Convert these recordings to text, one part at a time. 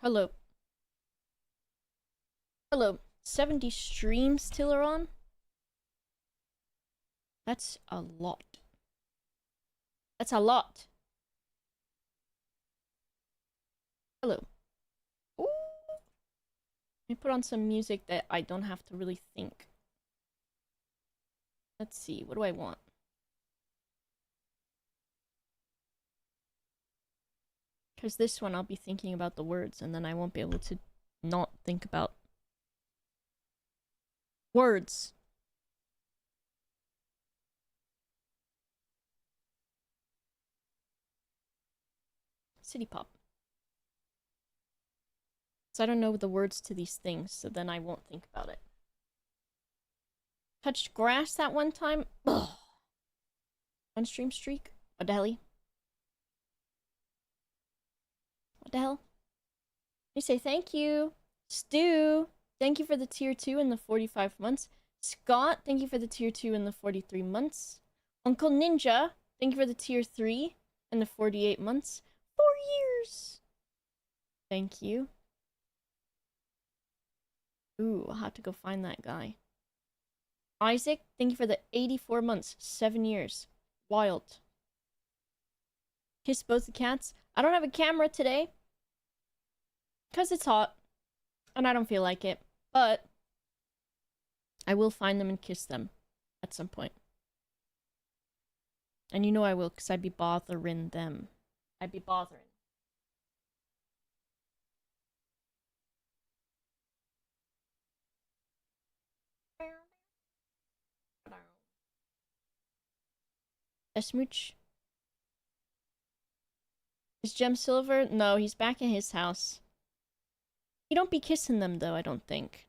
Hello. Hello. 70 streams still are on? That's a lot. That's a lot. Hello. Ooh. Let me put on some music that I don't have to really think. Let's see, what do I want? Because this one I'll be thinking about the words and then I won't be able to not think about words. City pop. So I don't know the words to these things, so then I won't think about it. Touched grass that one time? Ugh. One stream streak? What the hell? What the hell? We say thank you. Stu, thank you for the tier 2 and the 45 months. Scott, thank you for the tier 2 and the 43 months. Uncle Ninja, thank you for the tier 3 and the 48 months. 4 years. Thank you. Ooh, I'll have to go find that guy. Isaac, thank you for the 84 months. 7 years. Wild. Kiss both the cats. I don't have a camera today. Because it's hot. And I don't feel like it. But I will find them and kiss them at some point. And you know I will, because I'd be bothering them. I'd be bothering. A smooch. Is Gem Silver? No, he's back in his house. He don't be kissing them, though, I don't think.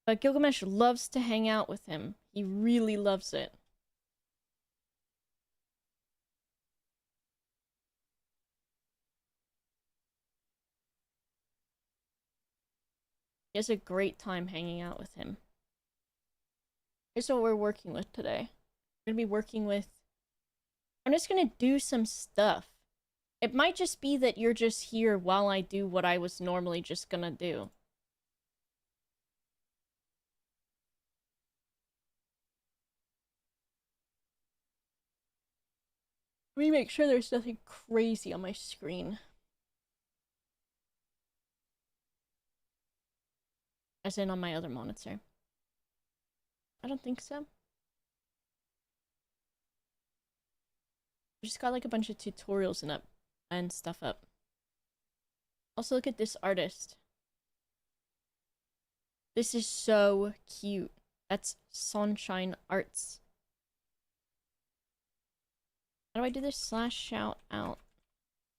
But Gilgamesh loves to hang out with him. He really loves it. He has a great time hanging out with him. Here's what we're working with today. We're gonna be working with... I'm just gonna do some stuff. It might just be that you're just here while I do what I was normally just gonna do. Let me make sure there's nothing crazy on my screen. As in on my other monitor. I don't think so. I just got like a bunch of tutorials and stuff up. Also, look at this artist. This is so cute. That's Sunshine Arts. How do I do this? Slash shout out.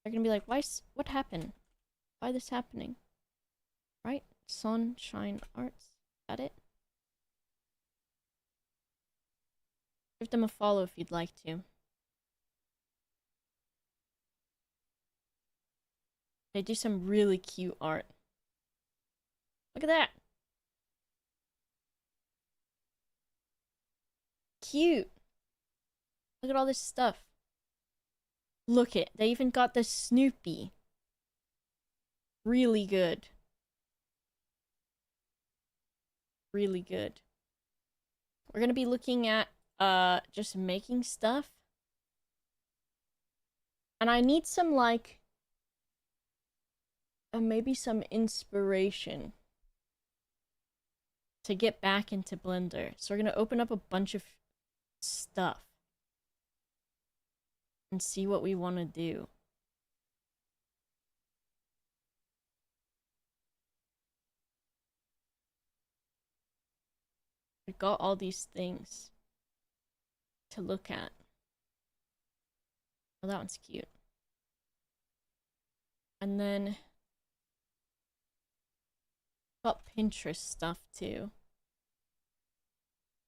They're gonna be like, what happened? Why this happening? Right? Sunshine Arts. Is that it? Give them a follow if you'd like to. They do some really cute art. Look at that! Cute! Look at all this stuff. Look it. They even got the Snoopy. Really good. Really good. We're gonna be looking at just making stuff. And I need some like maybe some inspiration to get back into Blender. So we're gonna open up a bunch of stuff and see what we want to do. We got all these things to look at. Oh, that one's cute. And then got Pinterest stuff too.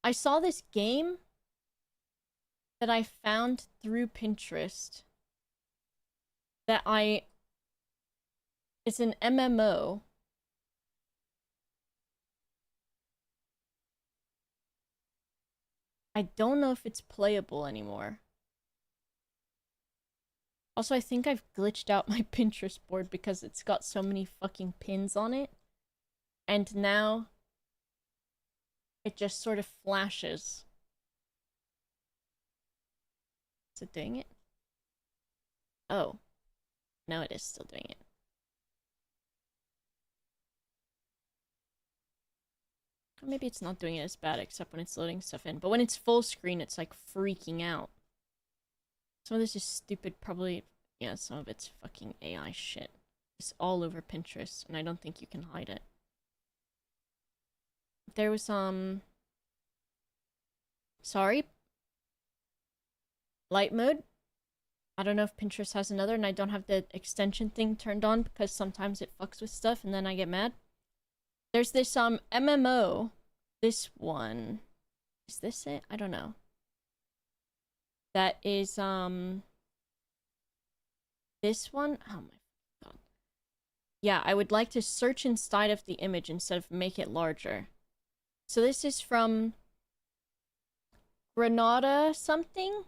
I saw this game that I found through Pinterest that it's an MMO. I don't know if it's playable anymore. Also, I think I've glitched out my Pinterest board because it's got so many fucking pins on it. And now it just sort of flashes. Is it doing it? Oh. No, it is still doing it. Maybe it's not doing it as bad except when it's loading stuff in. But when it's full screen, it's like freaking out. Some of this is stupid, probably. Yeah, some of it's fucking AI shit. It's all over Pinterest, and I don't think you can hide it. There was, sorry? Light mode? I don't know if Pinterest has another, and I don't have the extension thing turned on because sometimes it fucks with stuff, and then I get mad. There's this, MMO. This one. Is this it? I don't know. That is, this one? Oh my god. Yeah, I would like to search inside of the image instead of make it larger. So this is from Granada something?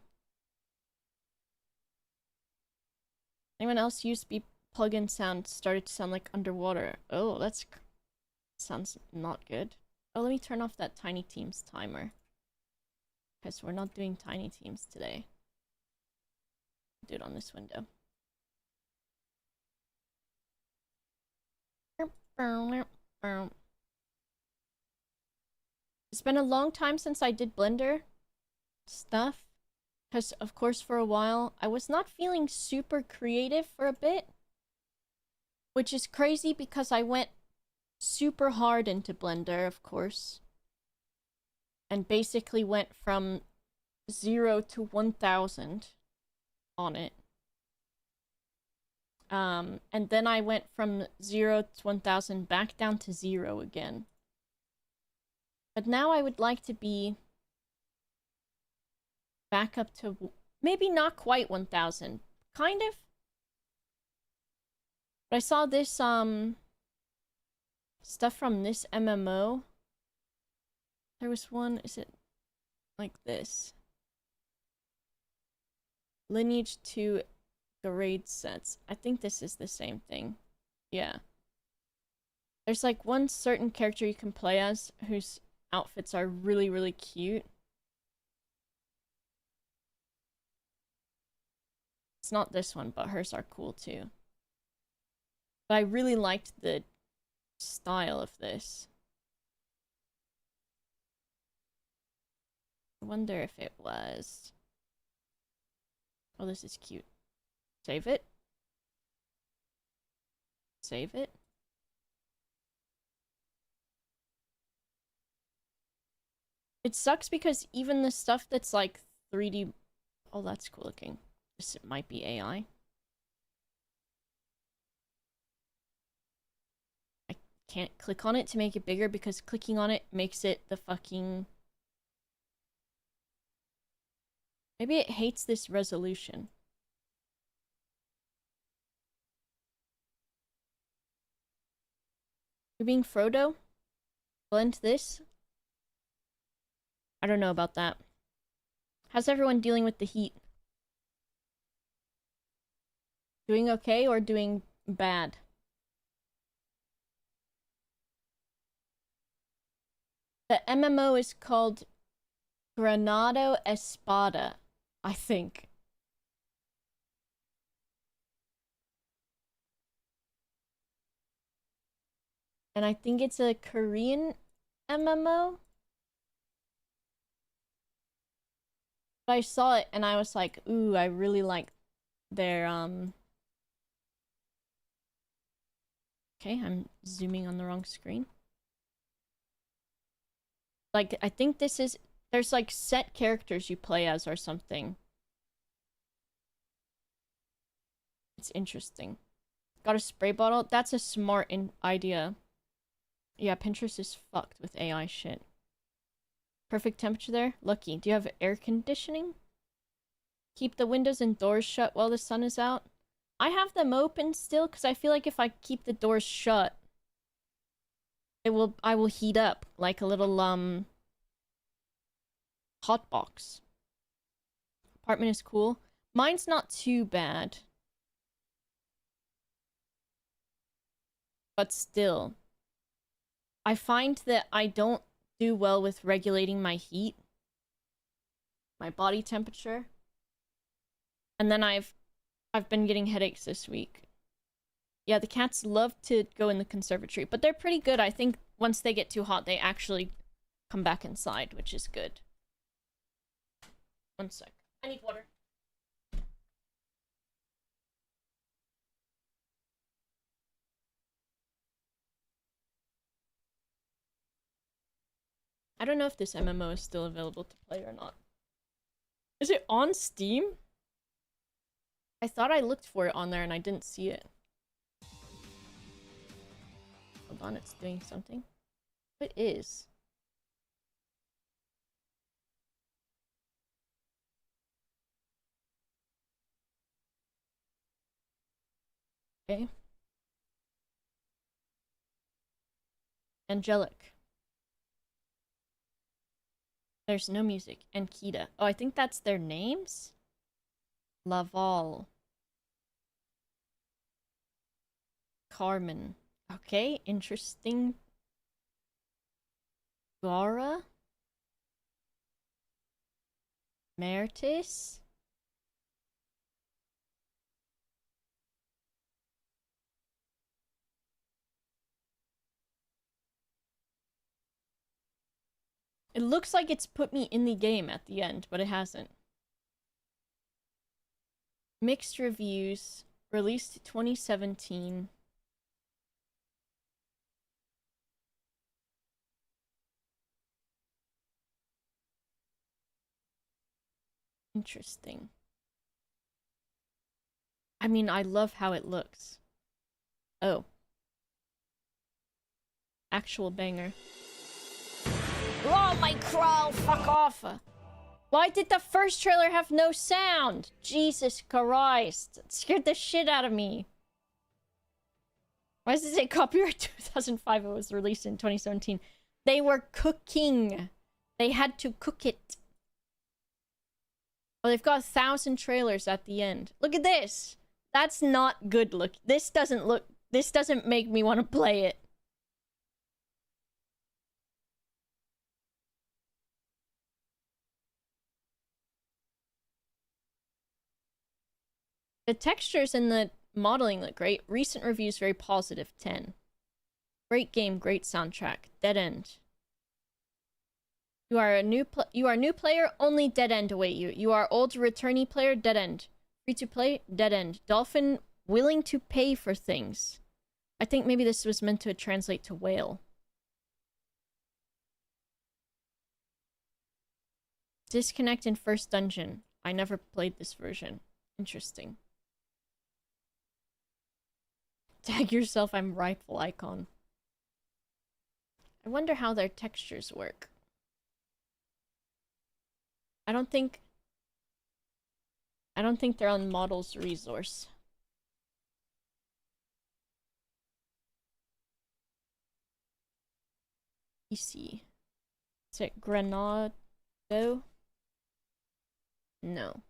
Anyone else used to be plugin sound started to sound like underwater? Oh, that's sounds not good. Oh, let me turn off that Tiny Teams timer. Because we're not doing Tiny Teams today. Do it on this window. It's been a long time since I did Blender stuff. Because, of course, for a while, I was not feeling super creative for a bit. Which is crazy because I went super hard into Blender, of course. And basically went from 0 to 1000 on it. And then I went from 0 to 1000 back down to 0 again. But now I would like to be back up to maybe not quite 1000. Kind of. But I saw this, stuff from this MMO. There was one, is it like this? Lineage 2 grade sets. I think this is the same thing. Yeah. There's like one certain character you can play as whose outfits are really, really cute. It's not this one, but hers are cool too. But I really liked the style of this. I wonder if it was... Oh, this is cute. Save it. Save it. It sucks because even the stuff that's like 3D... Oh, that's cool looking. This might be AI. I can't click on it to make it bigger because clicking on it makes it the fucking... Maybe it hates this resolution. You're being Frodo? Blend this? I don't know about that. How's everyone dealing with the heat? Doing okay or doing bad? The MMO is called Granado Espada, I think. And I think it's a Korean MMO. But I saw it and I was like, ooh, I really like their, Okay, I'm zooming on the wrong screen. Like, I think this is... There's, like, set characters you play as or something. It's interesting. Got a spray bottle? That's a smart idea. Yeah, Pinterest is fucked with AI shit. Perfect temperature there? Lucky. Do you have air conditioning? Keep the windows and doors shut while the sun is out? I have them open still, because I feel like if I keep the doors shut, I will heat up like a little, hot box. Apartment is cool. Mine's not too bad. But still, I find that I don't do well with regulating my heat, my body temperature. And then I've been getting headaches this week. Yeah, the cats love to go in the conservatory, but they're pretty good. I think once they get too hot, they actually come back inside, which is good. One sec. I need water. I don't know if this MMO is still available to play or not. Is it on Steam? I thought I looked for it on there and I didn't see it. Hold on, it's doing something. What is? Okay. Angelic. There's no music. And Kita. Oh, I think that's their names? Laval. Carmen. Okay, interesting. Gara? Mertis? It looks like it's put me in the game at the end, but it hasn't. Mixed reviews. Released 2017. Interesting. I mean, I love how it looks. Oh. Actual banger. Oh, my crawl! Fuck off! Why did the first trailer have no sound? Jesus Christ. It scared the shit out of me. Why does it say copyright 2005? It was released in 2017. They were cooking. They had to cook it. Oh, they've got 1,000 trailers at the end. Look at this. That's not good look. This doesn't make me want to play it. The textures and the modeling look great. Recent reviews very positive. 10. Great game, great soundtrack. Dead end. You are new player, only dead end await you. You are old returnee player, dead end. Free to play, dead end. Dolphin willing to pay for things. I think maybe this was meant to translate to whale. Disconnect in first dungeon. I never played this version. Interesting. Tag yourself, I'm rifle icon. I wonder how their textures work. I don't think they're on models resource. PC. Is it Granado? No.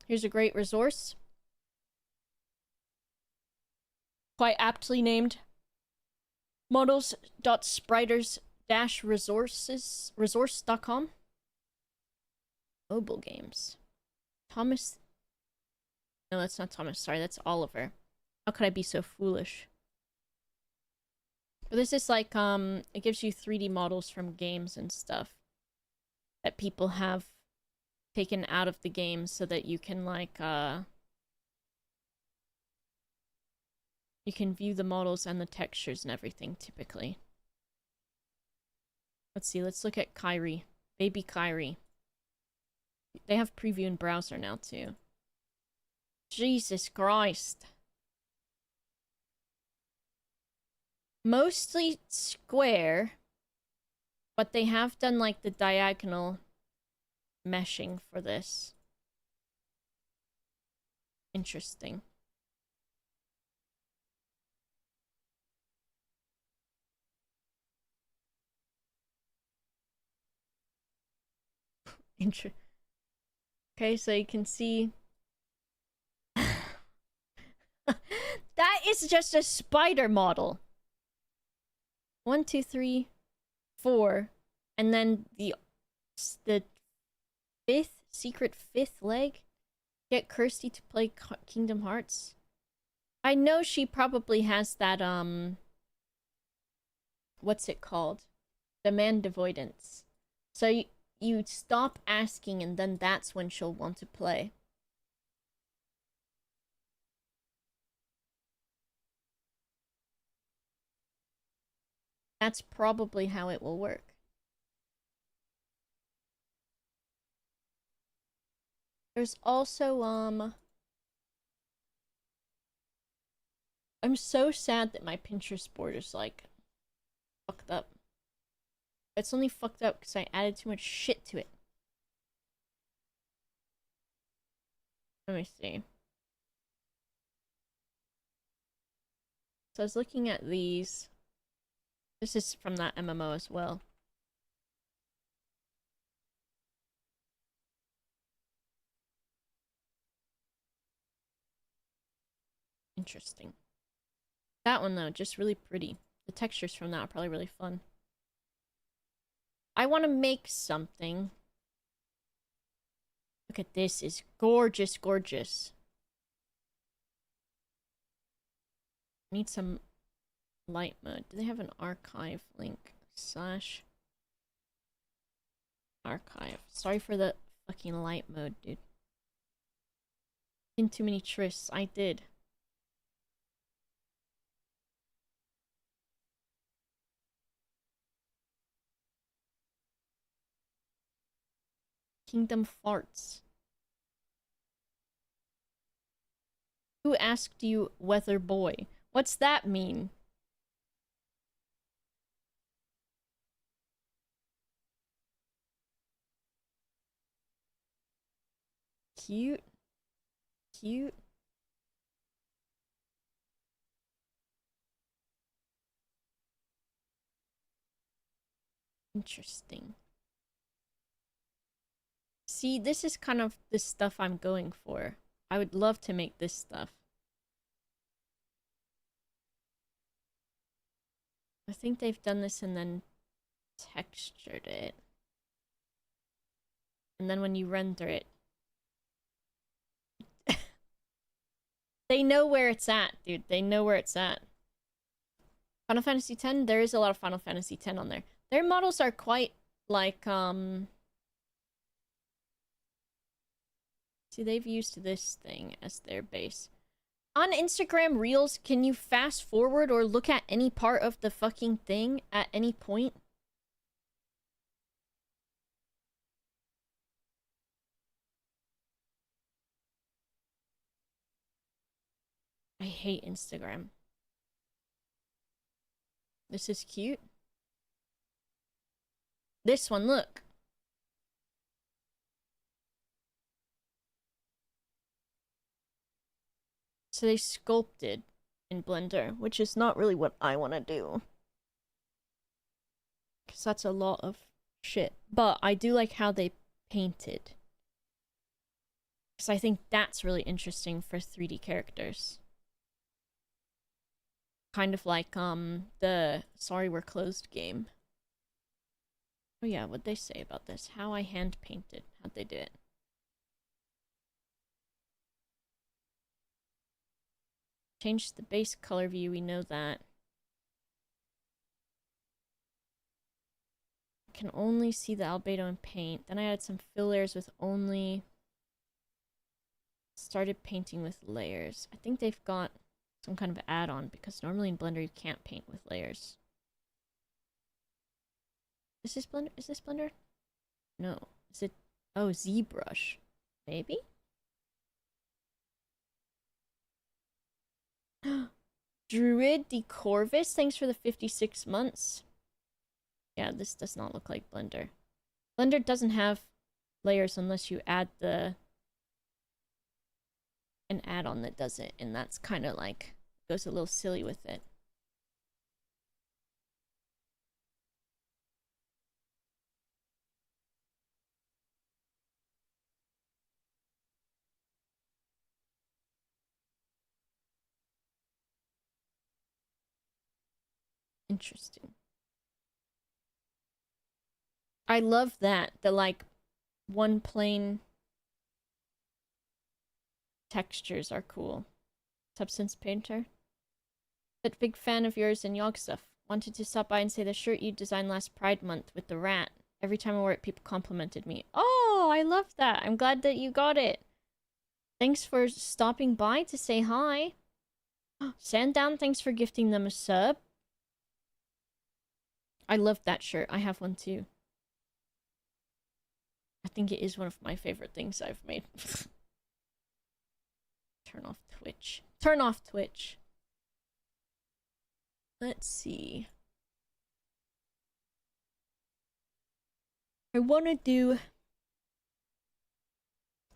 Here's a great resource. Quite aptly named. Models.spriders-resource.com. Mobile games. Thomas. No, that's not Thomas. Sorry, that's Oliver. How could I be so foolish? But this is like, it gives you 3D models from games and stuff that people have taken out of the game so that you can, like, you can view the models and the textures and everything, typically. Let's see, let's look at Kyrie. Baby Kyrie. They have preview in browser now, too. Jesus Christ. Mostly square, but they have done, like, the diagonal meshing for this. Interesting. Okay, so you can see That is just a spider model. 1, 2, 3, 4. And then the secret fifth leg. Get Kirsty to play Kingdom Hearts. I know she probably has that, what's it called? Demand avoidance. So you stop asking and then that's when she'll want to play. That's probably how it will work. There's also, I'm so sad that my Pinterest board is, like, fucked up. It's only fucked up because I added too much shit to it. Let me see. So I was looking at these. This is from that MMO as well. Interesting. That one, though, just really pretty. The textures from that are probably really fun. I want to make something. Look at this. It's gorgeous, gorgeous. Need some light mode. Do they have an archive link? /archive. Sorry for the fucking light mode, dude. In too many trysts. I did. Kingdom farts. Who asked you, weather boy? What's that mean? Cute. Cute. Interesting. See, this is kind of the stuff I'm going for. I would love to make this stuff. I think they've done this and then textured it. And then when you render it, they know where it's at, dude. They know where it's at. Final Fantasy X, there is a lot of Final Fantasy X on there. Their models are quite, like, see, they've used this thing as their base. On Instagram Reels, can you fast forward or look at any part of the fucking thing at any point? I hate Instagram. This is cute. This one, look. So they sculpted in Blender, which is not really what I want to do. Because that's a lot of shit. But I do like how they painted. Because I think that's really interesting for 3D characters. Kind of like, the Sorry We're Closed game. Oh yeah, what'd they say about this? How I hand painted. How'd they do it? Change the base color view, we know that. Can only see the albedo in paint. Then I added some fill layers with only... Started painting with layers. I think they've got some kind of add-on, because normally in Blender you can't paint with layers. Is this Blender? Is this Blender? No. Is it... Oh, ZBrush. Maybe? Druid de Corvus, thanks for the 56 months. Yeah, this does not look like Blender. Blender doesn't have layers unless you add an add-on that does it, and that's kind of like goes a little silly with it. Interesting. I love that. The, like, one plane textures are cool. Substance Painter. But big fan of yours and Yog stuff. Wanted to stop by and say the shirt you designed last Pride Month with the rat. Every time I wore it, people complimented me. Oh, I love that. I'm glad that you got it. Thanks for stopping by to say hi. Sandown, thanks for gifting them a sub. I love that shirt. I have one too. I think it is one of my favorite things I've made. Turn off Twitch. Turn off Twitch. Let's see. I want to do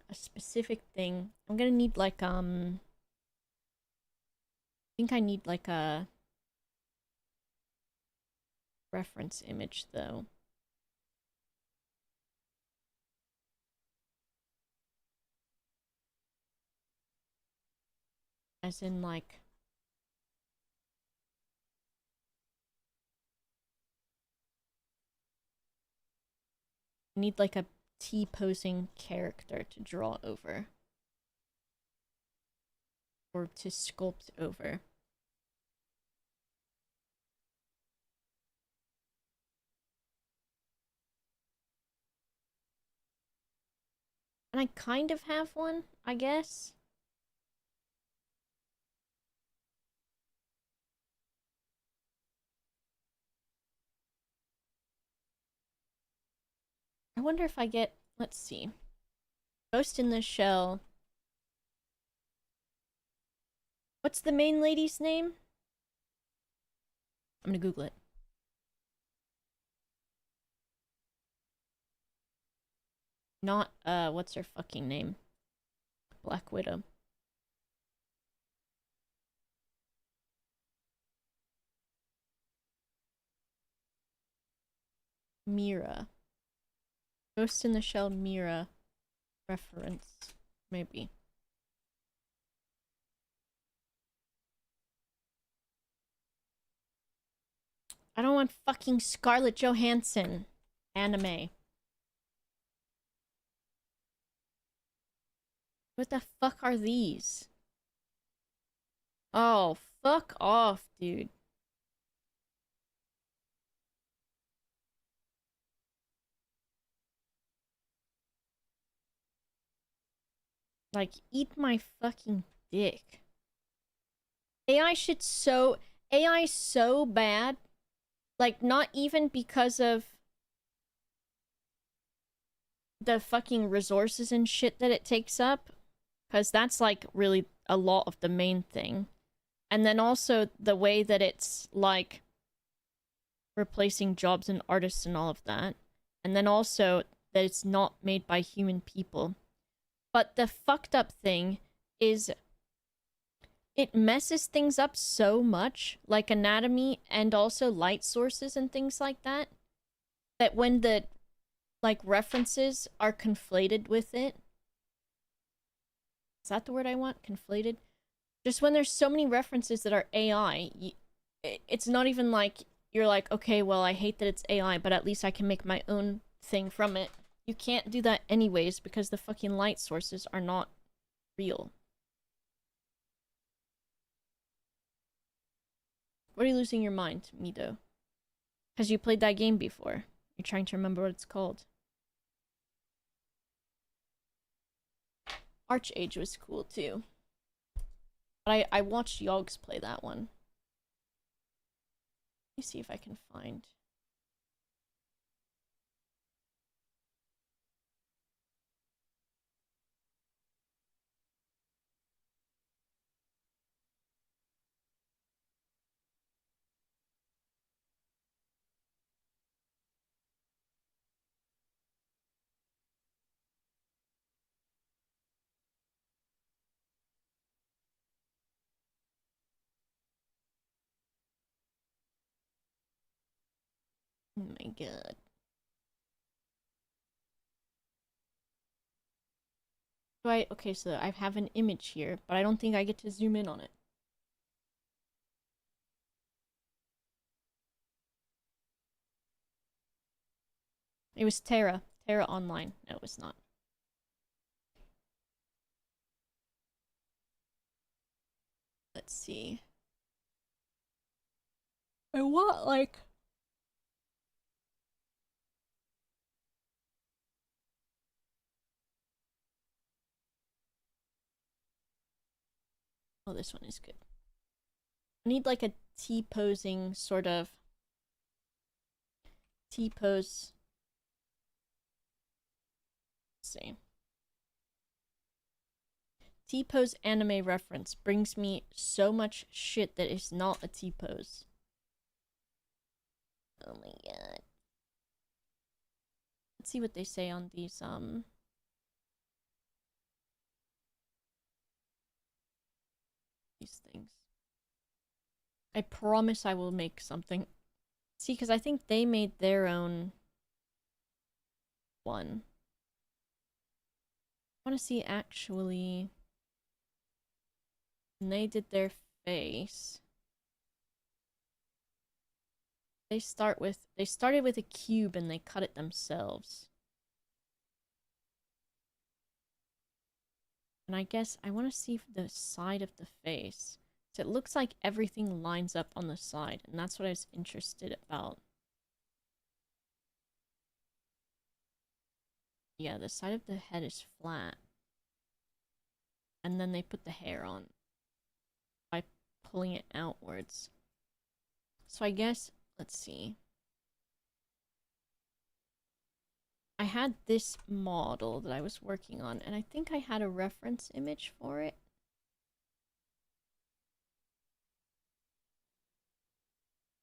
a specific thing. I'm gonna need like, I think I need like a reference image though. As in like, I need like a T-posing character to draw over. Or to sculpt over. And I kind of have one, I guess. I wonder if I get, let's see. Ghost in the Shell. What's the main lady's name? I'm gonna Google it. Not, what's her fucking name? Black Widow. Mira. Ghost in the Shell Mira reference. Maybe. I don't want fucking Scarlett Johansson. Anime. What the fuck are these? Oh, fuck off, dude. Like, eat my fucking dick. AI shit's so... AI so bad. Like, not even because of the fucking resources and shit that it takes up. Because that's, like, really a lot of the main thing. And then also the way that it's, like, replacing jobs and artists and all of that. And then also that it's not made by human people. But the fucked up thing is it messes things up so much, like anatomy and also light sources and things like that, that when the, like, references are conflated with it... Is that the word I want? Conflated? Just when there's so many references that are AI, it's not even like you're like, okay, well, I hate that it's AI, but at least I can make my own thing from it. You can't do that anyways because the fucking light sources are not real. What are you losing your mind, Mido? Has you played that game before? You're trying to remember what it's called. Archage was cool too. But I watched Yogs play that one. Let me see if I can find... Oh my god. Okay, so I have an image here, but I don't think I get to zoom in on it. It was Terra. Terra Online. No, it was not. Let's see. I want, like... Oh, this one is good. I need, like, a T-posing sort of... T-pose... Let's see. T-pose anime reference brings me so much shit that is not a T-pose. Oh my god. Let's see what they say on these, these things. I promise I will make something. See, because I think they made their own one. I want to see actually... When they did their face... They started with a cube and they cut it themselves. And I guess I want to see the side of the face. So it looks like everything lines up on the side, and that's what I was interested about. Yeah, the side of the head is flat. And then they put the hair on by pulling it outwards. So I guess, let's see. I had this model that I was working on, and I think I had a reference image for it.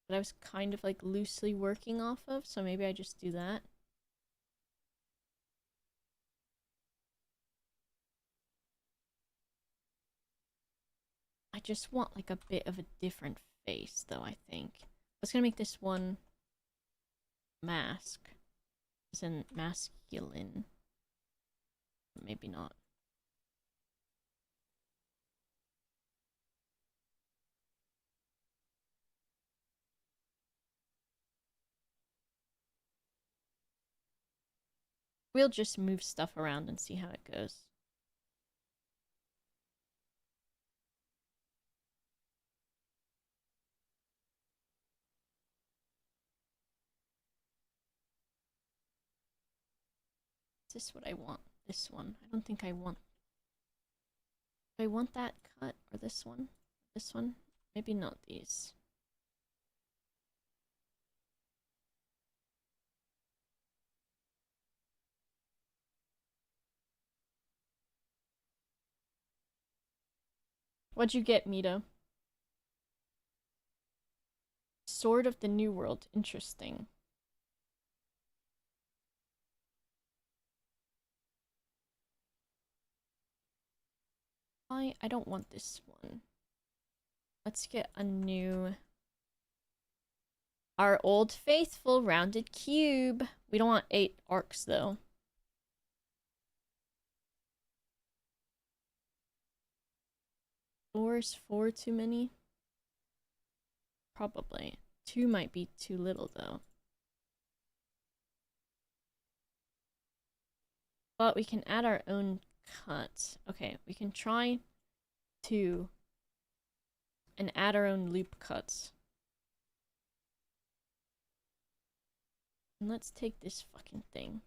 That I was kind of like loosely working off of, so maybe I just do that. I just want like a bit of a different face, though, I think. I was gonna make this one mask. As in masculine. Maybe not. We'll just move stuff around and see how it goes. Is this what I want? This one. I don't think I want... Do I want that cut? Or this one? This one? Maybe not these. What'd you get, Mito? Sword of the New World. Interesting. I don't want this one. Let's get a new... Our old faithful rounded cube. We don't want 8 arcs, though. Or is 4 too many? Probably. 2 might be too little, though. But we can add our own cut. Okay, we can try 2 and add our own loop cuts. And let's take this fucking thing.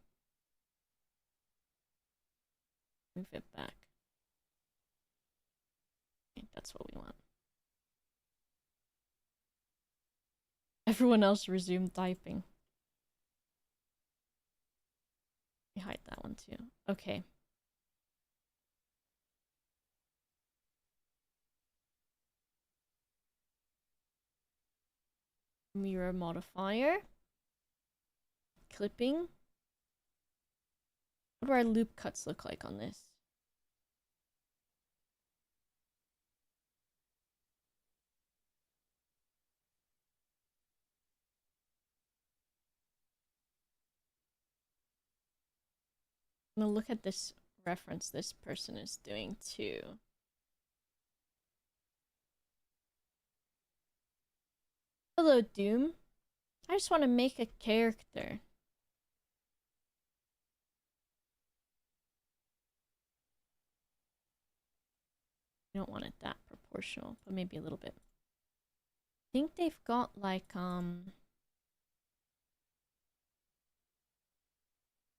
Move it back. Okay, that's what we want. Everyone else resumed typing. We hide that one too. Okay. Mirror modifier. Clipping. What do our loop cuts look like on this? I'm gonna look at this reference this person is doing too. Hello, Doom. I just want to make a character. I don't want it that proportional, but maybe a little bit. I think they've got like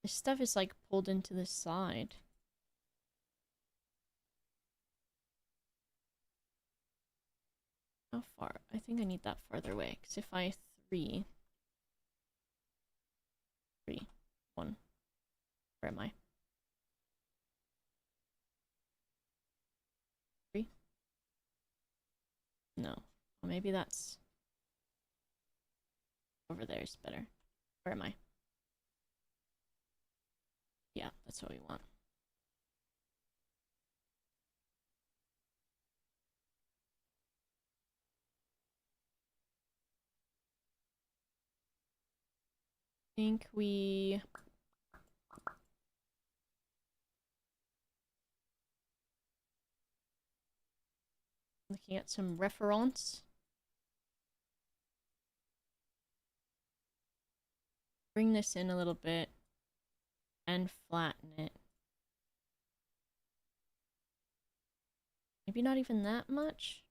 this stuff is like pulled into the side. How far? I think I need that farther away, because if I three, 1, where am I? 3? No. Well, maybe that's over there is better. Where am I? Yeah, that's what we want. I think we looking at some reference. Bring this in a little bit and flatten it. Maybe not even that much.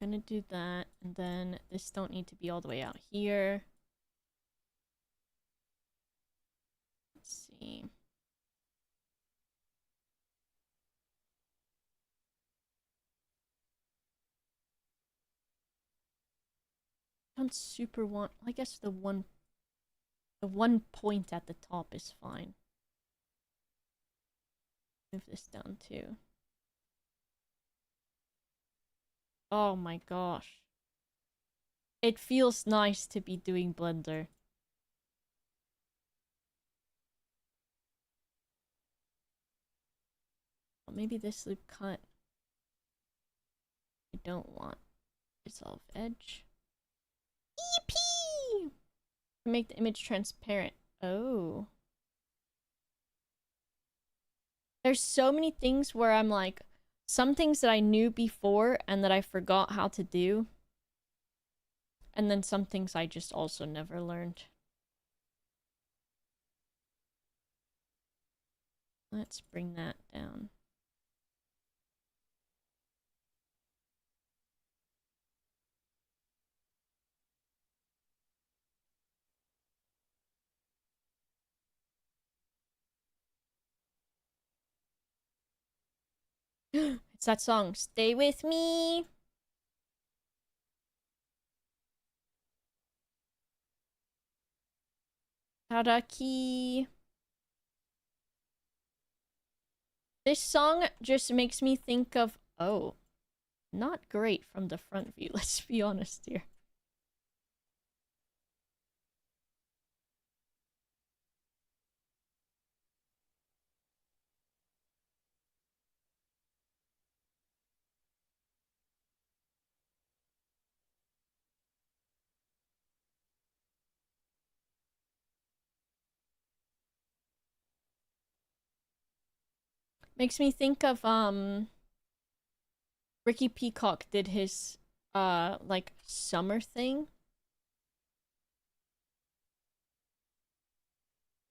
Gonna do that, and then this don't need to be all the way out here. Let's see. Don't super want. I guess the one point at the top is fine. Move this down too. Oh my gosh. It feels nice to be doing Blender. Well, maybe this loop cut. I don't want dissolve edge. EP! Make the image transparent. Oh. There's so many things where I'm like, some things that I knew before and that I forgot how to do. And then some things I just also never learned. Let's bring that down. It's that song, Stay With Me. Haraki. This song just makes me think of, oh, not great from the front view, let's be honest here. Makes me think of Ricky Peacock did his like summer thing.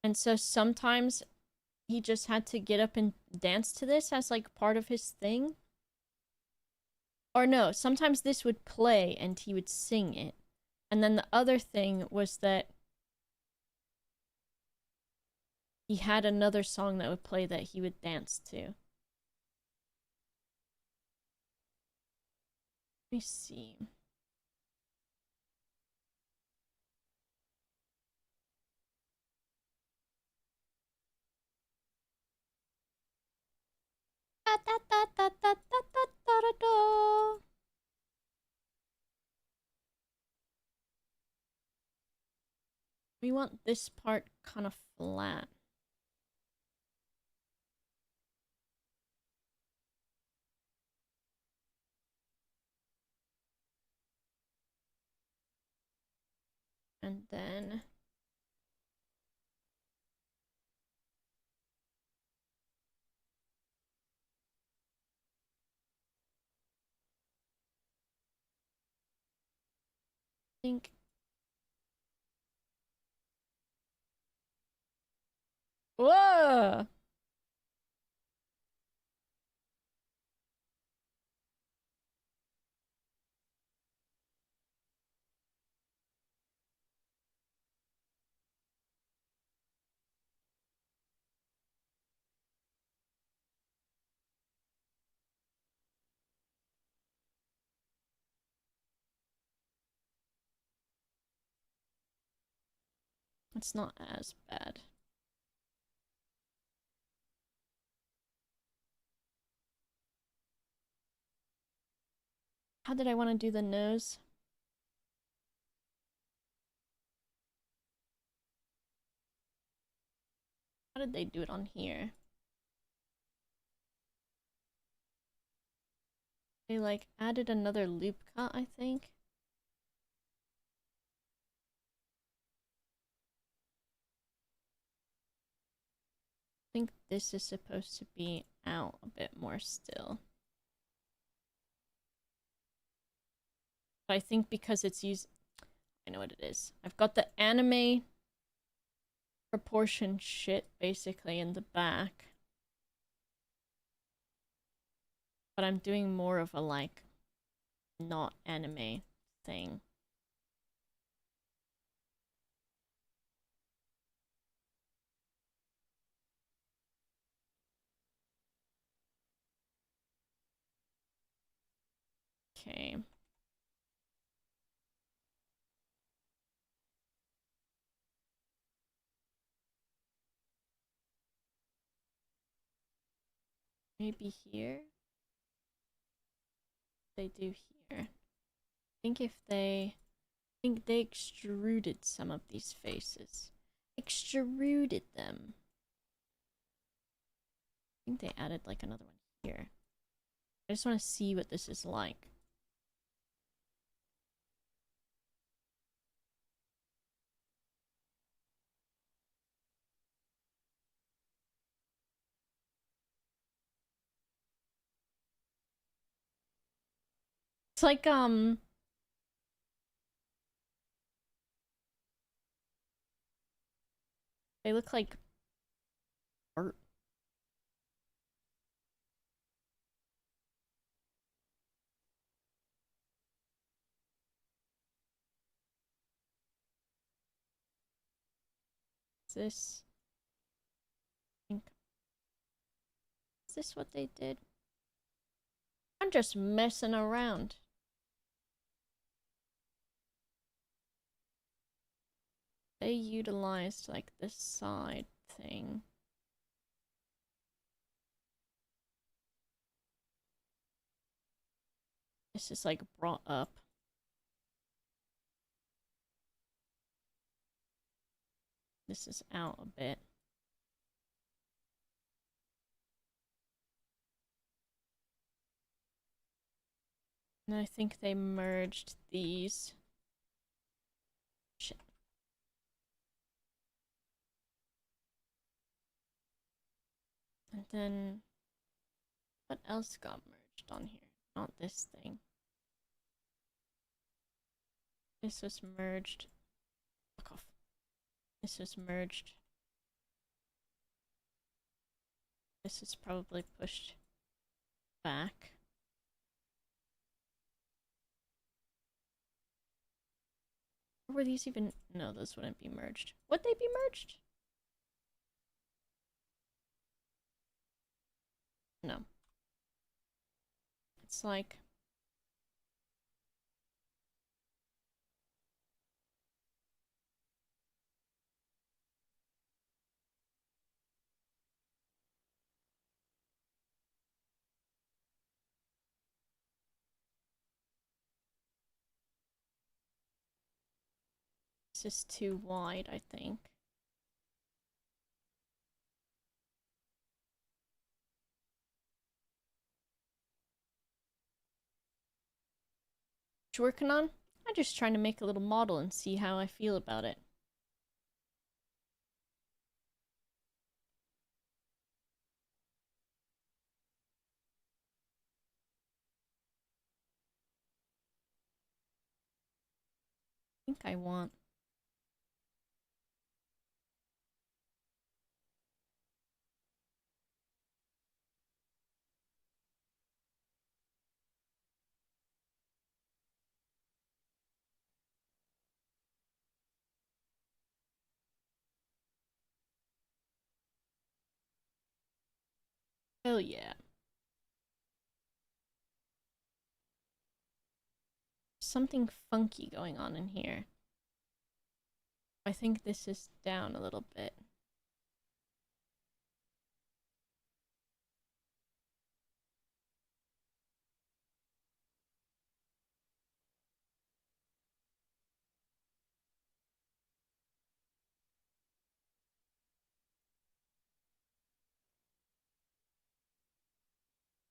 And so sometimes he just had to get up and dance to this as like part of his thing. Or no, sometimes this would play and he would sing it. And then the other thing was that he had another song that would play that he would dance to. Let me see. Da, da, da, da, da, da, da, da, da. We want this part kind of flat. And then I think Whoa! It's not as bad. How did I want to do the nose? How did they do it on here? They like added another loop cut, I think. I think this is supposed to be out a bit more still. But I think because it's used... I know what it is. I've got the anime proportion shit basically in the back. But I'm doing more of a like not anime thing. Okay. Maybe here? They do here. I think if they... I think they extruded some of these faces. Extruded them. I think they added like another one here. I just want to see what this is like. It's like, they look like art. Is this... I think... Is this what they did? I'm just messing around. They utilized like this side thing. This is like brought up. This is out a bit. And I think they merged these. Shit. And then what else got merged on here? Not this thing. This was merged. Fuck off. This was merged. This is probably pushed back. Or were these even... No, those wouldn't be merged. Would they be merged? No. It's like... This is too wide, I think. What you working on? I'm just trying to make a little model and see how I feel about it. I think I want... Hell yeah. Something funky going on in here. I think this is down a little bit.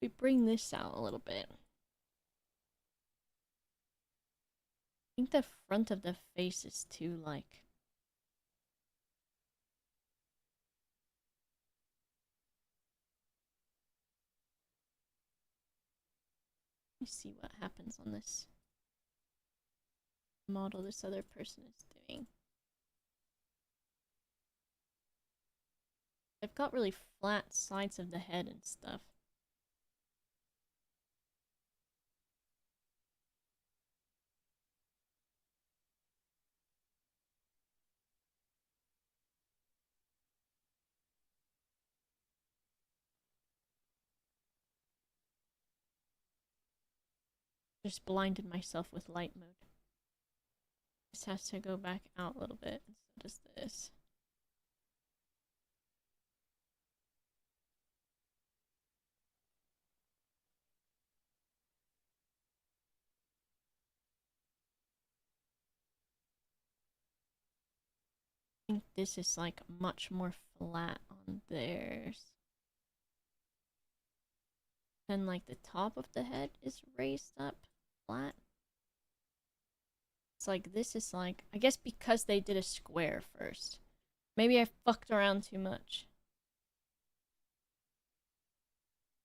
We bring this out a little bit. I think the front of the face is too, like... Let me see what happens on this model this other person is doing. They've got really flat sides of the head and stuff. Just blinded myself with light mode. This has to go back out a little bit. So does this. I think this is like much more flat on theirs. Then like the top of the head is raised up flat. It's like this is like, I guess because they did a square first. Maybe I fucked around too much.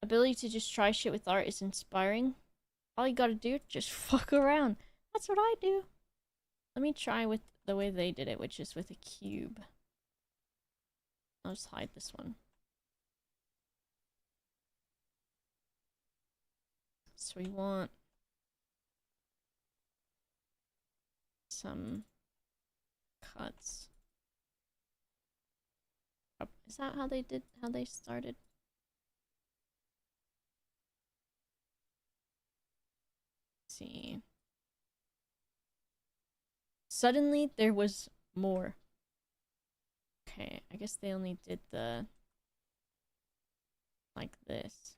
Ability to just try shit with art is inspiring. All you gotta do, just fuck around. That's what I do. Let me try with the way they did it, which is with a cube. I'll just hide this one. So we want some cuts. Is that how they started? Let's see. Suddenly there was more. Okay, I guess they only did the like this.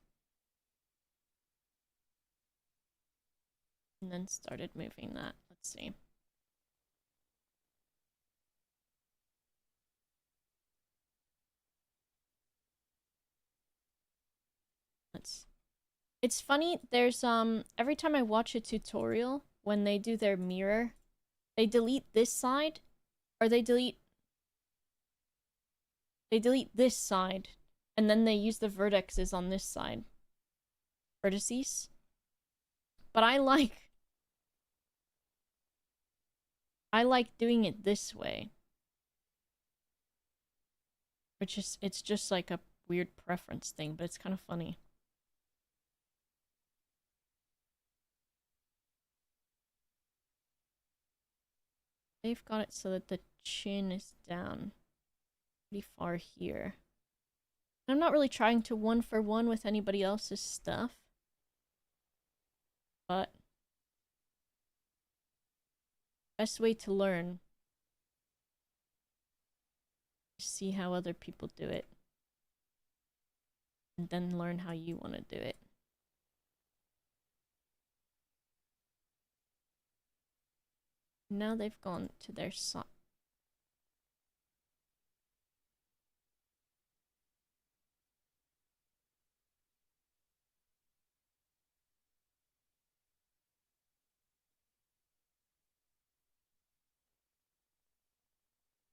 And then started moving that. Let's see. It's funny, there's every time I watch a tutorial, when they do their mirror, they delete this side, or they delete this side, and then they use the vertexes on this side. Vertices. But I like doing it this way. Which is, it's just like a weird preference thing, but it's kind of funny. They've got it so that the chin is down pretty far here. I'm not really trying to one for one with anybody else's stuff. But best way to learn is see how other people do it. And then learn how you want to do it. Now they've gone to their side.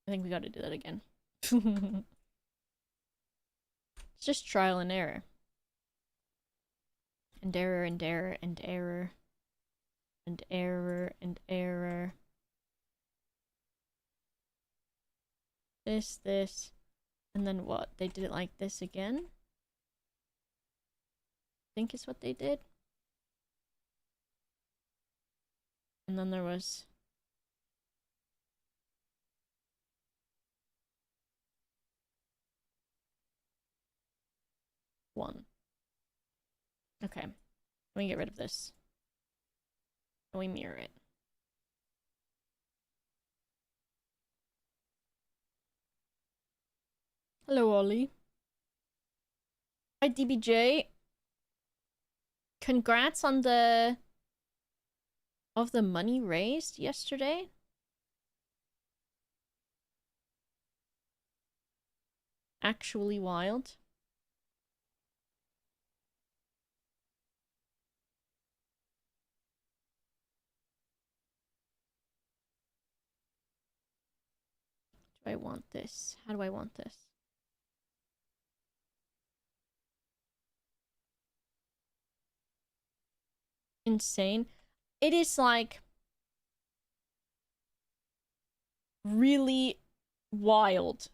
I think we gotta do that again. It's just trial and error. And error and error and error. And error and error. This. And then what? They did it like this again? I think is what they did. And then there was one. Okay. Let me get rid of this. Let me mirror it. Hello, Ollie. Hi, DBJ. Congrats on the money raised yesterday. Actually wild. Do I want this? How do I want this? Insane. It is like really wild.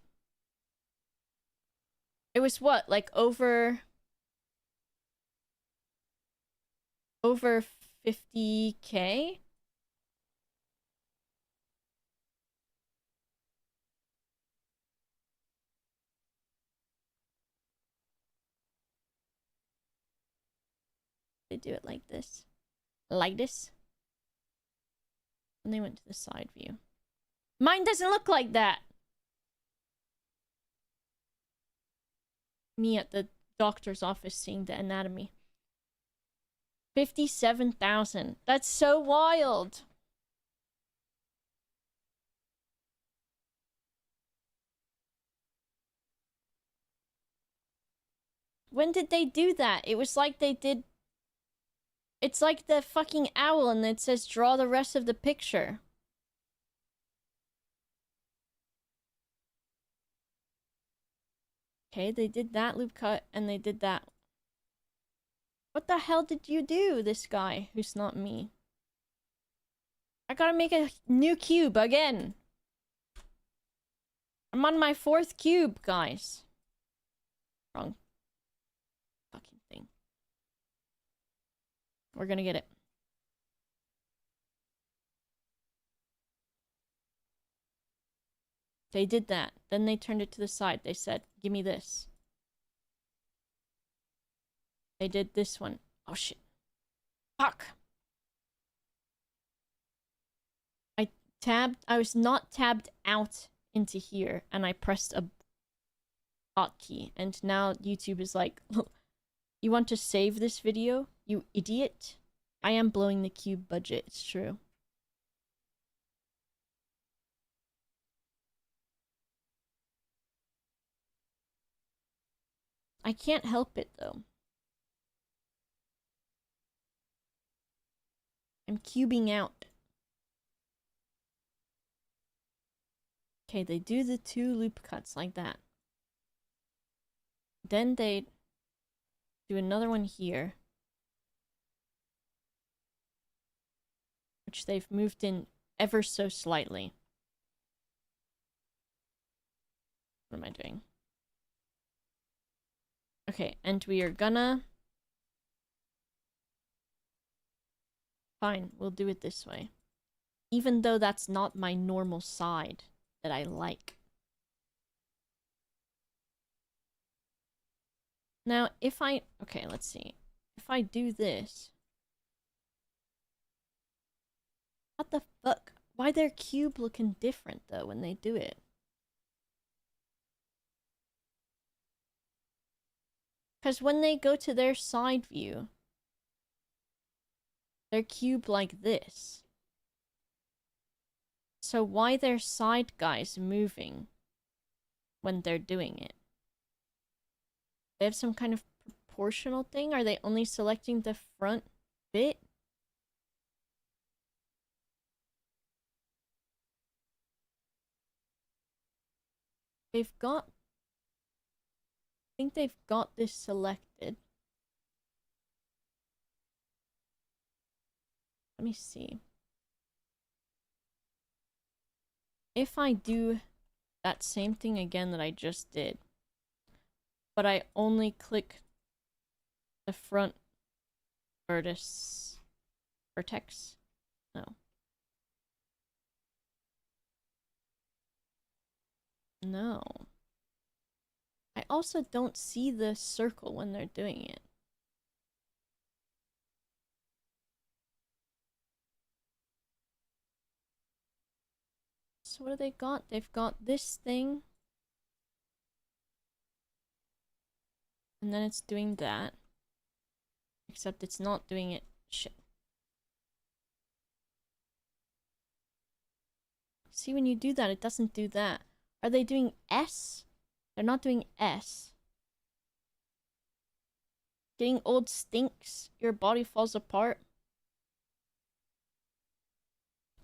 It was what, like over 50K? They do it like this. Like this. And they went to the side view. Mine doesn't look like that. Me at the doctor's office seeing the anatomy. 57,000. That's so wild. When did they do that? It was like they did... It's like the fucking owl and it says draw the rest of the picture. Okay, they did that loop cut and they did that. What the hell did you do, this guy who's not me? I gotta make a new cube again. I'm on my 4th cube, guys. Wrong fucking thing. We're gonna get it. They did that. Then they turned it to the side. They said, give me this. They did this one. Oh, shit. Fuck. I was not tabbed out into here, and I pressed a hotkey, and now YouTube is like, you want to save this video, you idiot? I am blowing the cube budget, it's true. I can't help it, though. I'm cubing out. Okay, they do the 2 loop cuts like that. Then they do another one here, which they've moved in ever so slightly. What am I doing? Okay, and we are gonna... Fine, we'll do it this way. Even though that's not my normal side that I like. Now, if I... Okay, let's see. If I do this... What the fuck? Why their cube looking different, though, when they do it? Because when they go to their side view, their cube like this. So why their side guys moving when they're doing it? They have some kind of proportional thing? Are they only selecting the front bit? They've got... I think they've got this selected. Let me see. If I do that same thing again that I just did, but I only click the front vertex? No. No. I also don't see the circle when they're doing it. So what do they got? They've got this thing. And then it's doing that. Except it's not doing it. Shit. See, when you do that, it doesn't do that. Are they doing S? They're not doing S. Getting old stinks. Your body falls apart.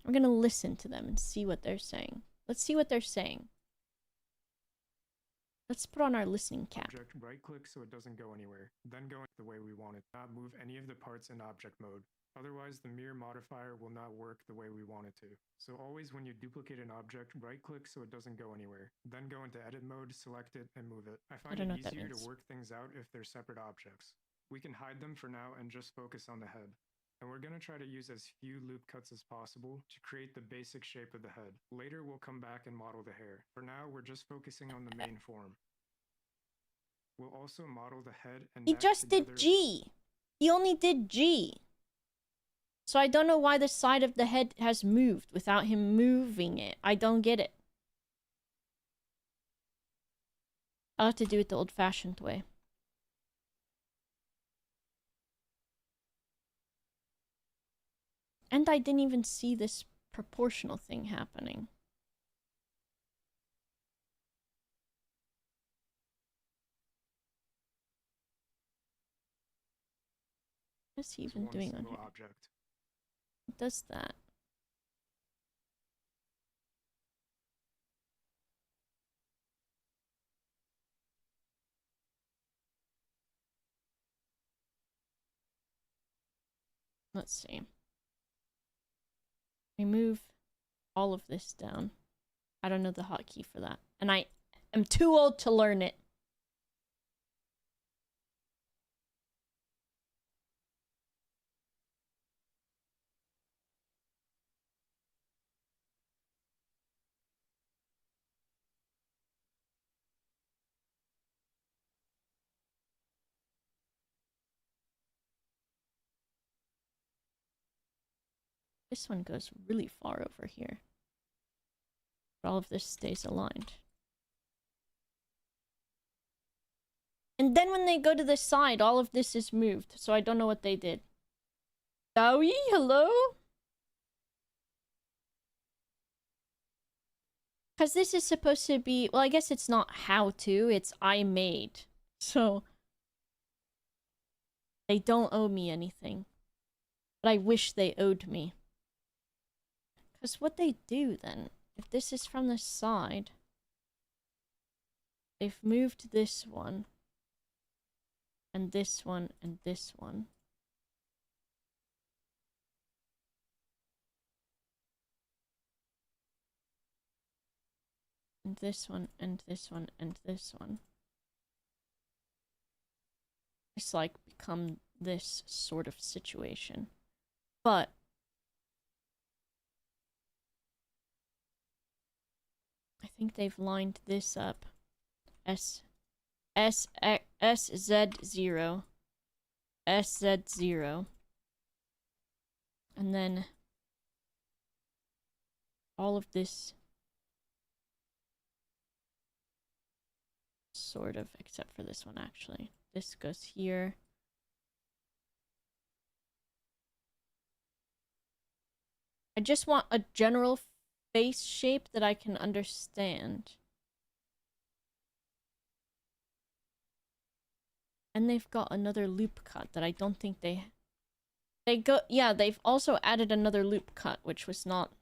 I'm gonna listen to them and see what they're saying. Let's see what they're saying. Let's put on our listening cap. Object, right click so it doesn't go anywhere. Then go the way we want it. Not move any of the parts in object mode. Otherwise, the mirror modifier will not work the way we want it to. So always when you duplicate an object, right click so it doesn't go anywhere. Then go into edit mode, select it, and move it. I find it easier to work things out if they're separate objects. We can hide them for now and just focus on the head. And we're going to try to use as few loop cuts as possible to create the basic shape of the head. Later, we'll come back and model the hair. For now, we're just focusing on the main form. We'll also model the head and he just did G. He only did G. So I don't know why the side of the head has moved without him moving it. I don't get it. I'll have to do it the old-fashioned way. And I didn't even see this proportional thing happening. What is he even doing on here? Object. It does that. Let's see. Remove all of this down. I don't know the hotkey for that. And I am too old to learn it. This one goes really far over here. But all of this stays aligned. And then when they go to the side, all of this is moved. So I don't know what they did. Dowie, hello? Because this is supposed to be... Well, I guess it's not how to. It's I made. So... They don't owe me anything. But I wish they owed me. Because what they do then... If this is from the side... They've moved this one. And this one, and this one. And this one, and this one, and this one. It's like become this sort of situation. But I think they've lined this up. SZ0. SZ0. And then all of this sort of, except for this one actually. This goes here. I just want a general face shape that I can understand. And they've got another loop cut that I don't think they go... Yeah, they've also added another loop cut, which was not...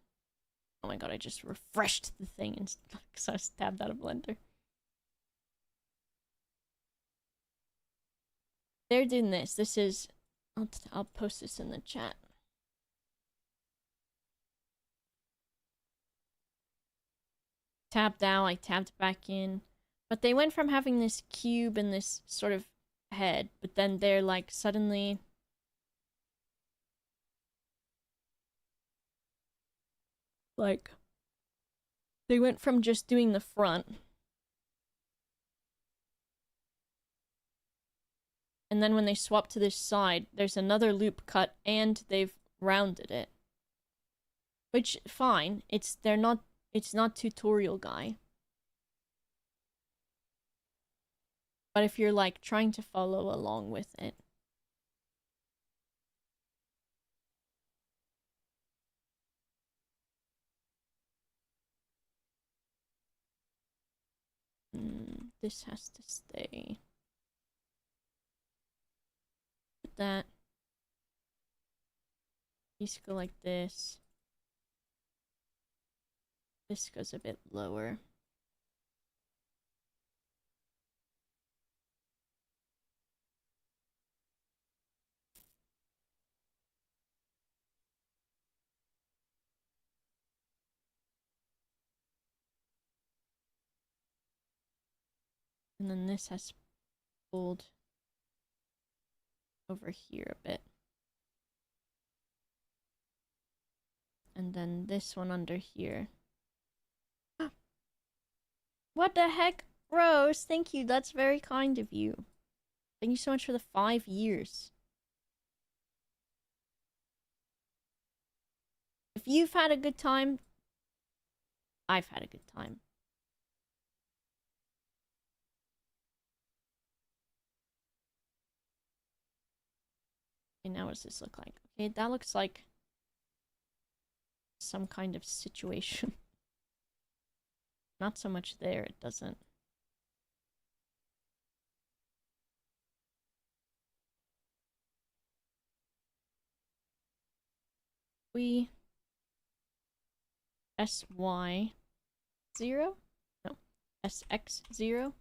Oh my god, I just refreshed the thing and because I stabbed out of Blender. They're doing this. This is... I'll post this in the chat. Tabbed out, I tabbed back in. But they went from having this cube and this sort of head, but then they're like suddenly... Like... They went from just doing the front. And then when they swap to this side, there's another loop cut and they've rounded it. Which, fine. They're not It's not tutorial guy. But if you're like trying to follow along with it. This has to stay. Put that. These go like this. This goes a bit lower. And then this has pulled over here a bit. And then this one under here. What the heck? Rose, thank you. That's very kind of you. Thank you so much for the 5 years. If you've had a good time, I've had a good time. Okay, now what does this look like? Okay, that looks like some kind of situation. Not so much there, it doesn't. We SY 0? No. SX 0?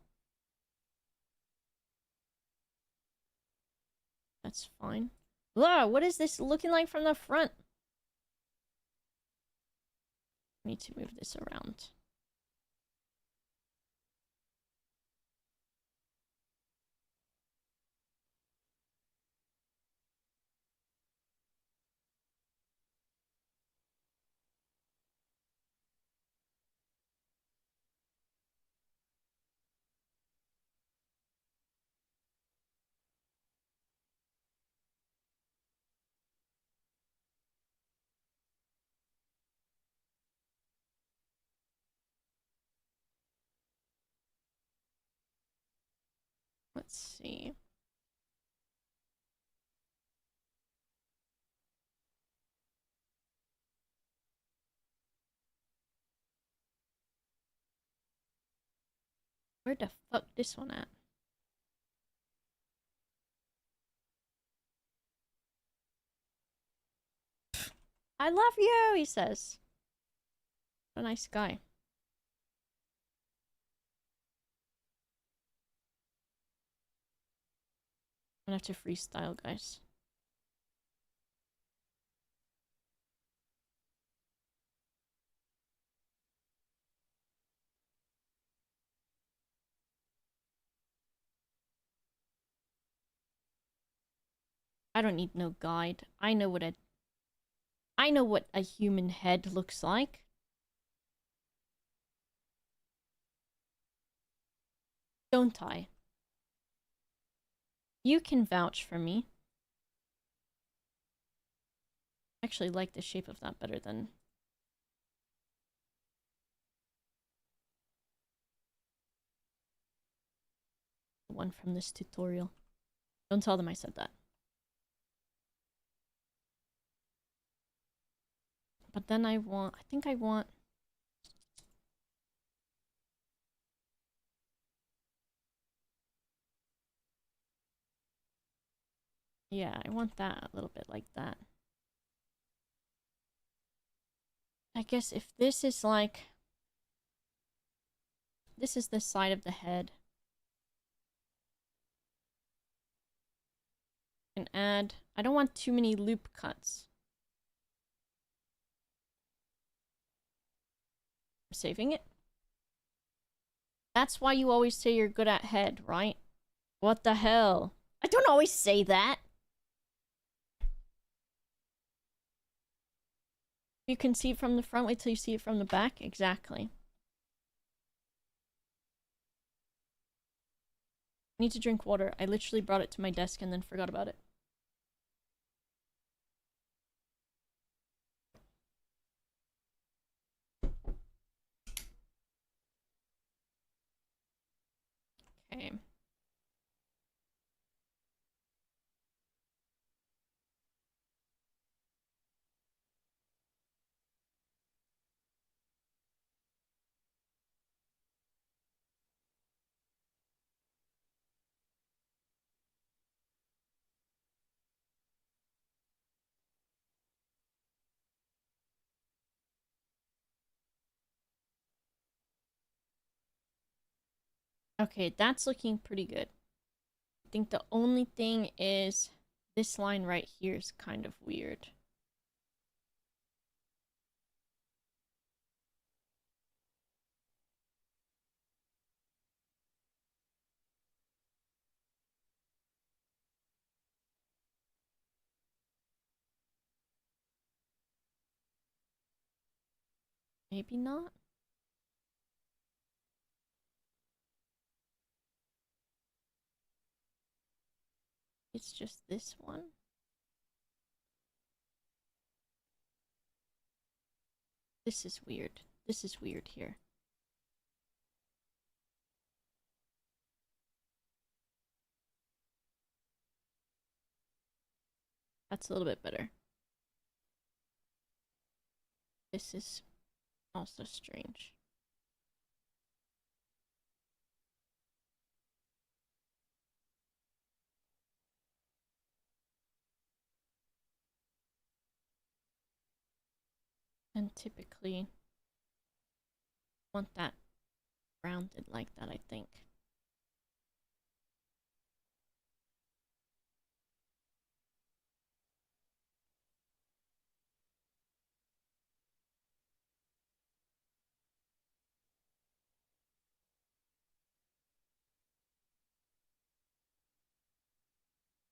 That's fine. Whoa, what is this looking like from the front? I need to move this around. Let's see. Where the fuck this one at? I love you, he says. What a nice guy. I'm gonna have to freestyle, guys. I don't need no guide. I know what a human head looks like. Don't I? You can vouch for me. I actually like the shape of that better than the one from this tutorial. Don't tell them I said that. But then I think I want... Yeah, I want that a little bit like that. I guess if this is like... This is the side of the head. And add... I don't want too many loop cuts. I'm saving it. That's why you always say you're good at head, right? What the hell? I don't always say that. You can see it from the front, wait till you see it from the back. Exactly. I need to drink water. I literally brought it to my desk and then forgot about it. Okay. Okay, that's looking pretty good. I think the only thing is this line right here is kind of weird. Maybe not. It's just this one. This is weird. This is weird here. That's a little bit better. This is also strange. And typically want that rounded like that, I think.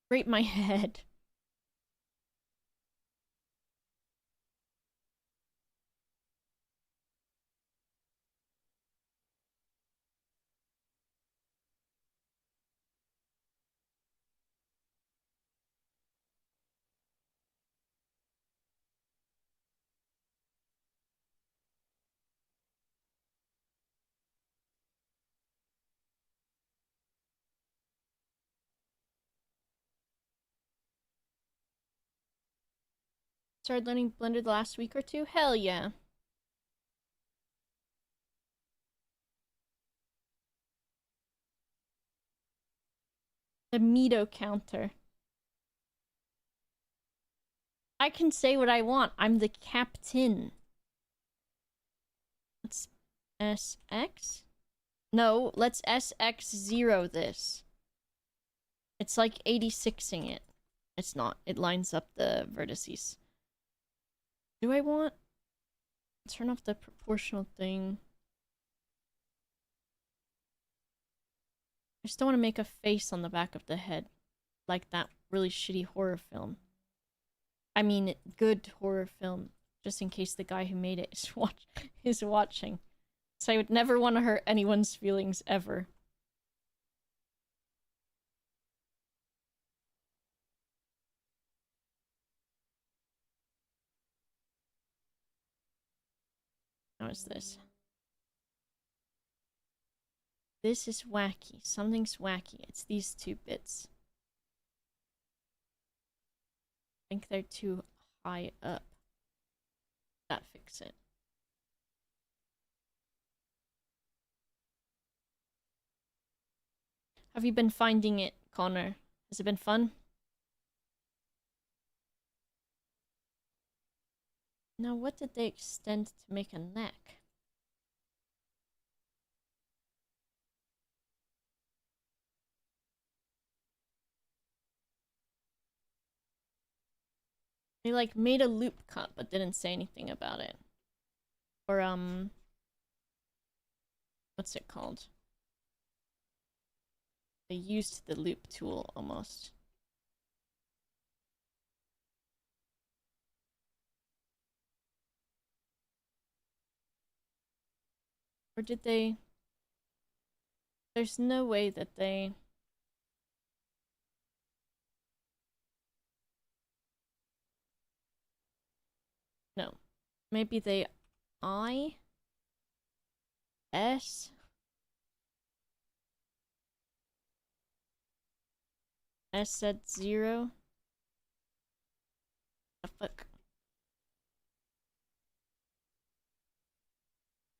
Scrape my head. Started learning Blender the last week or two? Hell yeah. The Mito counter. I can say what I want. I'm the captain. Let's SX? No, let's SX0 this. It's like 86ing it. It's not. It lines up the vertices. Do I want... Turn off the proportional thing. I just don't want to make a face on the back of the head. Like that really shitty horror film. I mean, good horror film. Just in case the guy who made it is watching. So I would never want to hurt anyone's feelings ever. How is this? This is wacky. Something's wacky. It's these two bits. I think they're too high up. That fix it. Have you been finding it, Connor? Has it been fun? Now, what did they extend to make a neck? They, like, made a loop cut, but didn't say anything about it. Or, what's it called? They used the loop tool, almost. Or did they... There's no way that they... No. Maybe they... I... S... S said 0. The fuck?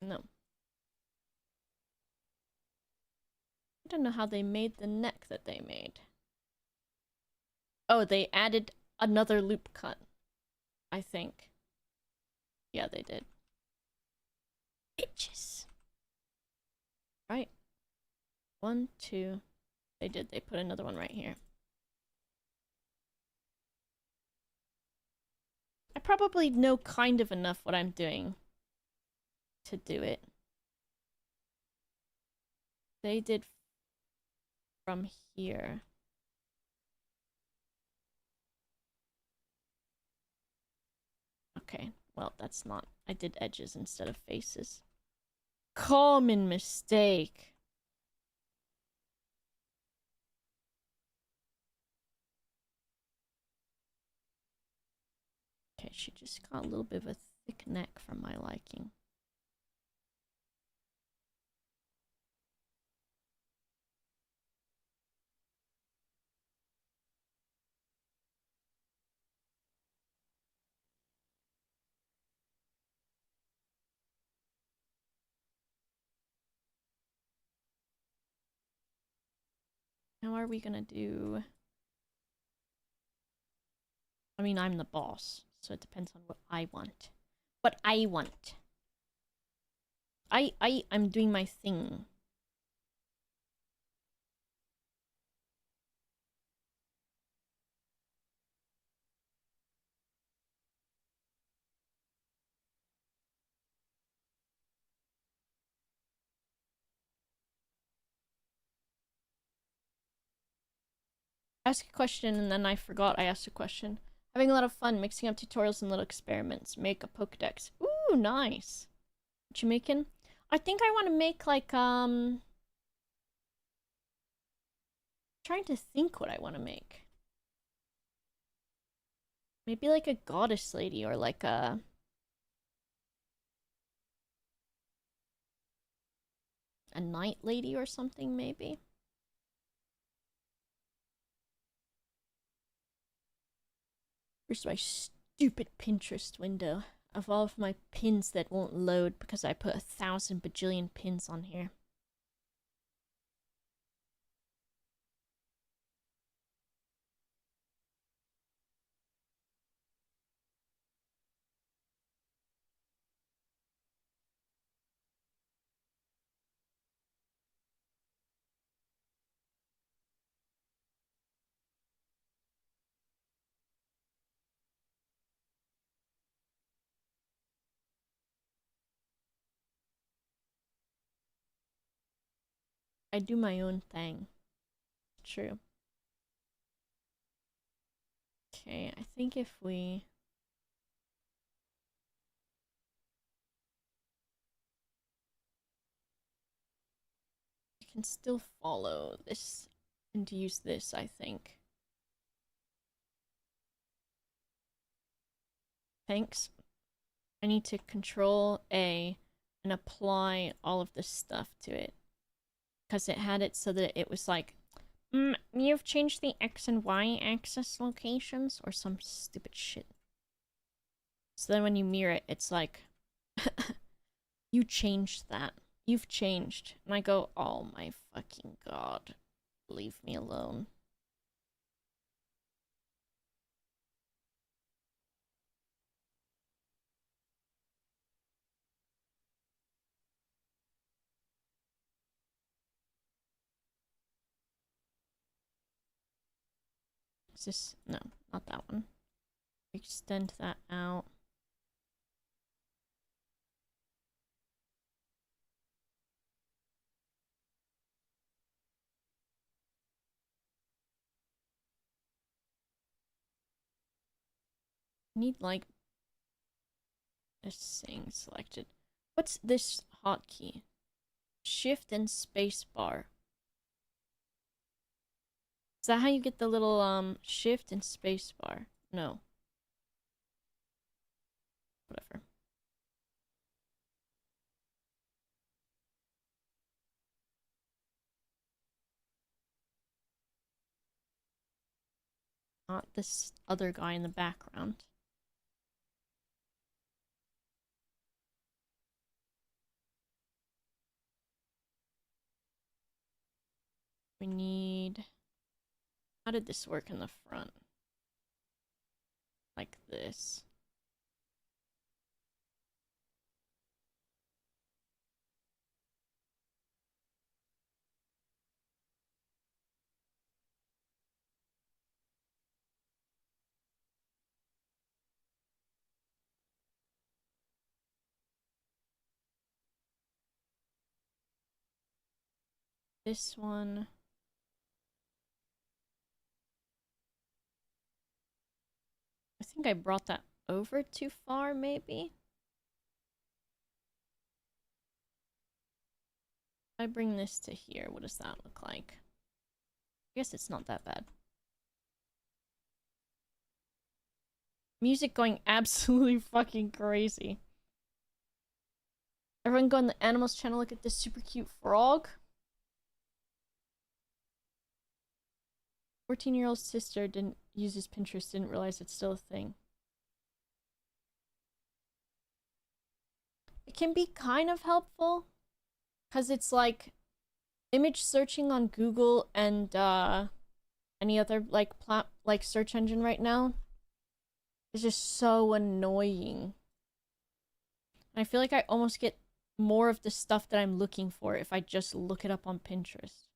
No. I don't know how they made the neck that they made. Oh, they added another loop cut. I think. Yeah, they did. Bitches. Right. 1, 2. They did. They put another one right here. I probably know kind of enough what I'm doing to do it. They did from here. Okay, well, that's not... I did edges instead of faces. Common mistake. Okay, she just got a little bit of a thick neck for my liking. How are we gonna do... I mean, I'm the boss, so it depends on what I want. What I want. I'm doing my thing. Ask a question and then I forgot I asked a question. Having a lot of fun mixing up tutorials and little experiments. Make a Pokedex. Ooh, nice. What you making? I think I want to make like trying to think what I want to make. Maybe like a goddess lady or like a knight lady or something maybe. Here's my stupid Pinterest window of all of my pins that won't load because I put 1,000 bajillion pins on here. I do my own thing. True. Okay, I think if we... I can still follow this and use this, I think. Thanks. I need to control A and apply all of this stuff to it. Because it had it so that it was like, you've changed the X and Y axis locations or some stupid shit. So then when you mirror it, it's like, you changed that. You've changed. And I go, oh my fucking god. Leave me alone. Is this... no, not that one. Extend that out. Need like this thing selected. What's this hotkey? Shift and space bar. Is that how you get the little shift and space bar? No. Whatever. Not this other guy in the background. We need... How did this work in the front? Like this. This one... I think I brought that over too far, maybe? If I bring this to here, what does that look like? I guess it's not that bad. Music going absolutely fucking crazy. Everyone go on the animals channel, look at this super cute frog. 14-year-old sister didn't use his Pinterest, didn't realize it's still a thing. It can be kind of helpful, because it's like image searching on Google and any other like search engine right now is just so annoying. I feel like I almost get more of the stuff that I'm looking for if I just look it up on Pinterest.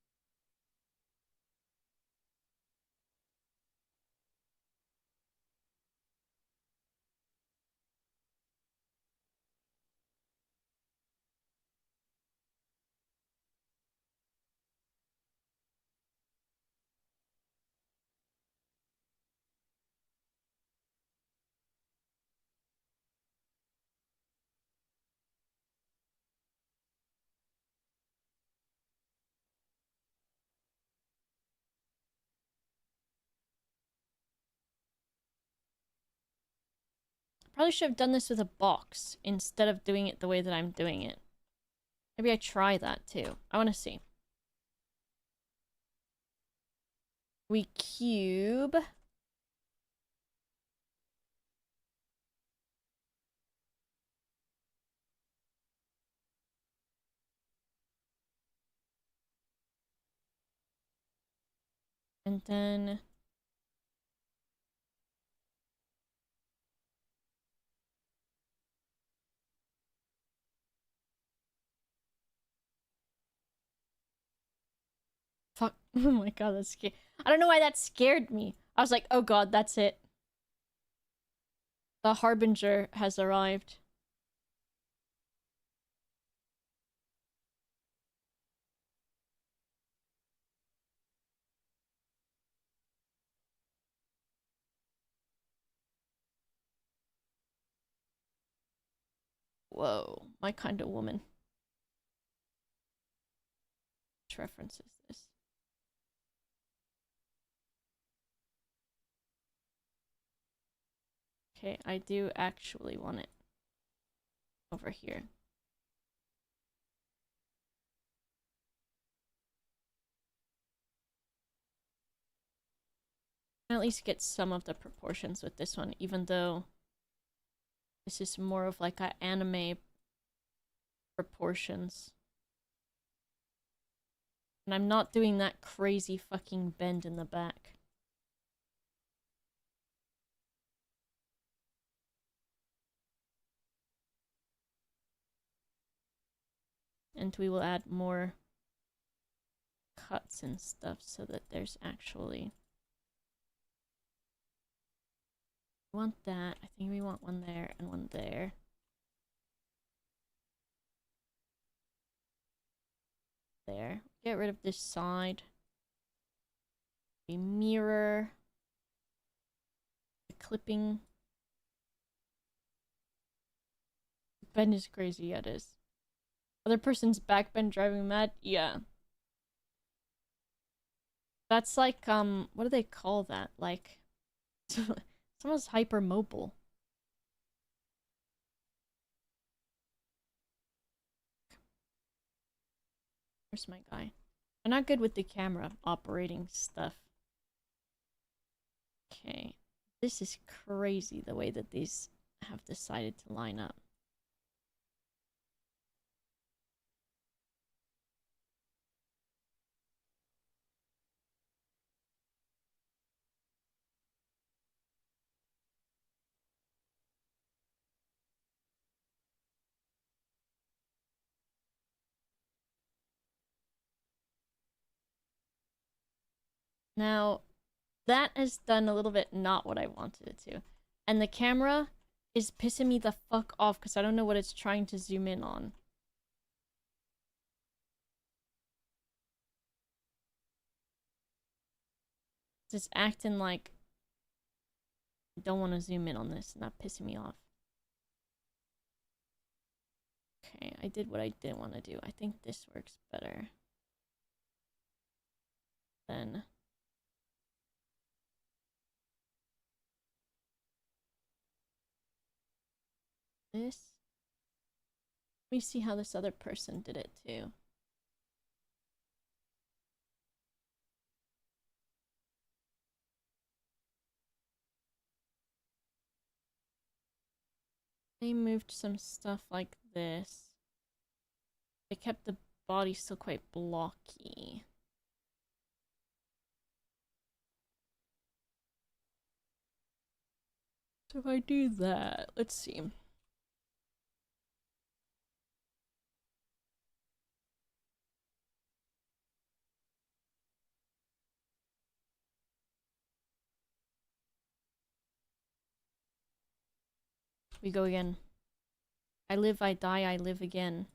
Probably should have done this with a box instead of doing it the way that I'm doing it. Maybe I try that too. I want to see. We cube. And then... Fuck. Oh my god, that's scary. I don't know why that scared me. I was like, oh god, that's it. The Harbinger has arrived. Whoa, my kind of woman. Which reference is this? Okay, I do actually want it over here. At least get some of the proportions with this one, even though this is more of like a anime proportions. And I'm not doing that crazy fucking bend in the back. And we will add more cuts and stuff so that there's actually... We want that. I think we want one there and one there. There. Get rid of this side. A mirror. The clipping. Bend is crazy, yeah, it is. Other person's back bend driving mad? Yeah. That's like, what do they call that? Like, someone's hypermobile. Where's my guy? I'm not good with the camera operating stuff. Okay. This is crazy the way that these have decided to line up. Now, that has done a little bit not what I wanted it to. And the camera is pissing me the fuck off because I don't know what it's trying to zoom in on. Just acting like I don't want to zoom in on this and that pissing me off. Okay, I did what I didn't want to do. I think this works better. Then this. Let me see how this other person did it too. They moved some stuff like this. They kept the body still quite blocky. So if I do that, let's see. We go again. I live, I die, I live again.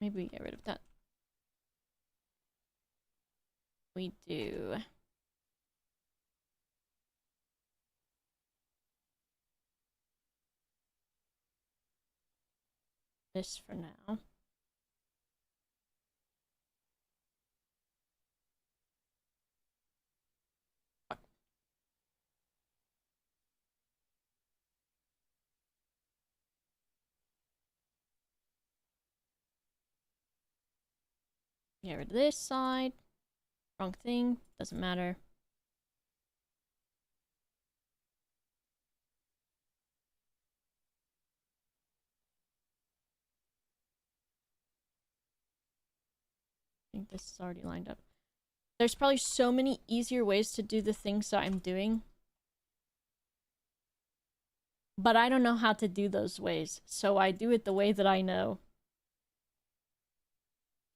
Maybe we get rid of that. We do. This for now. Get rid of this side. Wrong thing. Doesn't matter. I think this is already lined up. There's probably so many easier ways to do the things that I'm doing. But I don't know how to do those ways. So I do it the way that I know.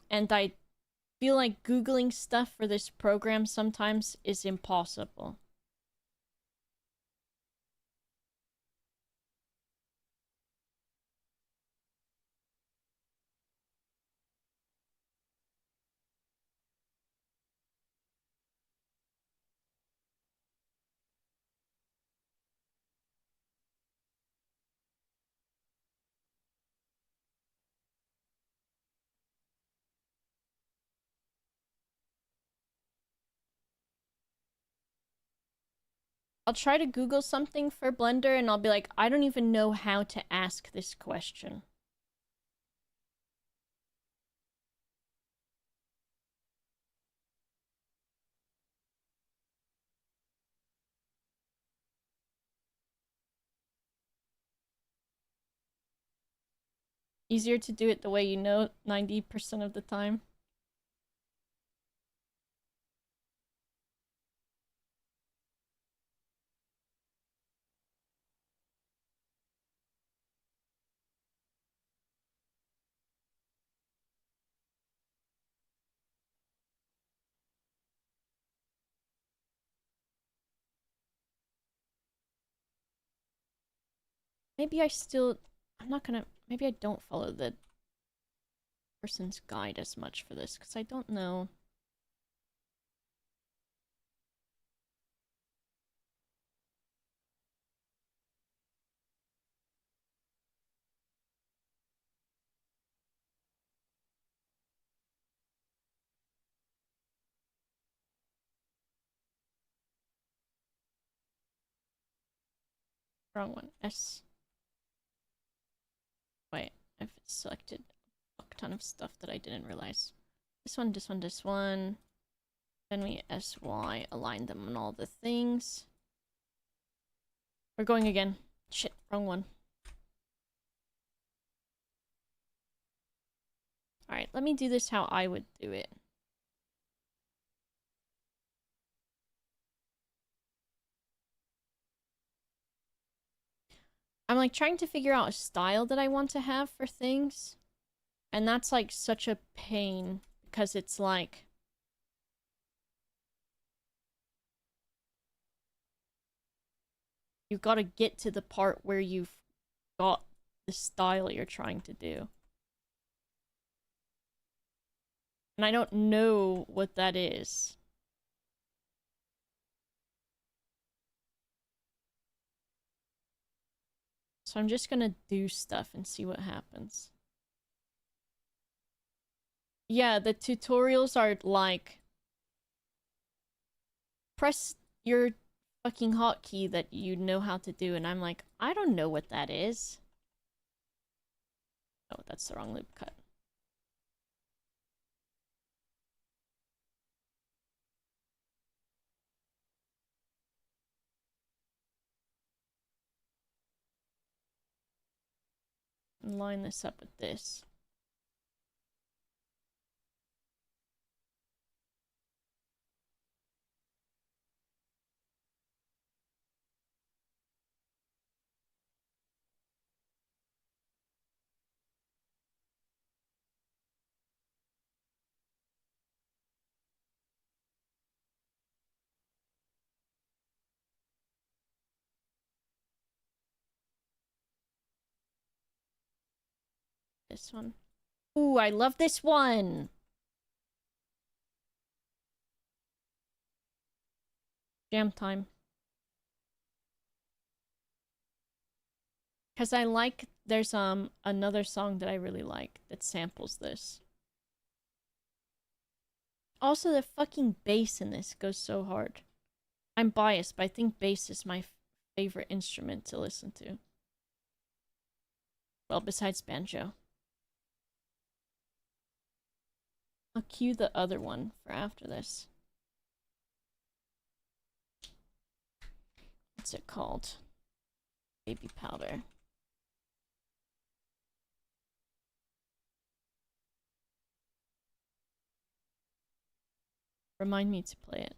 And I feel like Googling stuff for this program sometimes is impossible. I'll try to Google something for Blender and I'll be like, I don't even know how to ask this question. Easier to do it the way you know 90% of the time. Maybe I still... I'm not gonna... Maybe I don't follow the person's guide as much for this, because I don't know. Wrong one. S. Wait, I've selected a ton of stuff that I didn't realize. This one, this one, this one. Then we SY align them on all the things. We're going again. Shit, wrong one. Alright, let me do this how I would do it. I'm like trying to figure out a style that I want to have for things. And that's like such a pain because it's like you've got to get to the part where you've got the style you're trying to do. And I don't know what that is. So I'm just gonna do stuff and see what happens. Yeah, the tutorials are like press your fucking hotkey that you know how to do, and I'm like, I don't know what that is. Oh, that's the wrong loop cut. Line this up with this. This one. Ooh, I love this one! Jam time. Because I like, there's another song that I really like that samples this. Also, the fucking bass in this goes so hard. I'm biased, but I think bass is my favorite instrument to listen to. Well, besides banjo. I'll cue the other one for after this. What's it called? Baby powder. Remind me to play it.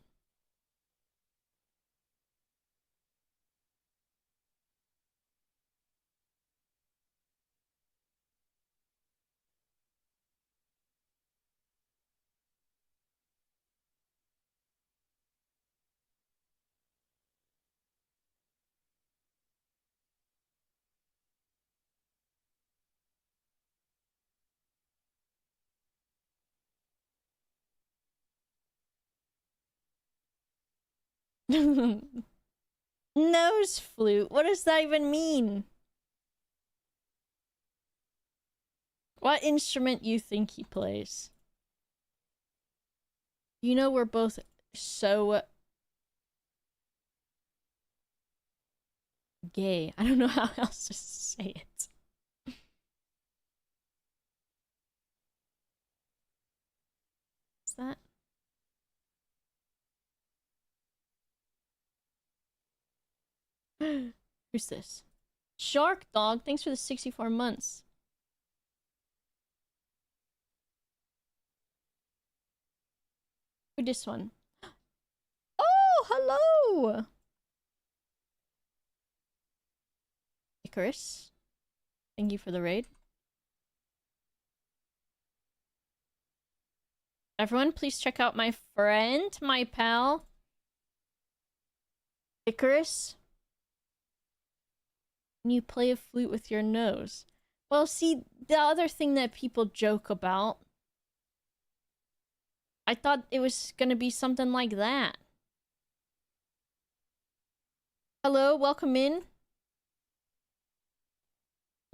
Nose flute? What does that even mean? What instrument you think he plays? You know we're both so gay. I don't know how else to say it. Is that? Who's this? Shark Dog, thanks for the 64 months. Who this one? Oh, hello! Icarus, thank you for the raid. Everyone, please check out my friend, my pal, Icarus. Can you play a flute with your nose? Well, see, the other thing that people joke about, I thought it was gonna be something like that. Hello, welcome in.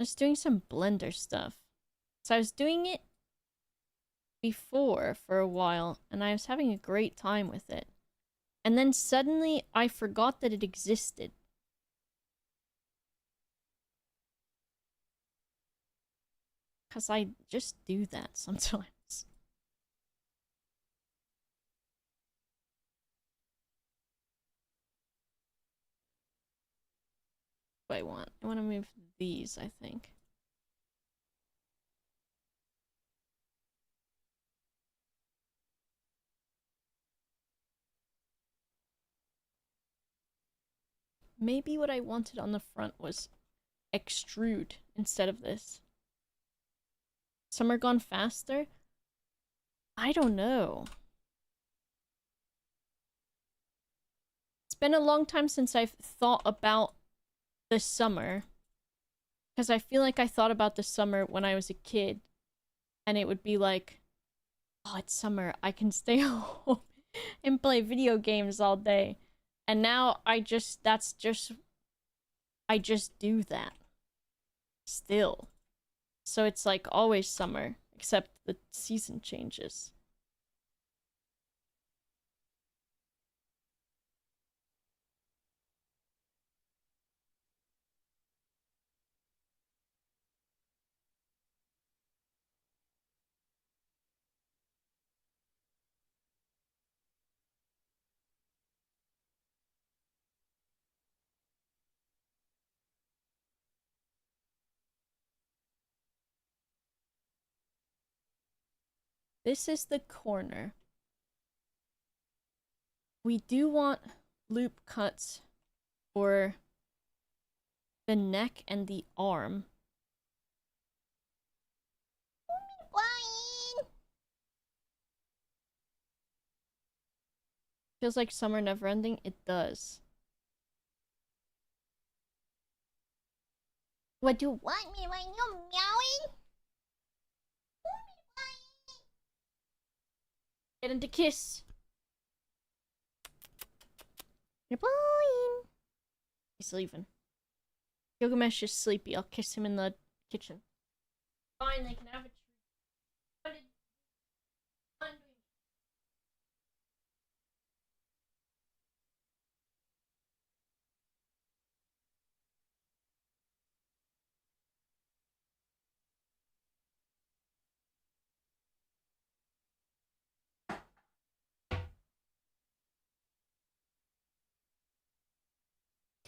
I was doing some Blender stuff. So I was doing it before for a while, and I was having a great time with it. And then suddenly I forgot that it existed. Because I just do that sometimes. What I want. I want to move these, I think. Maybe what I wanted on the front was extrude instead of this. Summer gone faster? I don't know. It's been a long time since I've thought about the summer. Because I feel like I thought about the summer when I was a kid. And it would be like, oh, it's summer. I can stay home and play video games all day. And now I just do that. Still. So it's like always summer, except the season changes. This is the corner. We do want loop cuts for the neck and the arm. Feels like summer never ending. It does. What do you want me right now, meowing? Get him to kiss. You're fine. He's leaving. Gilgamesh is sleepy. I'll kiss him in the kitchen. Fine, they can have a treat.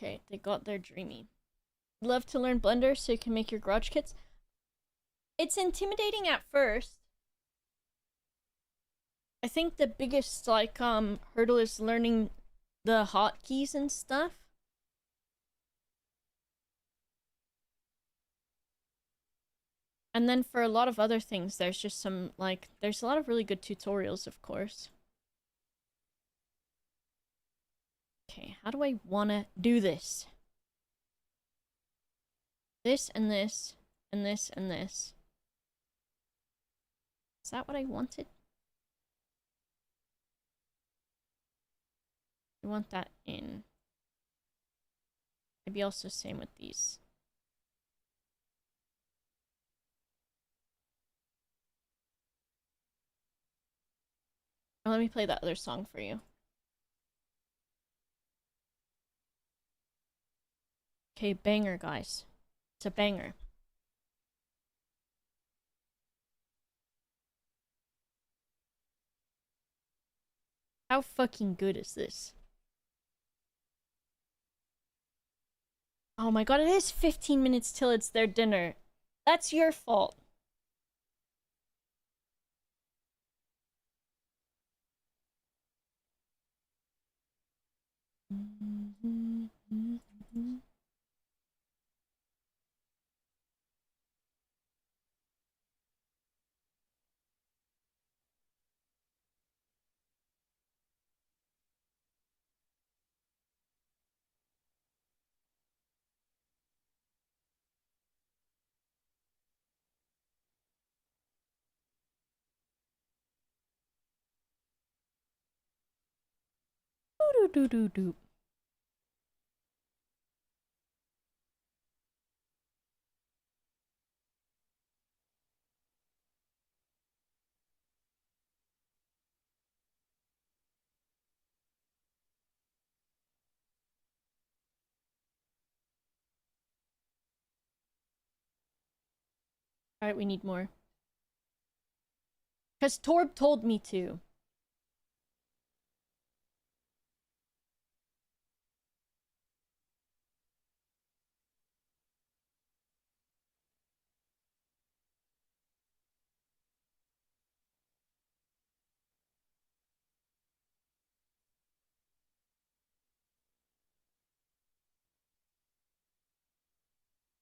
Okay, they got their dreamy. Love to learn Blender so you can make your garage kits. It's intimidating at first. I think the biggest hurdle is learning the hotkeys and stuff. And then for a lot of other things, there's just some there's a lot of really good tutorials, of course. Okay, how do I want to do this? This and this and this and this. Is that what I wanted? I want that in. Maybe also same with these. Oh, let me play that other song for you. Okay, banger, guys. It's a banger. How fucking good is this? Oh my god, it is 15 minutes till it's their dinner. That's your fault. Doo doo doo doo. Alright, we need more. Because Torb told me to.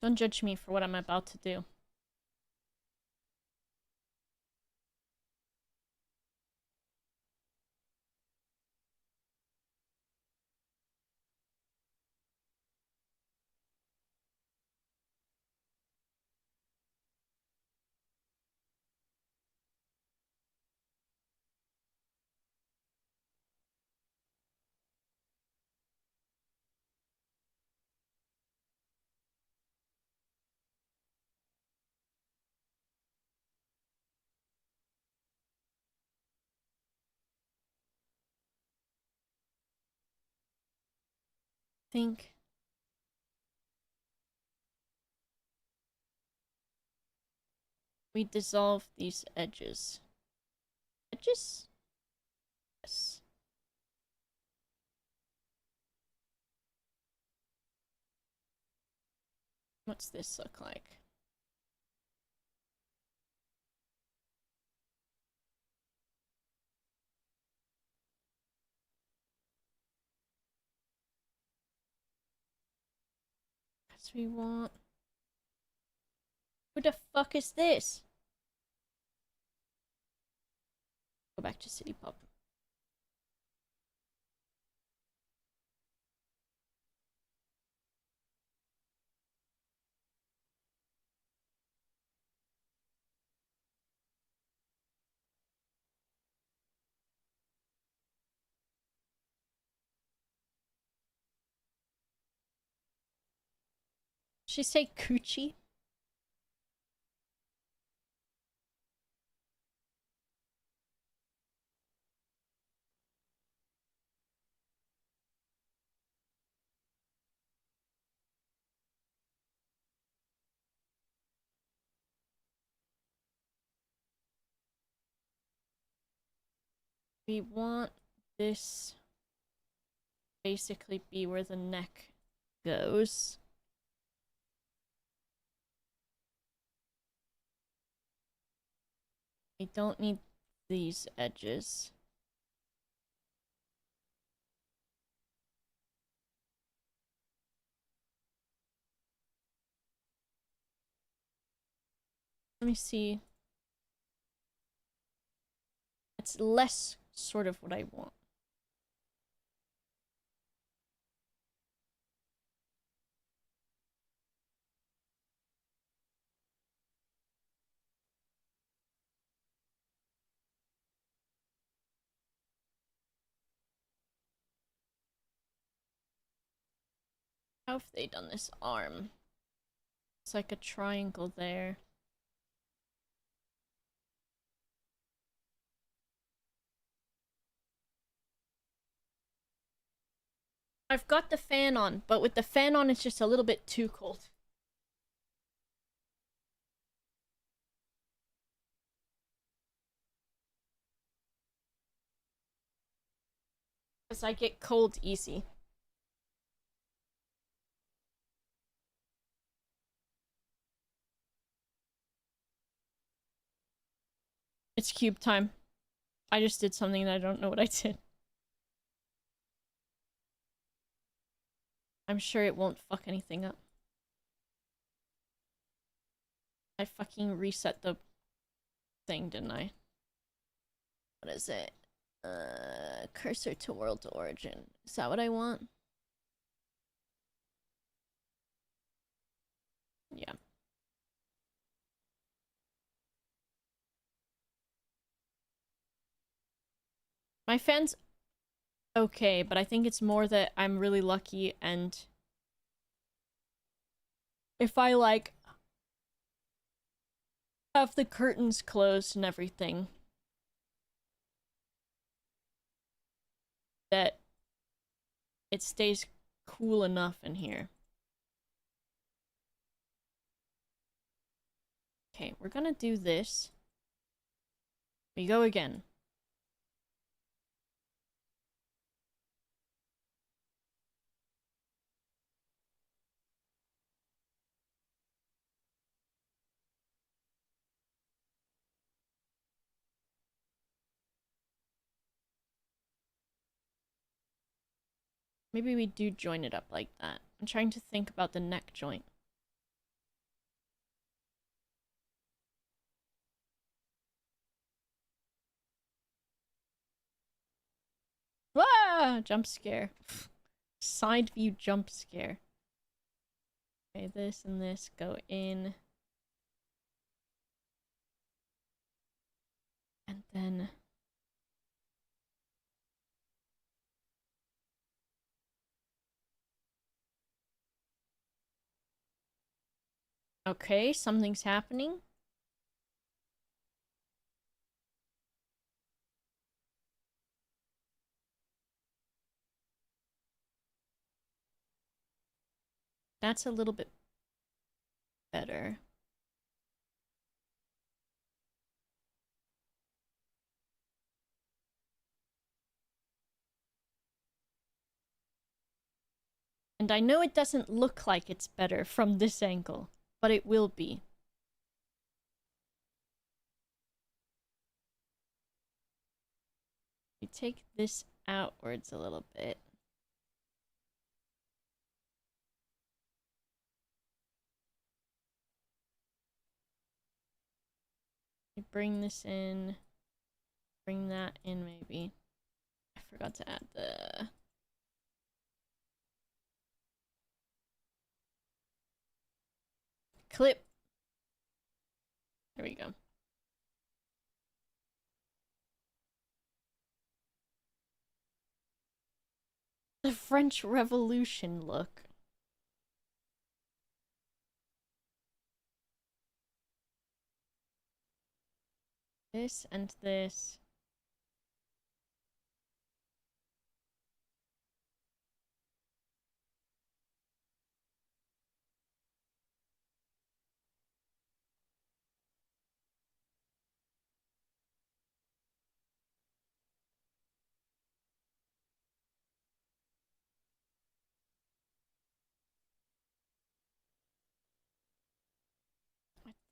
Don't judge me for what I'm about to do. Think we dissolve these edges. Edges? Yes. What's this look like? Because we want... Who the fuck is this? Go back to City Pop. She say coochie? We want this basically be where the neck goes. We don't need these edges. Let me see. It's less sort of what I want. How have they done this arm? It's like a triangle there. I've got the fan on, but with the fan on, it's just a little bit too cold. Because I get cold easy. It's cube time. I just did something that I don't know what I did. I'm sure it won't fuck anything up. I fucking reset the thing, didn't I? What is it? Cursor to world origin. Is that what I want? Yeah. My fan's okay, but I think it's more that I'm really lucky and if I like have the curtains closed and everything, that it stays cool enough in here. Okay, we're gonna do this. We go again. Maybe we do join it up like that. I'm trying to think about the neck joint. Ah! Jump scare. Side view jump scare. Okay, this and this go in. And then... Okay, something's happening. That's a little bit better. And I know it doesn't look like it's better from this angle, but it will be. We take this outwards a little bit. We bring this in. Bring that in, maybe. I forgot to add the... clip. There we go. The French Revolution look. This and this.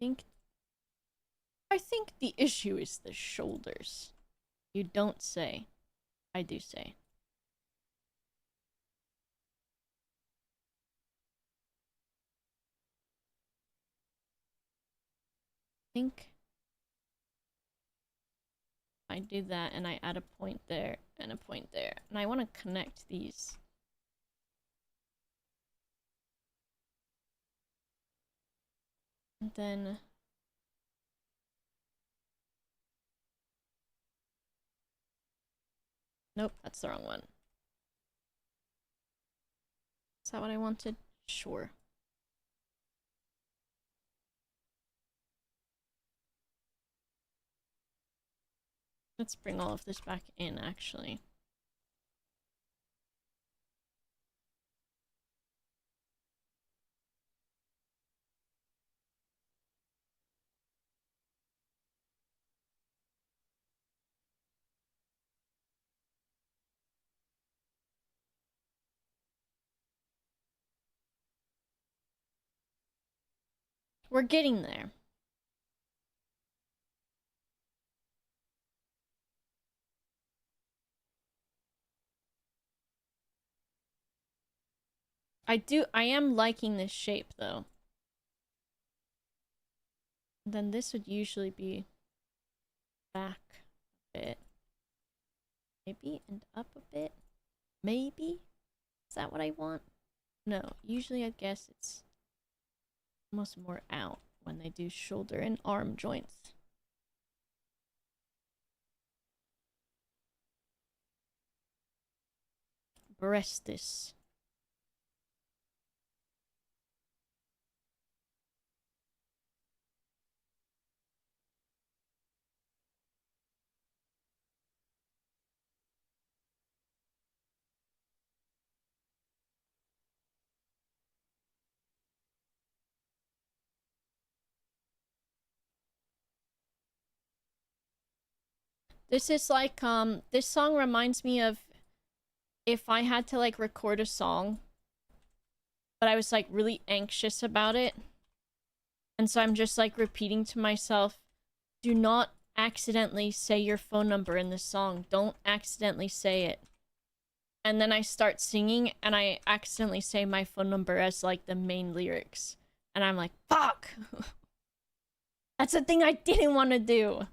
think I think the issue is the shoulders. You don't say. I do say. I think I do that and I add a point there and a point there. And I want to connect these. And then nope, that's the wrong one. Is that what I wanted? Sure. Let's bring all of this back in, actually. We're getting there. I am liking this shape, though. Then this would usually be back a bit. Maybe, and up a bit. Maybe? Is that what I want? No, usually I guess it's almost more out when they do shoulder and arm joints. Breastis. This is like, this song reminds me of if I had to, like, record a song, but I was, like, really anxious about it. And so I'm just, like, repeating to myself, do not accidentally say your phone number in this song. Don't accidentally say it. And then I start singing, and I accidentally say my phone number as, like, the main lyrics. And I'm like, fuck! That's the thing I didn't want to do.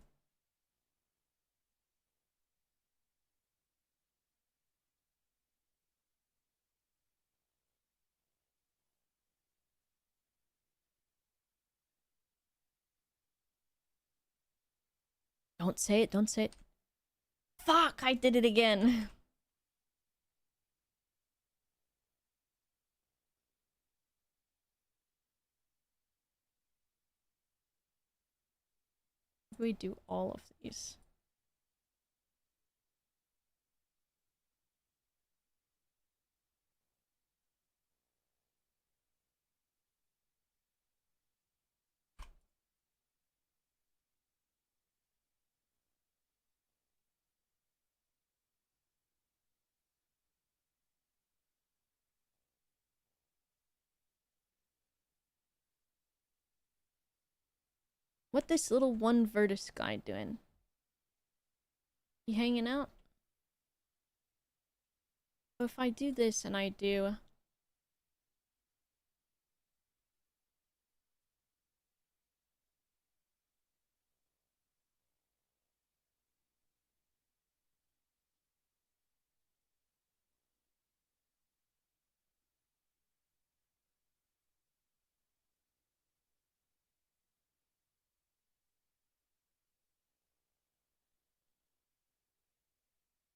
Don't say it, don't say it. Fuck, I did it again. We do all of these. What this little one Virtus guy doing? He hanging out? So if I do this and I do...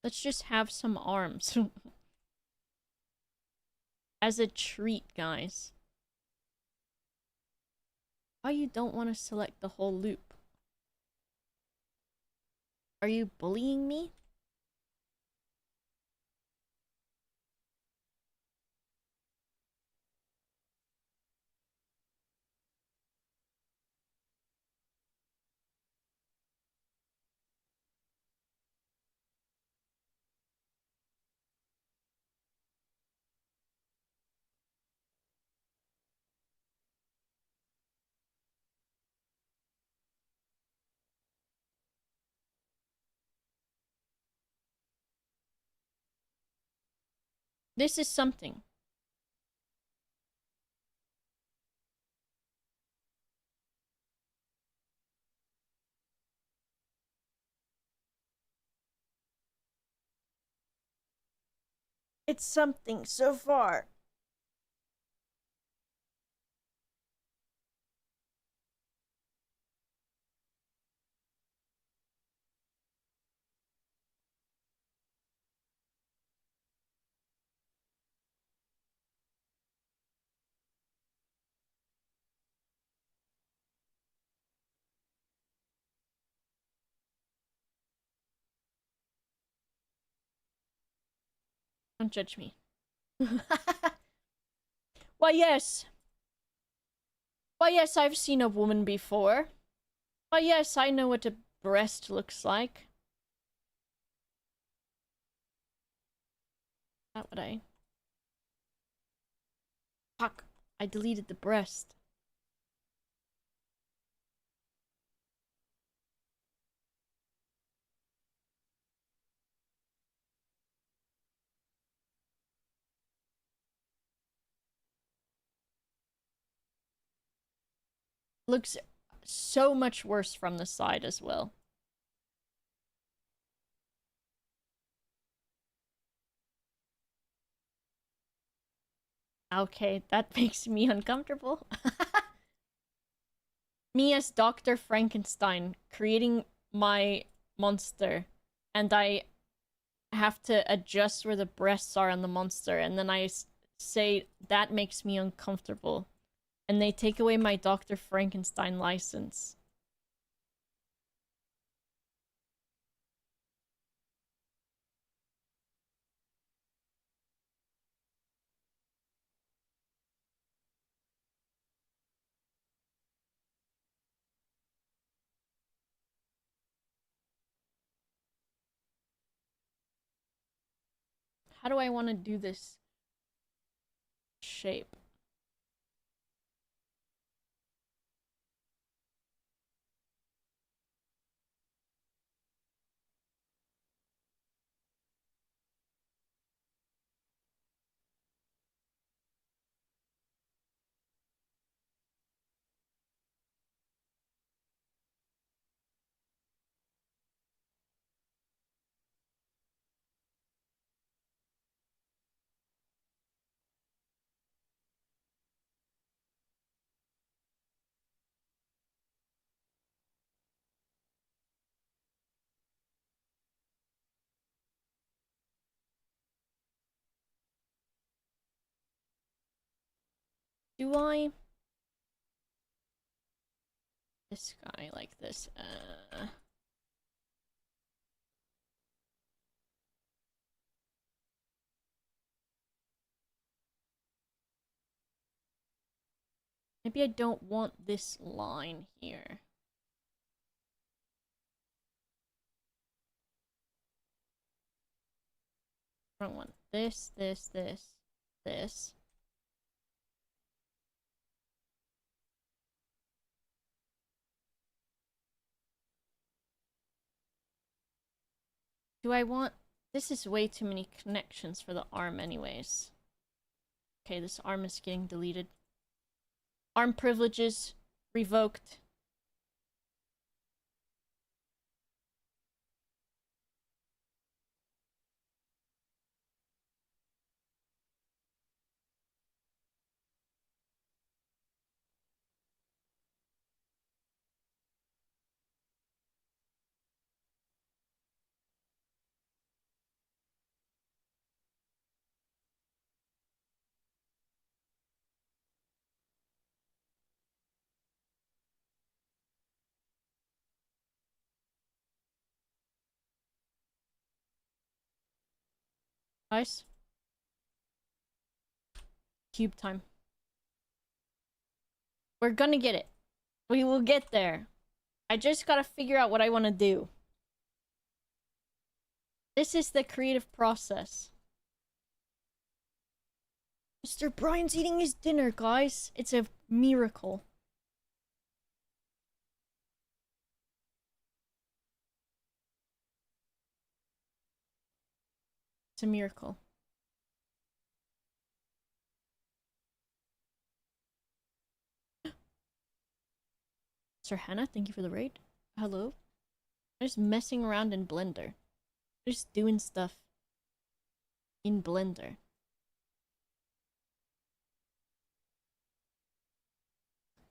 Let's just have some arms. As a treat, guys. Why you don't want to select the whole loop? Are you bullying me? This is something. It's something so far. Don't judge me. Why, yes. Why, yes, I've seen a woman before. Why, yes, I know what a breast looks like. Not what I... Fuck. I deleted the breast. Looks so much worse from the side as well. Okay, that makes me uncomfortable. Me as Dr. Frankenstein creating my monster, and I have to adjust where the breasts are on the monster, and then I say that makes me uncomfortable. And they take away my Dr. Frankenstein license. How do I want to do this shape? Do I? This guy like this. Maybe I don't want this line here. I don't want this, this, this, this. Do I want... This is way too many connections for the arm anyways. Okay, this arm is getting deleted. Arm privileges revoked. Guys. Cube time. We're gonna get it. We will get there. I just gotta figure out what I want to do. This is the creative process. Mr. Brian's eating his dinner, guys. It's a miracle. It's a miracle. Sir Hannah, thank you for the raid. Hello. I'm just messing around in Blender. Just doing stuff in Blender.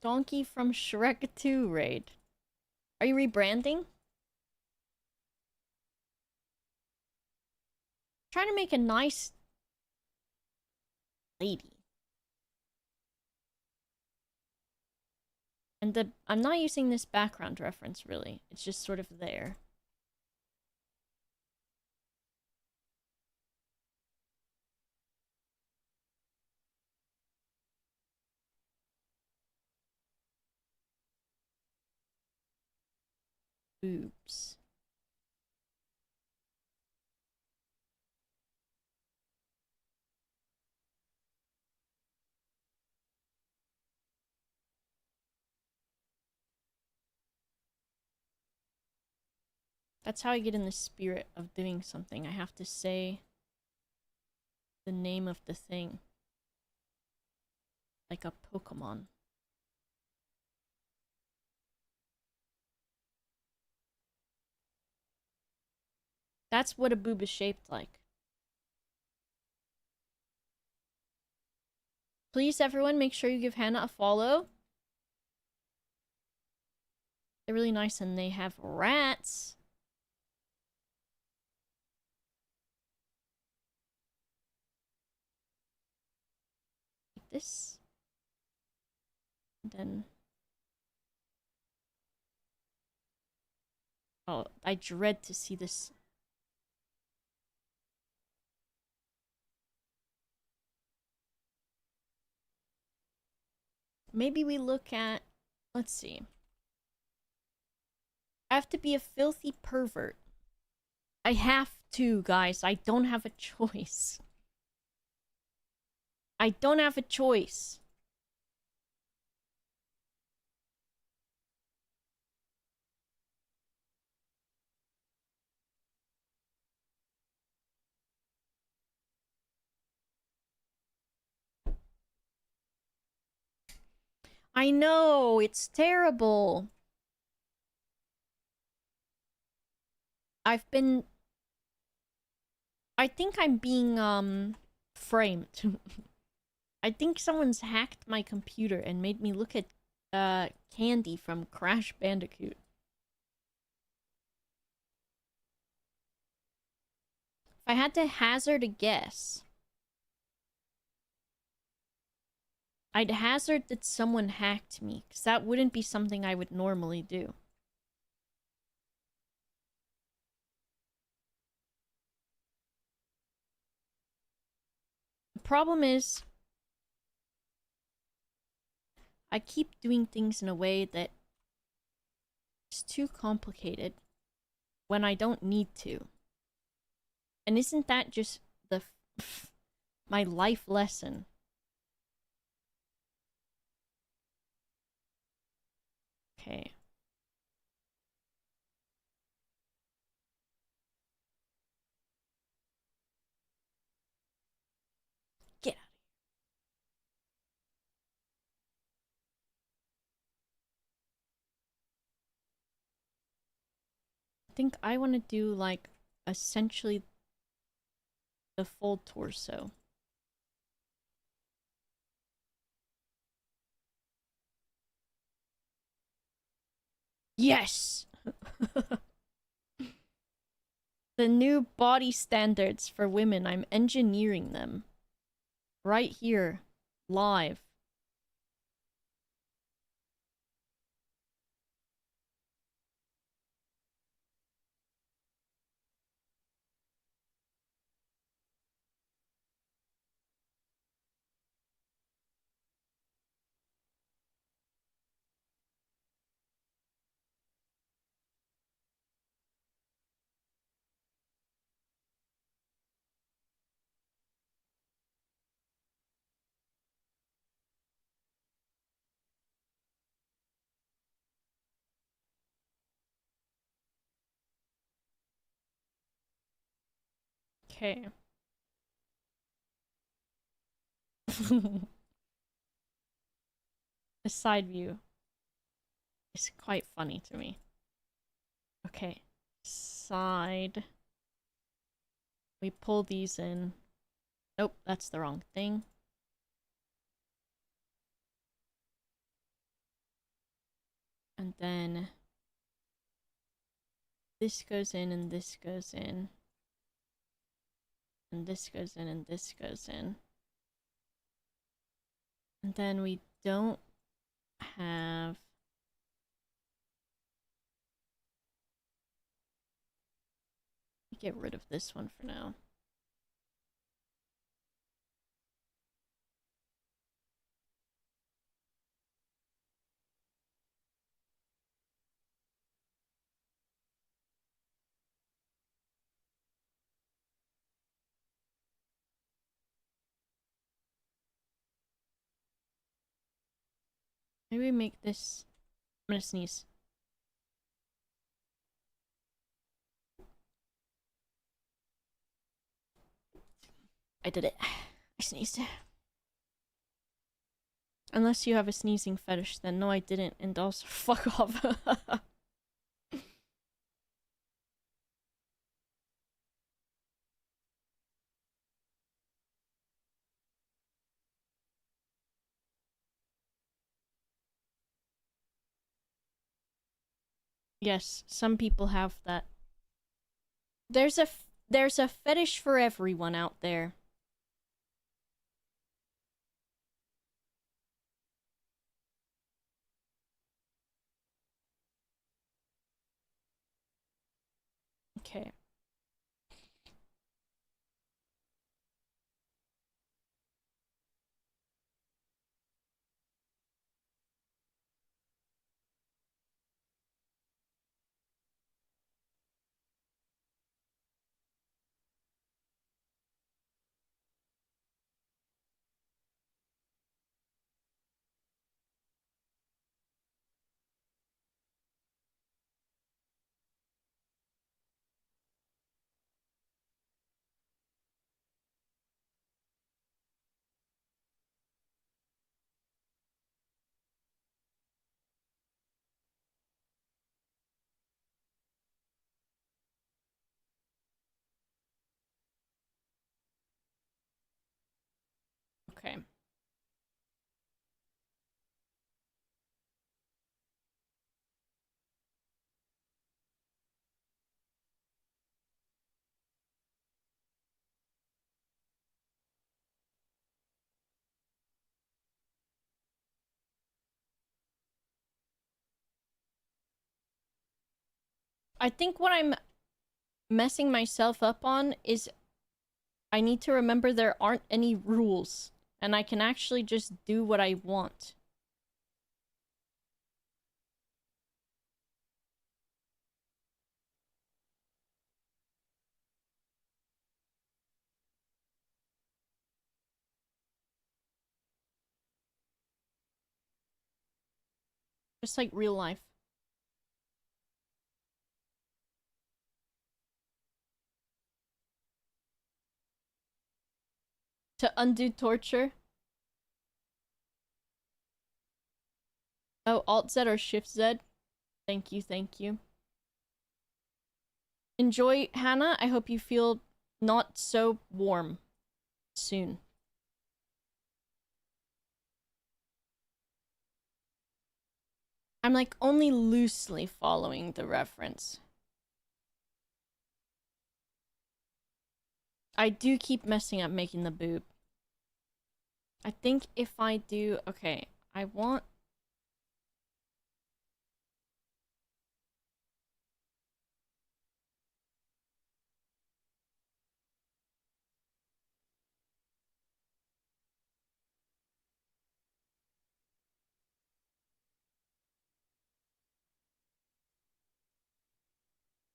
Donkey from Shrek 2 raid. Are you rebranding? Trying to make a nice lady. And I'm not using this background reference really. It's just sort of there. Oops. That's how I get in the spirit of doing something. I have to say the name of the thing. Like a Pokemon. That's what a boob is shaped like. Please, everyone, make sure you give Hannah a follow. They're really nice and they have rats. Like this. And then... Oh, I dread to see this. Maybe we look at... Let's see. I have to be a filthy pervert. I have to, guys. I don't have a choice. I don't have a choice. I know, it's terrible. I've been... I think I'm being, framed. I think someone's hacked my computer and made me look at, Candy from Crash Bandicoot. If I had to hazard a guess, I'd hazard that someone hacked me, because that wouldn't be something I would normally do. The problem is, I keep doing things in a way that is too complicated when I don't need to. And isn't that just the my life lesson? Okay. Get out. I think I want to do, like, essentially the full torso. Yes! The new body standards for women, I'm engineering them. Right here. Live. Okay. The side view is quite funny to me. Okay. Side. We pull these in. Nope, that's the wrong thing. And then this goes in and this goes in. And this goes in and this goes in. And then we don't have... Get rid of this one for now. Maybe make this... I'm gonna sneeze. I did it. I sneezed. Unless you have a sneezing fetish, then no, I didn't. And also, fuck off. Yes, some people have that. There's a fetish for everyone out there. Okay. I think what I'm messing myself up on is I need to remember there aren't any rules, and I can actually just do what I want. Just like real life. To undo torture. Oh, Alt Z or Shift Z. Thank you, thank you. Enjoy, Hannah. I hope you feel not so warm soon. I'm like only loosely following the reference. I do keep messing up making the boob. I think if I do... Okay, I want...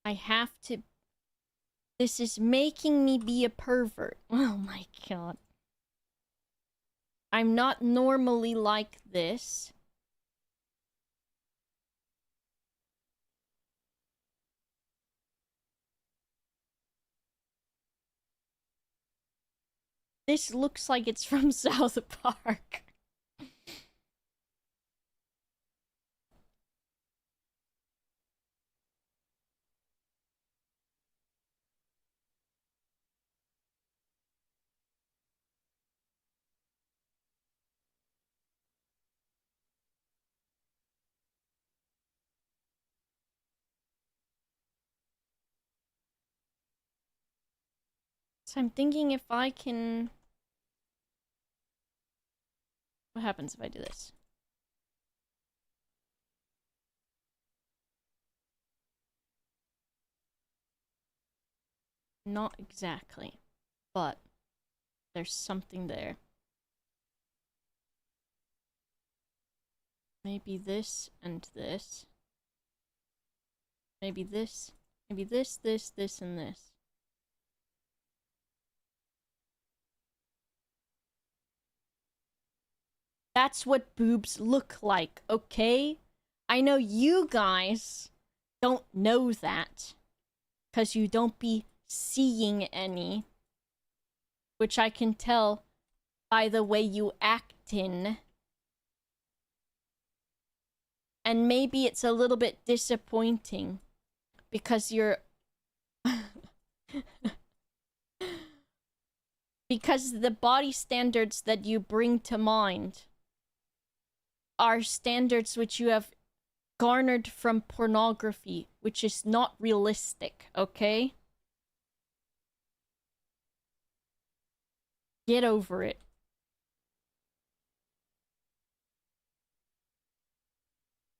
I have to... This is making me be a pervert. Oh my god. I'm not normally like this. This looks like it's from South Park. So I'm thinking if I can... What happens if I do this? Not exactly, but there's something there. Maybe this and this. Maybe this. Maybe this, this, and this. That's what boobs look like, okay? I know you guys don't know that. Because you don't be seeing any. Which I can tell by the way you actin'. And maybe it's a little bit disappointing. Because you're... because the body standards that you bring to mind are standards which you have garnered from pornography, which is not realistic, okay? Get over it.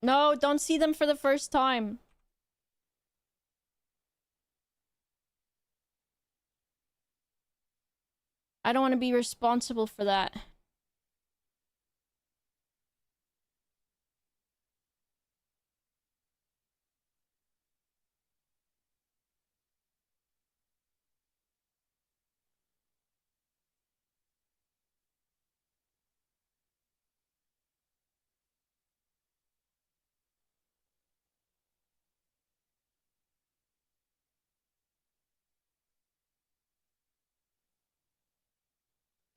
No, don't see them for the first time. I don't want to be responsible for that.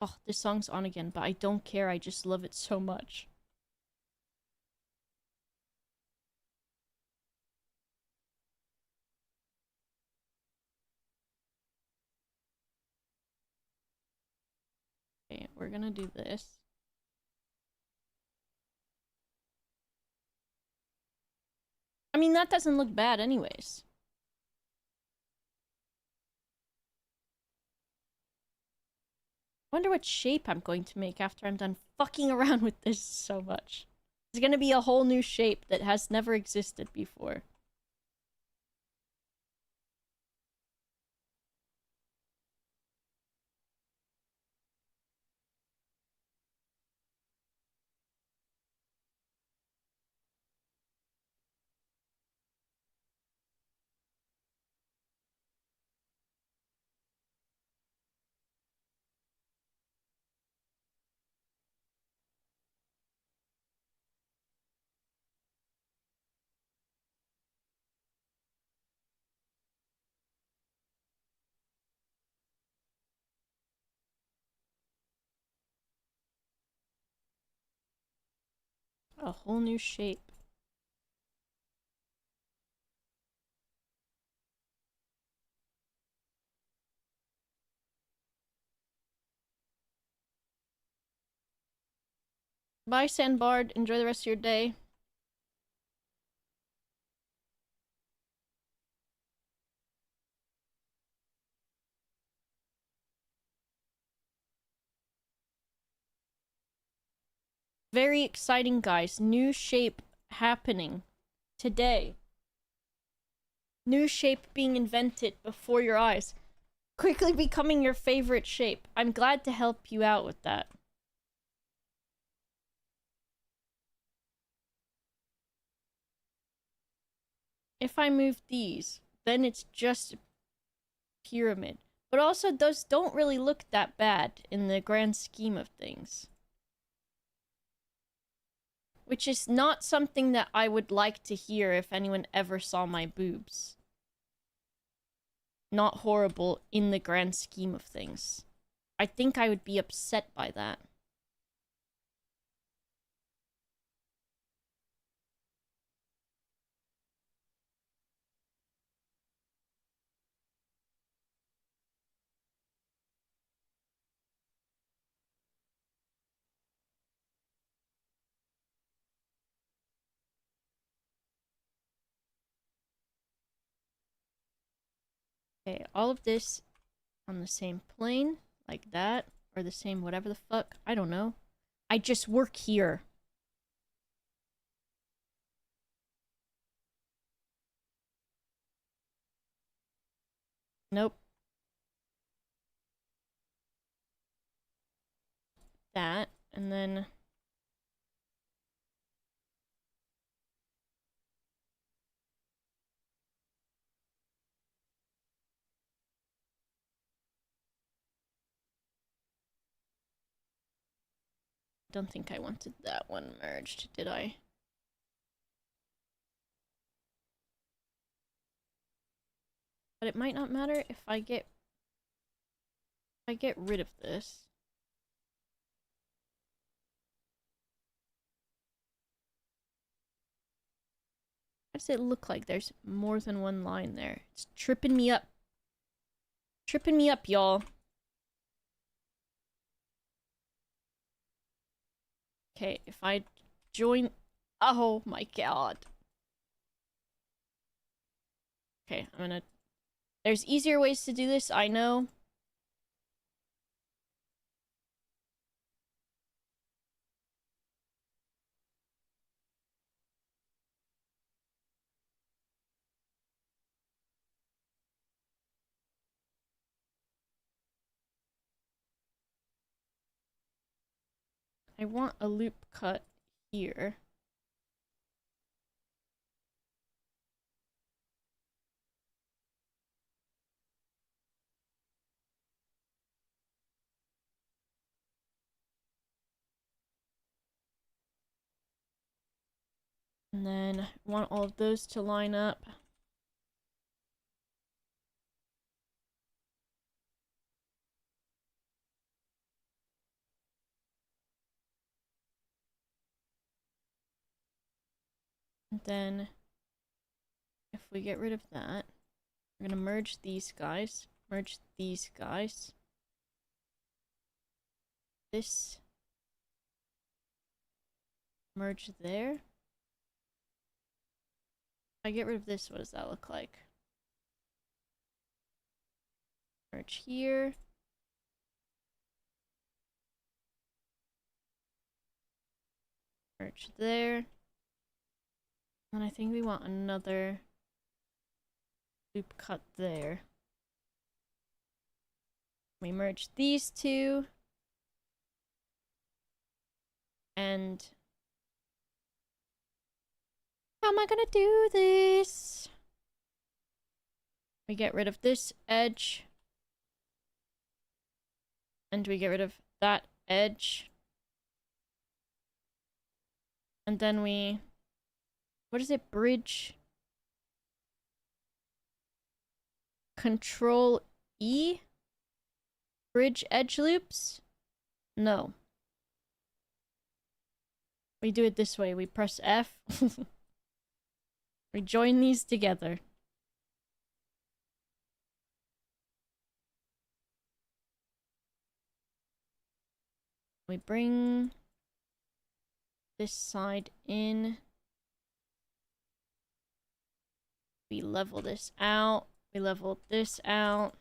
Oh, this song's on again, but I don't care. I just love it so much. Okay, we're gonna do this. I mean, that doesn't look bad anyways. Wonder what shape I'm going to make after I'm done fucking around with this so much. It's gonna be a whole new shape that has never existed before. A whole new shape. Bye, Sandbard. Enjoy the rest of your day. Very exciting, guys. New shape happening today. New shape being invented before your eyes. Quickly becoming your favorite shape. I'm glad to help you out with that. If I move these, then it's just a pyramid. But also, those don't really look that bad in the grand scheme of things. Which is not something that I would like to hear if anyone ever saw my boobs. Not horrible in the grand scheme of things. I think I would be upset by that. Okay, all of this on the same plane, like that, or the same whatever the fuck, I don't know. I just work here. Nope. That, and then... Don't think I wanted that one merged, did I? But it might not matter if I get rid of this. Why does it look like there's more than one line there? It's tripping me up. Tripping me up, y'all. Okay, if I join... Oh my god. Okay, I'm gonna... There's easier ways to do this, I know. I want a loop cut here. And then I want all of those to line up. And then if we get rid of that, we're gonna merge these guys. Merge these guys. This. Merge there. If I get rid of this, what does that look like? Merge here. Merge there. And I think we want another loop cut there. We merge these two. And how am I gonna do this? We get rid of this edge. And we get rid of that edge. And then we... What is it? Bridge. Control E? Bridge edge loops? No. We do it this way. We press F. We join these together. We bring this side in. We level this out. We level this out.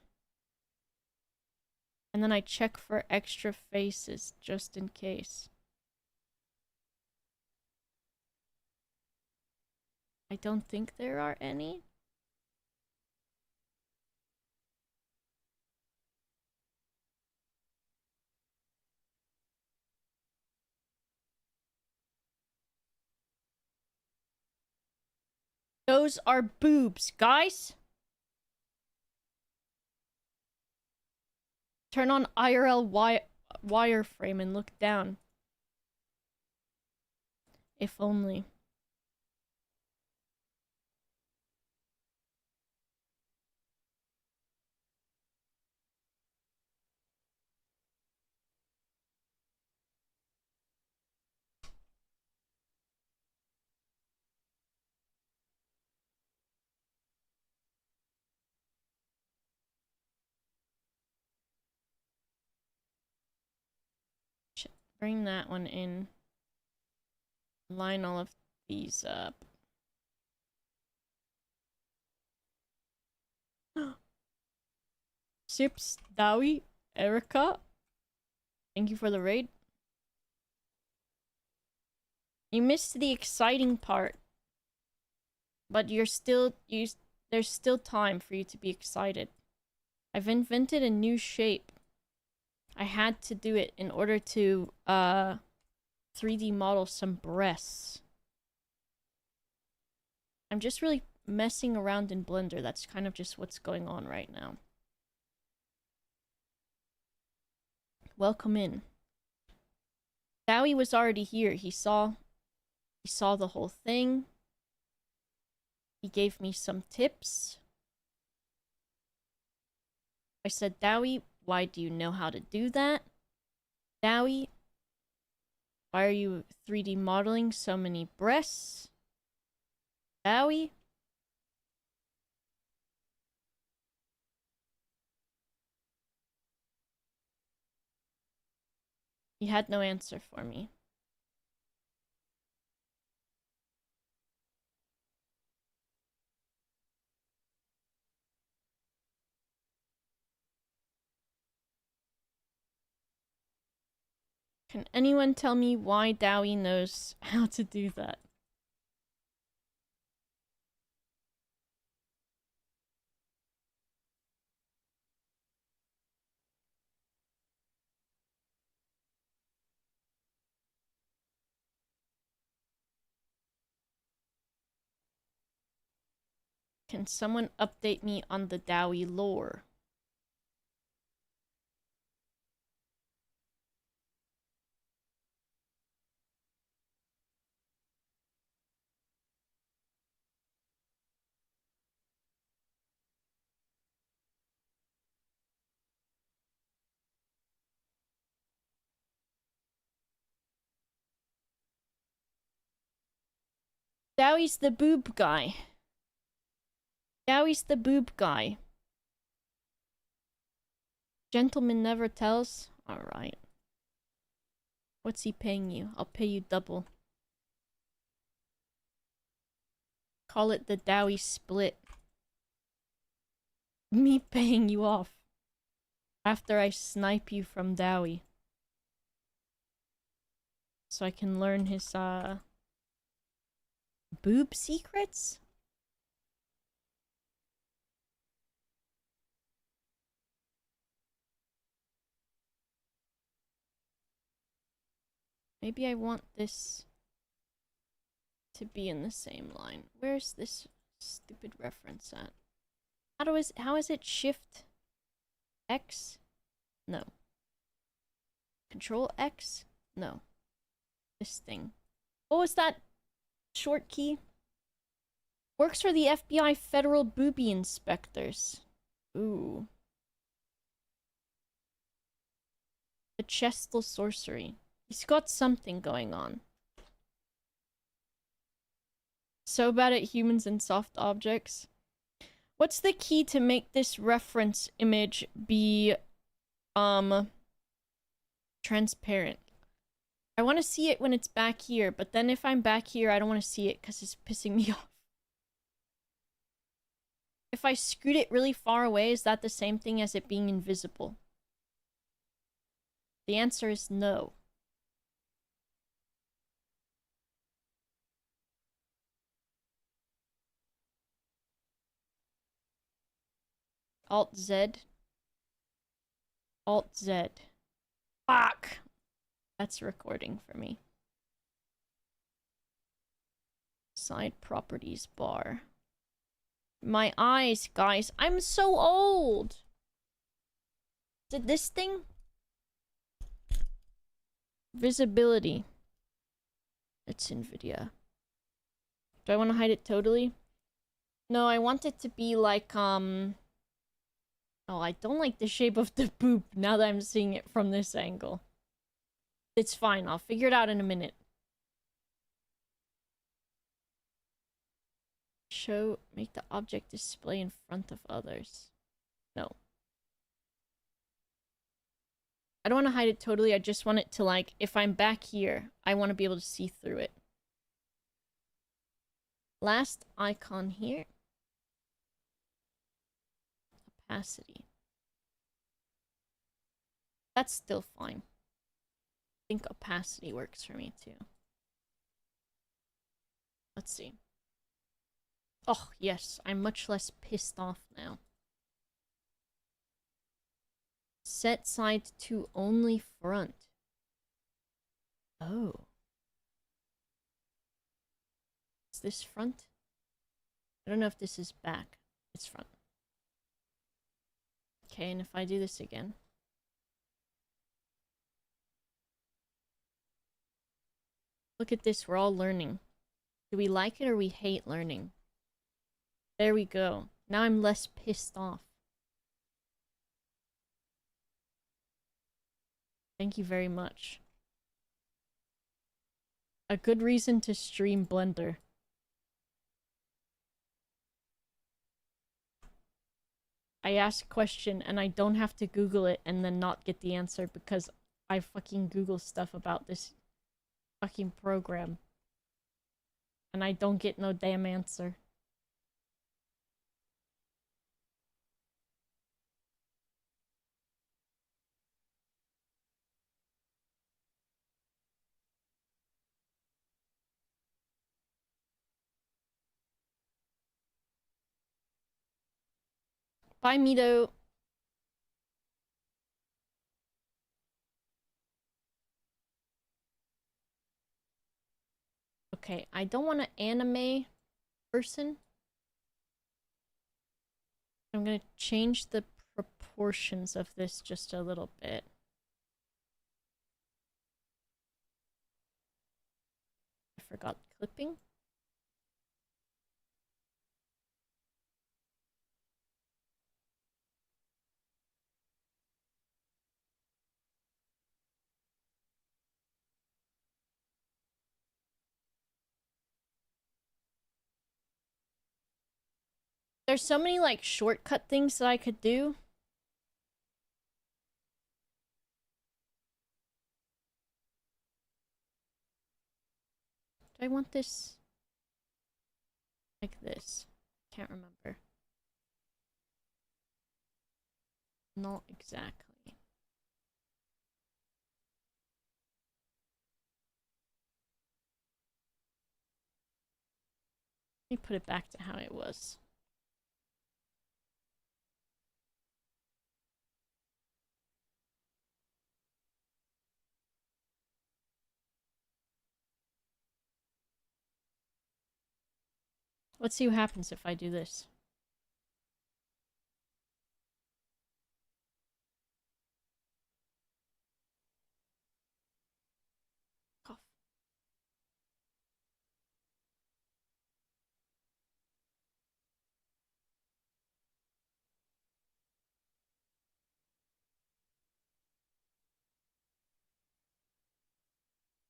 And then I check for extra faces, just in case. I don't think there are any. Those are boobs, guys! Turn on IRL wireframe and look down. If only. Bring that one in. Line all of these up. Sips, Dowie, Erica. Thank you for the raid. You missed the exciting part. But there's still time for you to be excited. I've invented a new shape. I had to do it in order to 3D model some breasts. I'm just really messing around in Blender. That's kind of just what's going on right now. Welcome in. Dowie was already here. He saw the whole thing. He gave me some tips. I said, Dowie, why do you know how to do that? Dowie, why are you 3D modeling so many breasts? Dowie? He had no answer for me. Can anyone tell me why Dowie knows how to do that? Can someone update me on the Dowie lore? Dowie's the boob guy. Dowie's the boob guy. Gentleman never tells? Alright. What's he paying you? I'll pay you double. Call it the Dowie split. Me paying you off. After I snipe you from Dowie. So I can learn his, boob secrets? Maybe I want this to be in the same line. Where's this stupid reference at? How is it shift X? No. Control X? No. This thing. What was that short key? Works for the FBI Federal Booby Inspectors. Ooh. The Chestal Sorcery. He's got something going on. So bad at humans and soft objects. What's the key to make this reference image be, transparent? I want to see it when it's back here, but then if I'm back here, I don't want to see it because it's pissing me off. If I scoot it really far away, is that the same thing as it being invisible? The answer is no. Alt Z. Alt Z. Fuck! That's recording for me. Side properties bar. My eyes, guys. I'm so old! Is it this thing? Visibility. It's NVIDIA. Do I want to hide it totally? No, I want it to be like, Oh, I don't like the shape of the poop now that I'm seeing it from this angle. It's fine. I'll figure it out in a minute. Make the object display in front of others. No. I don't want to hide it totally. I just want it to, like, if I'm back here, I want to be able to see through it. Last icon here. Opacity. That's still fine. I think opacity works for me too. Let's see. Oh, yes. I'm much less pissed off now. Set side to only front. Oh. Is this front? I don't know if this is back. It's front. Okay, and if I do this again. Look at this, we're all learning. Do we like it or we hate learning? There we go. Now I'm less pissed off. Thank you very much. A good reason to stream Blender. I ask a question and I don't have to Google it and then not get the answer because I fucking Google stuff about this fucking program. And I don't get no damn answer. Bye, Mito. Okay, I don't want to anime person. I'm gonna change the proportions of this just a little bit. I forgot clipping. There's so many, like, shortcut things that I could do. Do I want this like this? Can't remember. Not exactly. Let me put it back to how it was. Let's see what happens if I do this. Cough.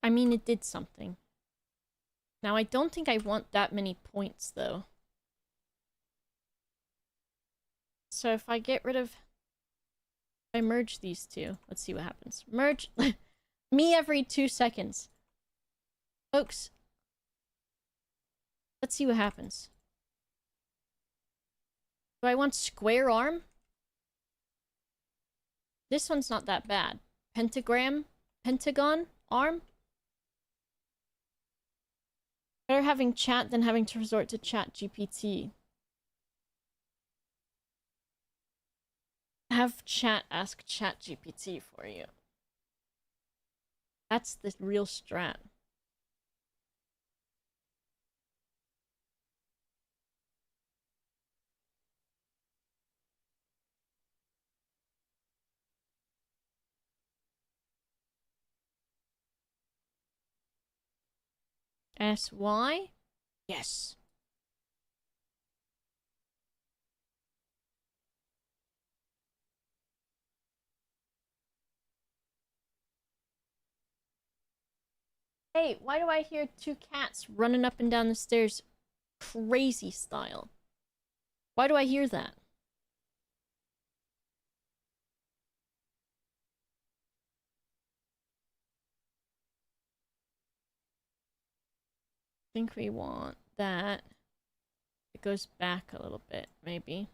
I mean, it did something. Now, I don't think I want that many points, though. So if I get rid of... If I merge these two, let's see what happens. Merge... Me every 2 seconds. Folks, let's see what happens. Do I want square arm? This one's not that bad. Pentagon arm? Better having chat than having to resort to chat GPT. Have chat ask chat GPT for you. That's the real strat. SY? Yes. Hey, why do I hear 2 cats running up and down the stairs crazy style? Why do I hear that? I think we want that. It goes back a little bit, maybe.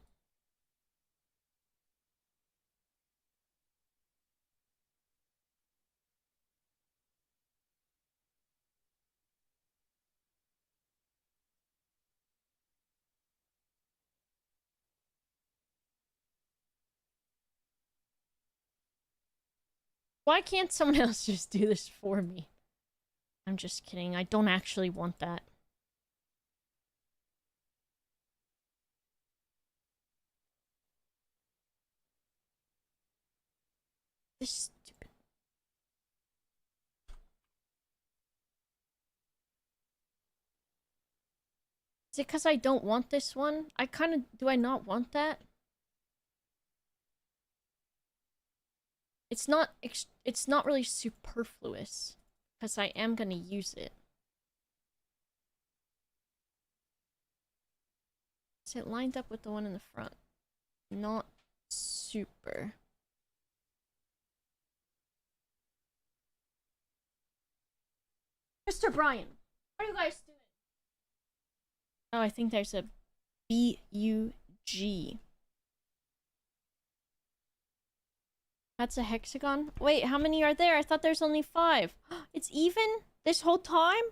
Why can't someone else just do this for me? I'm just kidding. I don't actually want that. This stupid... Is it because I don't want this one? I kind of... Do I not want that? It's not really superfluous. Because I am gonna use it. Is it lined up with the one in the front? Not super. Mr. Brian, what are you guys doing? Oh, I think there's a B-U-G. That's a hexagon? Wait, how many are there? I thought there's only 5. It's even? This whole time?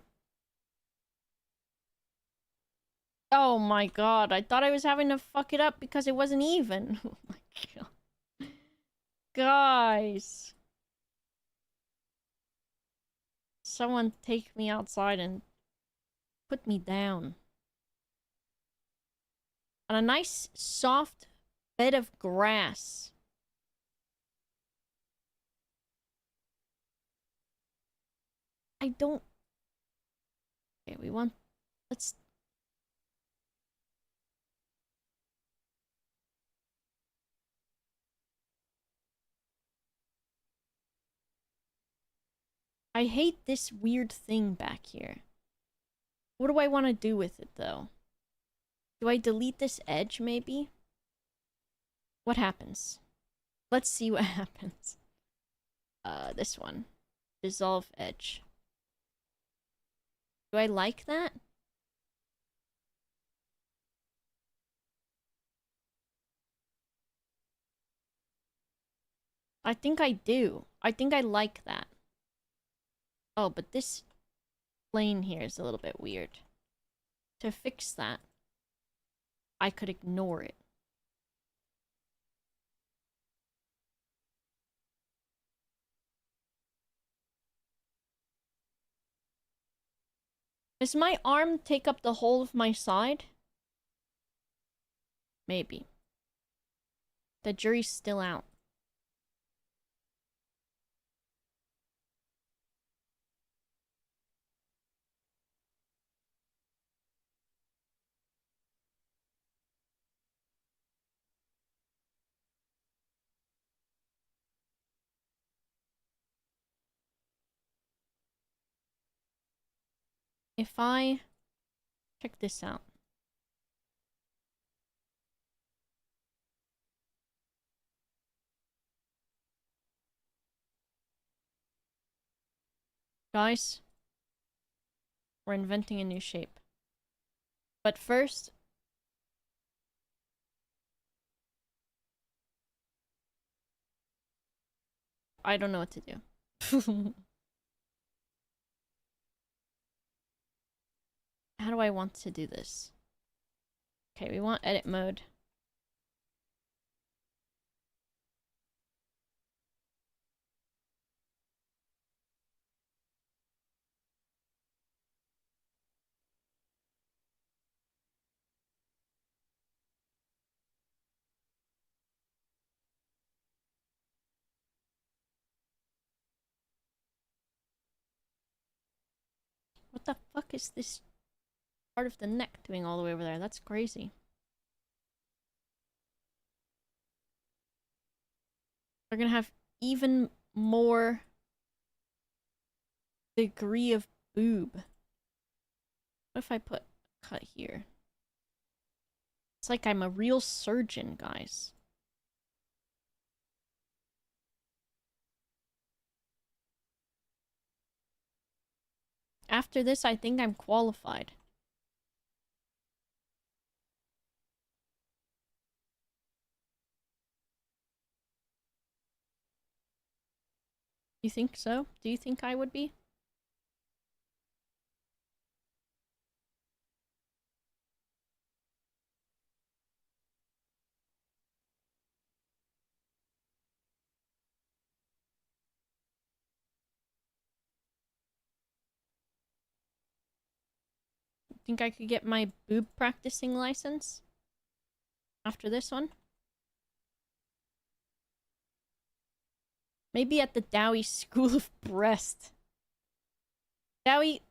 Oh my god, I thought I was having to fuck it up because it wasn't even. Oh my god. Guys. Someone take me outside and put me down. On a nice, soft bed of grass. I don't... Okay, we want... Let's... I hate this weird thing back here. What do I want to do with it, though? Do I delete this edge, maybe? What happens? Let's see what happens. This one. Dissolve edge. Do I like that? I think I do. I think I like that. Oh, but this plane here is a little bit weird. To fix that, I could ignore it. Does my arm take up the whole of my side? Maybe. The jury's still out. If I... Check this out. Guys, we're inventing a new shape. But first... I don't know what to do. How do I want to do this? Okay, we want edit mode. What the fuck is this part of the neck doing all the way over there? That's crazy. They're gonna have even more degree of boob. What if I put cut here? It's like I'm a real surgeon, guys. After this, I think I'm qualified. You think so? Do you think I would be? Think I could get my boob practicing license? After this one? Maybe at the Dowie School of Breast. Dowie,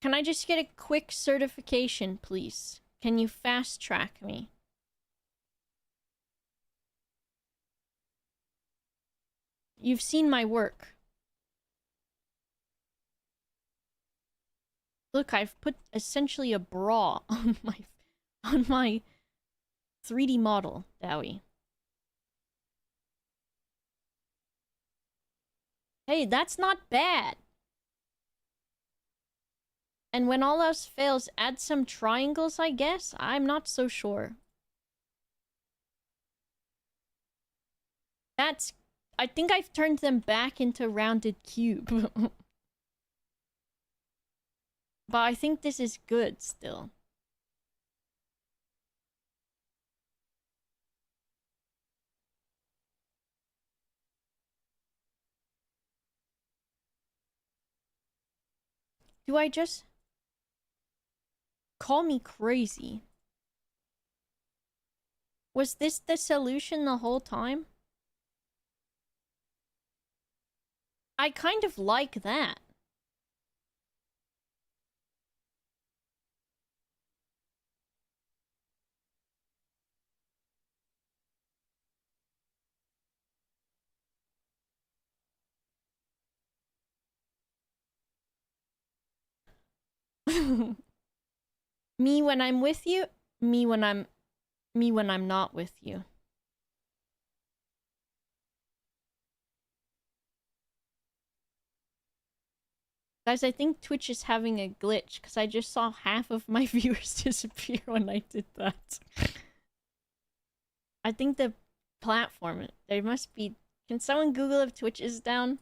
can I just get a quick certification, please? Can you fast track me? You've seen my work. Look, I've put essentially a bra on my 3D model, Dowie. Hey, that's not bad. And when all else fails, add some triangles, I guess? I'm not so sure. That's... I think I've turned them back into rounded cube. But I think this is good still. Do I just... Call me crazy. Was this the solution the whole time? I kind of like that. Me when I'm with you, me when I'm not with you. Guys, I think Twitch is having a glitch because I just saw half of my viewers disappear when I did that. I think the platform, there must be... Can someone Google if Twitch is down?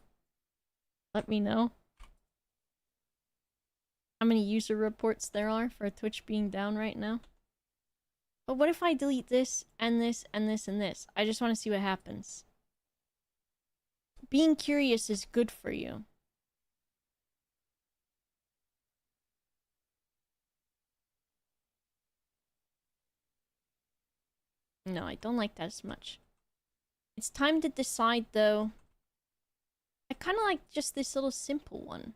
Let me know. How many user reports there are for Twitch being down right now. But what if I delete this, and this, and this, and this? I just want to see what happens. Being curious is good for you. No, I don't like that as much. It's time to decide, though. I kind of like just this little simple one.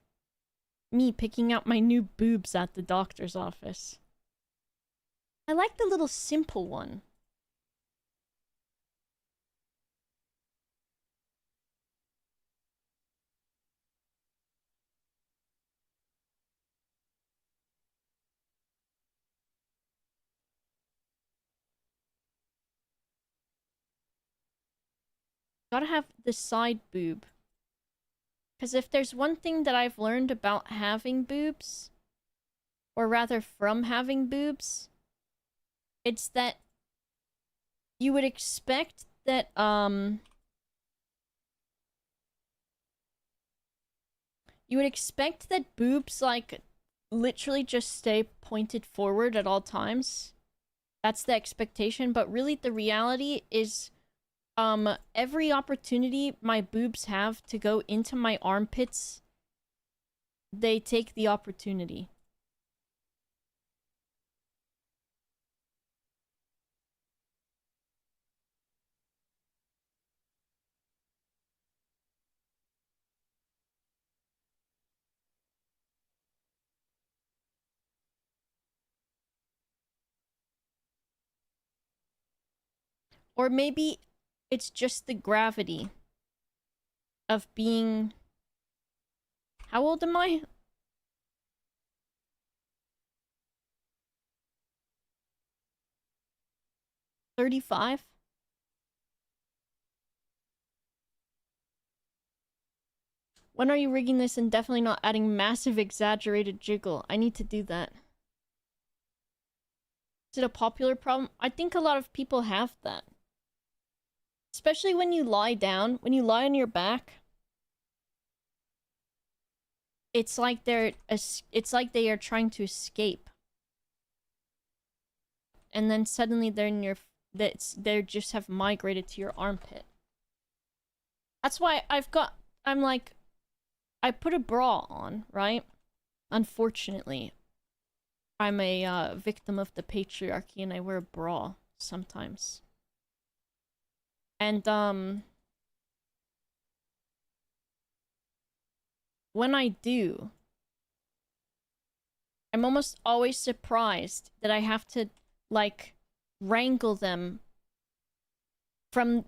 Me picking out my new boobs at the doctor's office. I like the little simple one. Gotta have the side boob. Because if there's one thing that I've learned about having boobs, or rather from having boobs, it's that you would expect that, you would expect that boobs, like, literally just stay pointed forward at all times. That's the expectation, but really the reality is, every opportunity my boobs have to go into my armpits, they take the opportunity. Or maybe it's just the gravity of being... How old am I? 35? When are you rigging this and definitely not adding massive exaggerated jiggle? I need to do that. Is it a popular problem? I think a lot of people have that. Especially when you lie down. When you lie on your back, it's like they are trying to escape. And then suddenly they're in your... They just have migrated to your armpit. That's why I'm like... I put a bra on, right? Unfortunately. I'm a victim of the patriarchy and I wear a bra sometimes. And, when I do, I'm almost always surprised that I have to, like, wrangle them from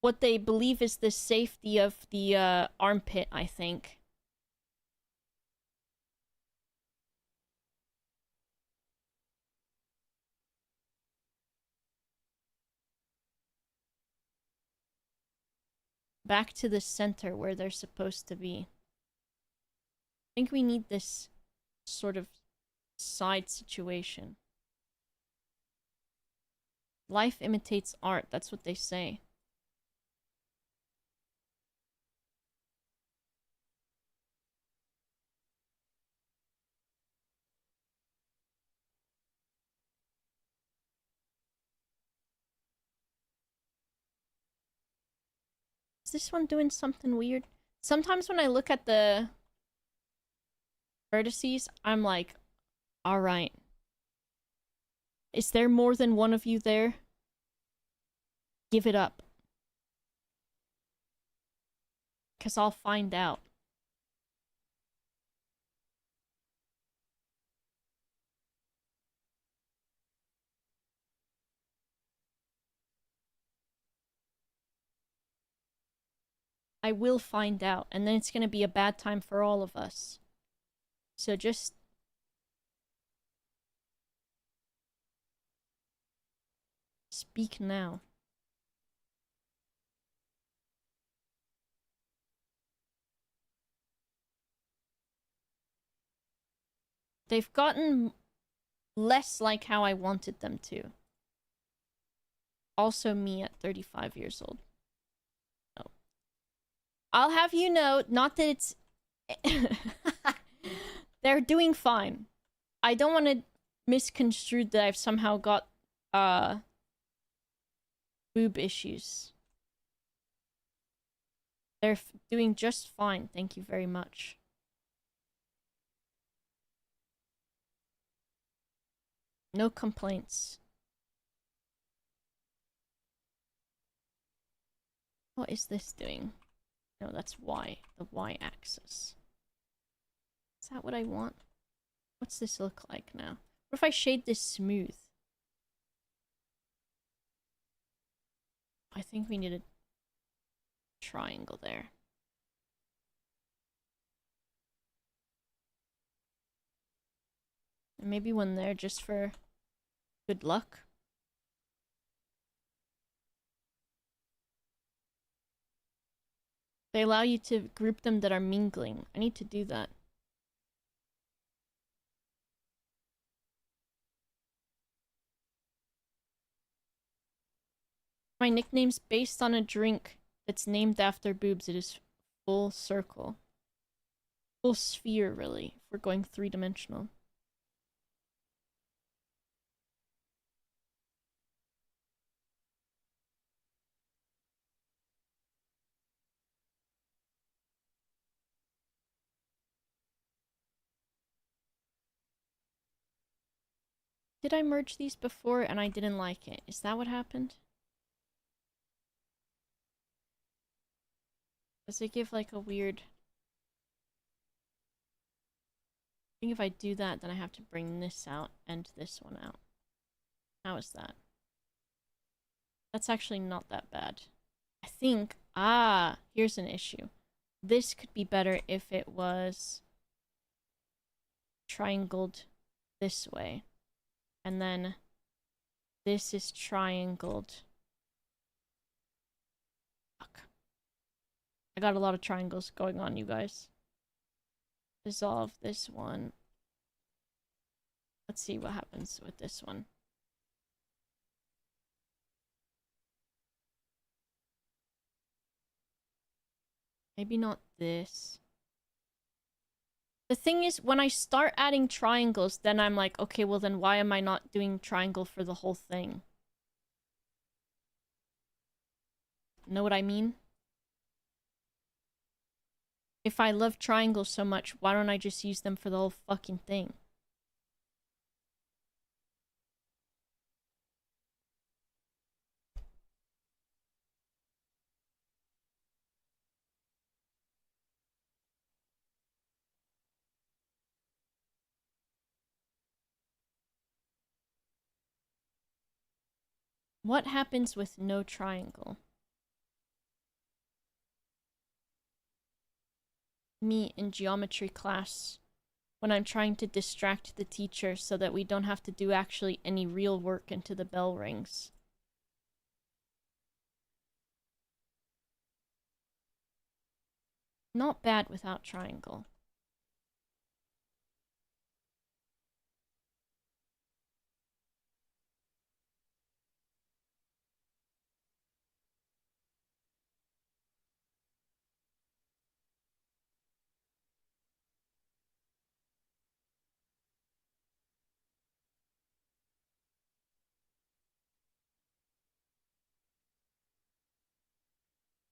what they believe is the safety of the armpit, I think. Back to the center where they're supposed to be. I think we need this sort of side situation. Life imitates art, that's what they say. Is this one doing something weird? Sometimes when I look at the vertices, I'm like, alright. Is there more than one of you there? Give it up. Because I'll find out. I will find out, and then it's gonna be a bad time for all of us. So just... speak now. They've gotten less like how I wanted them to. Also me at 35 years old. No. I'll have you know, not that it's... They're doing fine. I don't want to misconstrue that I've somehow got, boob issues. They're doing just fine, thank you very much. No complaints. What is this doing? No, that's Y. The Y axis. Is that what I want? What's this look like now? What if I shade this smooth? I think we need a triangle there. And maybe one there just for good luck. They allow you to group them that are mingling. I need to do that. My nickname's based on a drink that's named after boobs. It is full circle. Full sphere, really, if we're going three-dimensional. Did I merge these before and I didn't like it? Is that what happened? Does it give like a weird... I think if I do that, then I have to bring this out and this one out. How is that? That's actually not that bad. I think... Ah, here's an issue. This could be better if it was triangled this way. And then this is triangled. Fuck. I got a lot of triangles going on, you guys. Dissolve this one. Let's see what happens with this one. Maybe not this. The thing is, when I start adding triangles, then I'm like, okay, well then why am I not doing triangle for the whole thing? Know what I mean? If I love triangles so much, why don't I just use them for the whole fucking thing? What happens with no triangle? Me in geometry class when I'm trying to distract the teacher so that we don't have to do actually any real work until the bell rings. Not bad without triangle.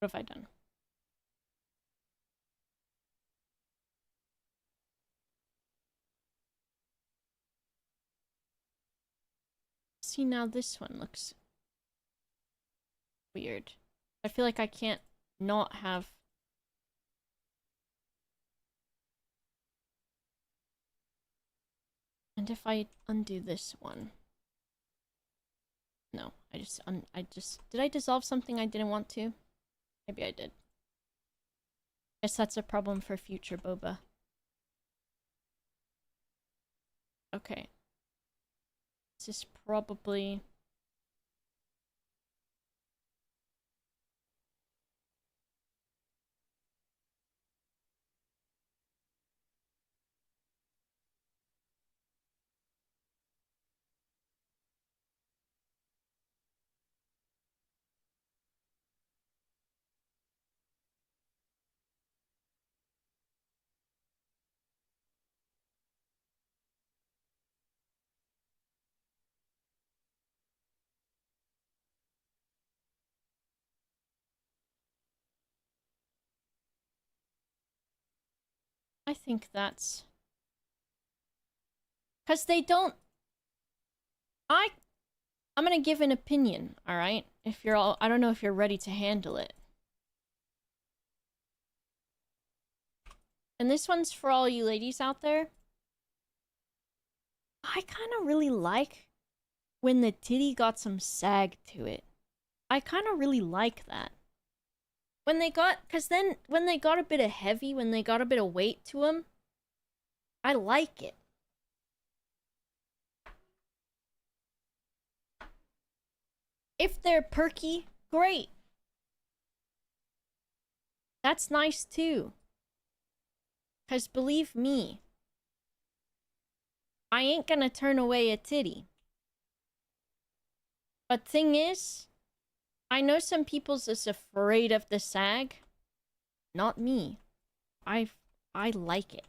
What have I done? See, now this one looks weird. I feel like I can't not have... And if I undo this one... No, I just... Did I dissolve something I didn't want to? Maybe I did. Guess that's a problem for future boba. Okay. This is probably... I think that's... Because they don't... I'm gonna give an opinion, alright? If you're all... I don't know if you're ready to handle it. And this one's for all you ladies out there. I kind of really like when the titty got some sag to it. I kind of really like that. When they got... Because then, when they got a bit of heavy, when they got a bit of weight to them, I like it. If they're perky, great. That's nice too. Cause believe me, I ain't gonna turn away a titty. But thing is, I know some people's is afraid of the sag. Not me. I I like it.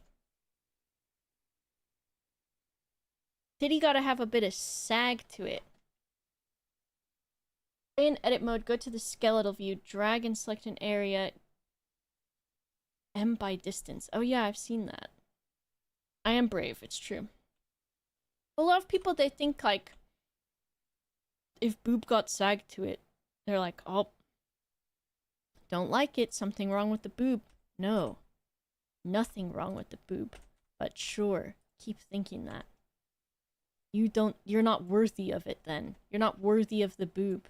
Titty gotta have a bit of sag to it. In edit mode, go to the skeletal view, drag and select an area. M by distance. Oh yeah, I've seen that. I am brave, it's true. A lot of people, they think like, if boob got sag to it, they're like, oh, don't like it, something wrong with the boob. No, nothing wrong with the boob. But sure, keep thinking that. You're not worthy of it then. You're not worthy of the boob.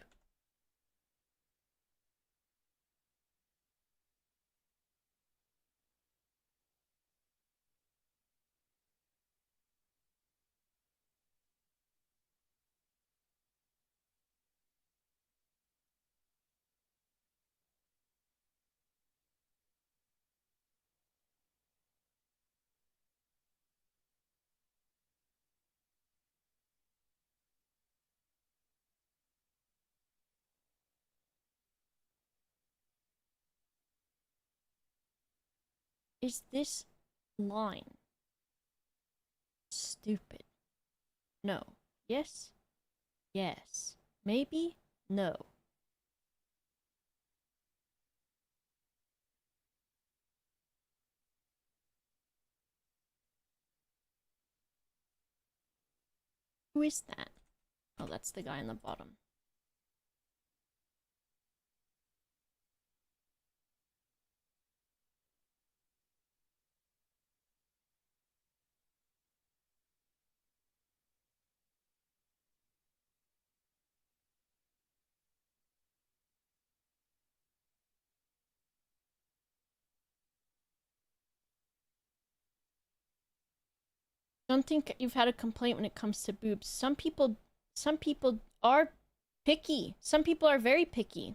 Is this line stupid? No. Yes? Yes. Maybe? No. Who is that? Oh, that's the guy in the bottom. Don't think you've had a complaint when it comes to boobs. Some people are picky. Some people are very picky.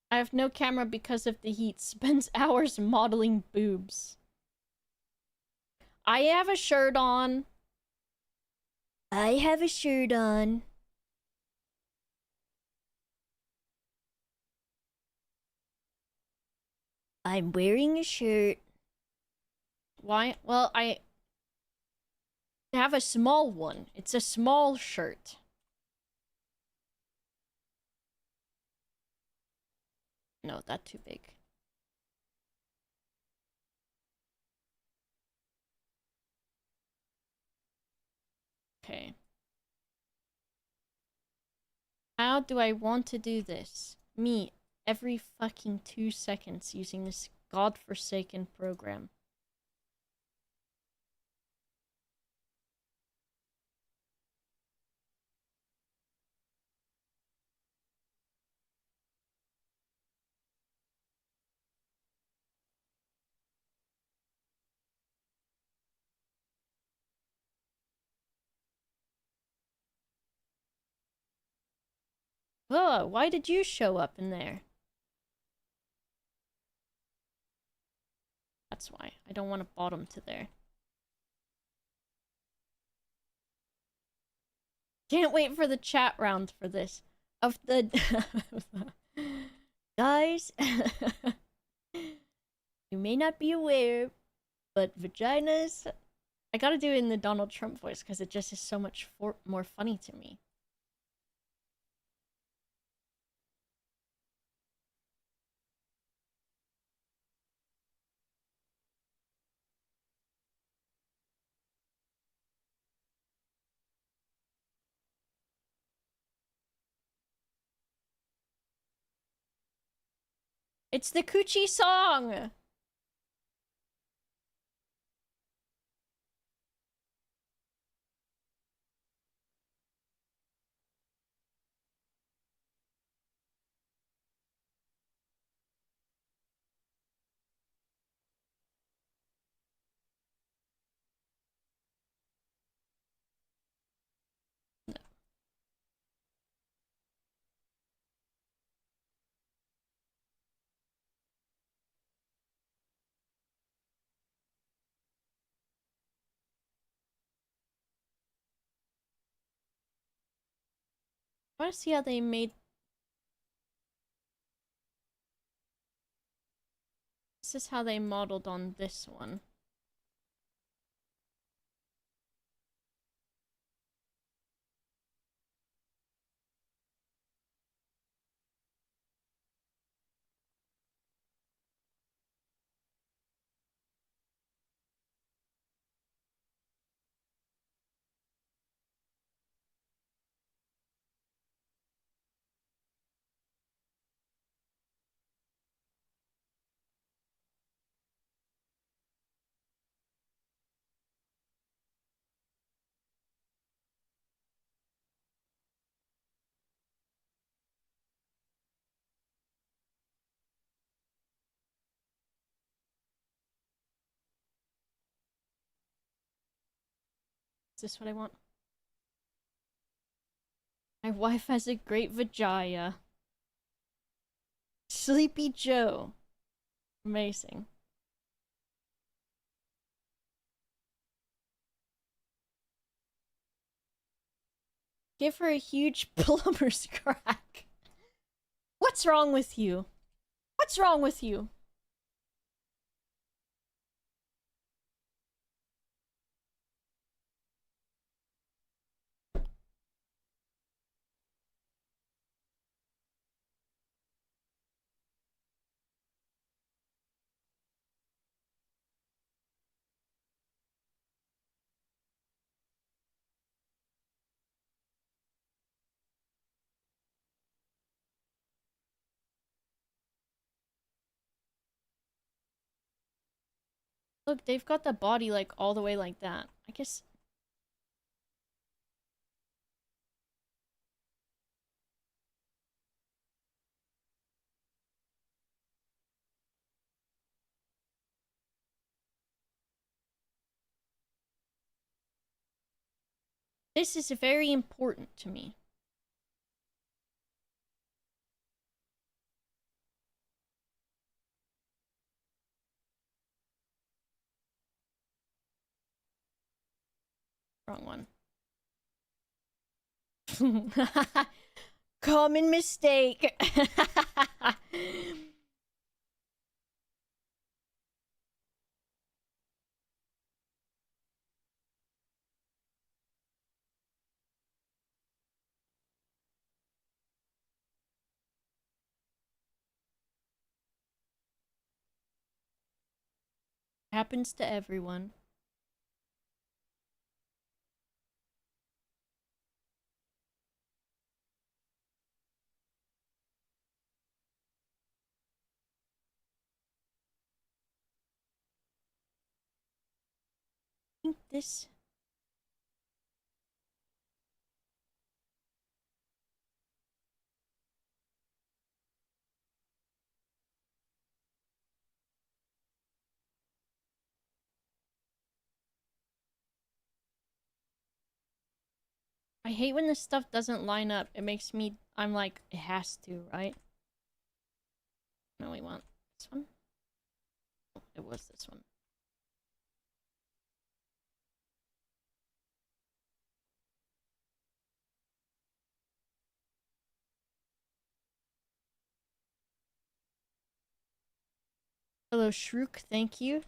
I have no camera because of the heat. Spends hours modeling boobs. I have a shirt on. I have a shirt on. I'm wearing a shirt. Why? Well, I have a small one. It's a small shirt. No, that too big. Okay. How do I want to do this? Me, every fucking 2 seconds using this godforsaken program. Oh, why did you show up in there? That's why. I don't want to bottom to there. Can't wait for the chat round for this. Of the... Guys, you may not be aware, but vaginas... I gotta do it in the Donald Trump voice because it just is so much more funny to me. It's the Coochie song! I want to see how they made. This is how they modeled on this one. Is this what I want? My wife has a great vagina. Sleepy Joe. Amazing. Give her a huge plumber's crack. What's wrong with you? What's wrong with you? Look, they've got the body like all the way like that. I guess this is very important to me. Wrong one. Common mistake. Happens to everyone. I think this I hate when this stuff doesn't line up. It makes me I'm like it has to, right? No, we want this one. Oh, it was this one. Hello, Shrook, thank you.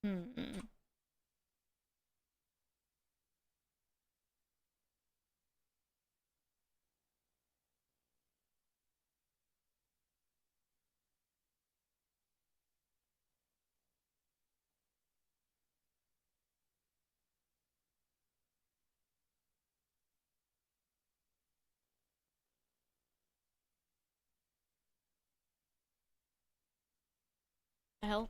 Hmm. The hell?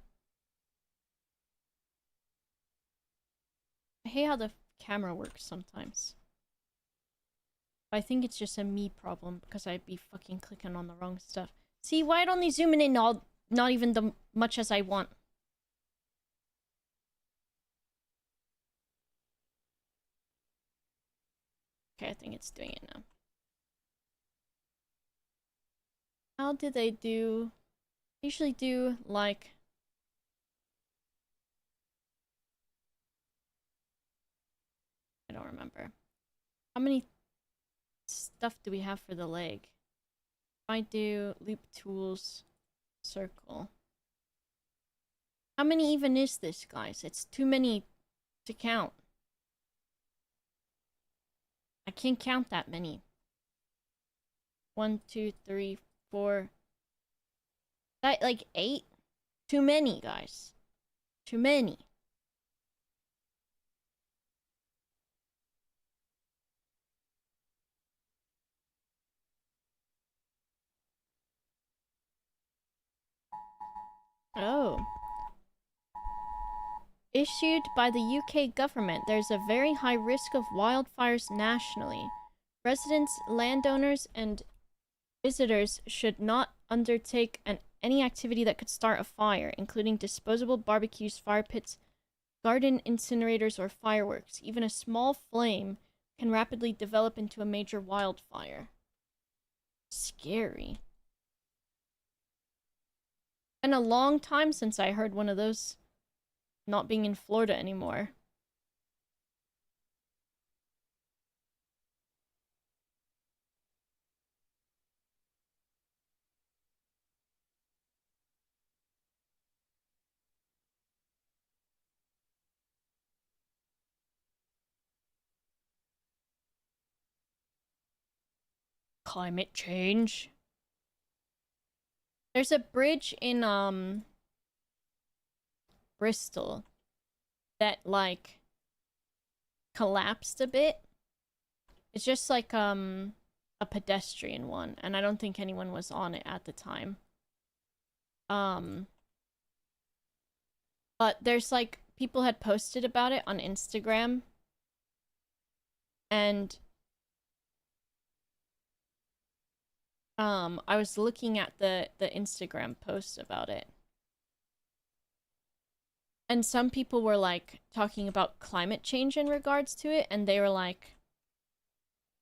I hate how the camera works sometimes. I think it's just a me problem because I'd be fucking clicking on the wrong stuff. See, why don't they zoom in all not even the much as I want? Okay, I think it's doing it now. How do they do? Usually do like, I don't remember. How many stuff do we have for the leg? If I do loop tools circle. How many even is this, guys? It's too many to count. I can't count that many. 1, 2, 3, 4. That like 8? Too many, guys. Too many. Oh. Issued by the UK government, there's a very high risk of wildfires nationally. Residents, landowners, and visitors should not undertake any activity that could start a fire, including disposable barbecues, fire pits, garden incinerators, or fireworks. Even a small flame can rapidly develop into a major wildfire. Scary. Been a long time since I heard one of those not being in Florida anymore. Climate change. There's a bridge in Bristol that like collapsed a bit. It's just like a pedestrian one, and I don't think anyone was on it at the time. Um but there's like people had posted about it on Instagram, and I was looking at the Instagram posts about it. And some people were like talking about climate change in regards to it, and they were like,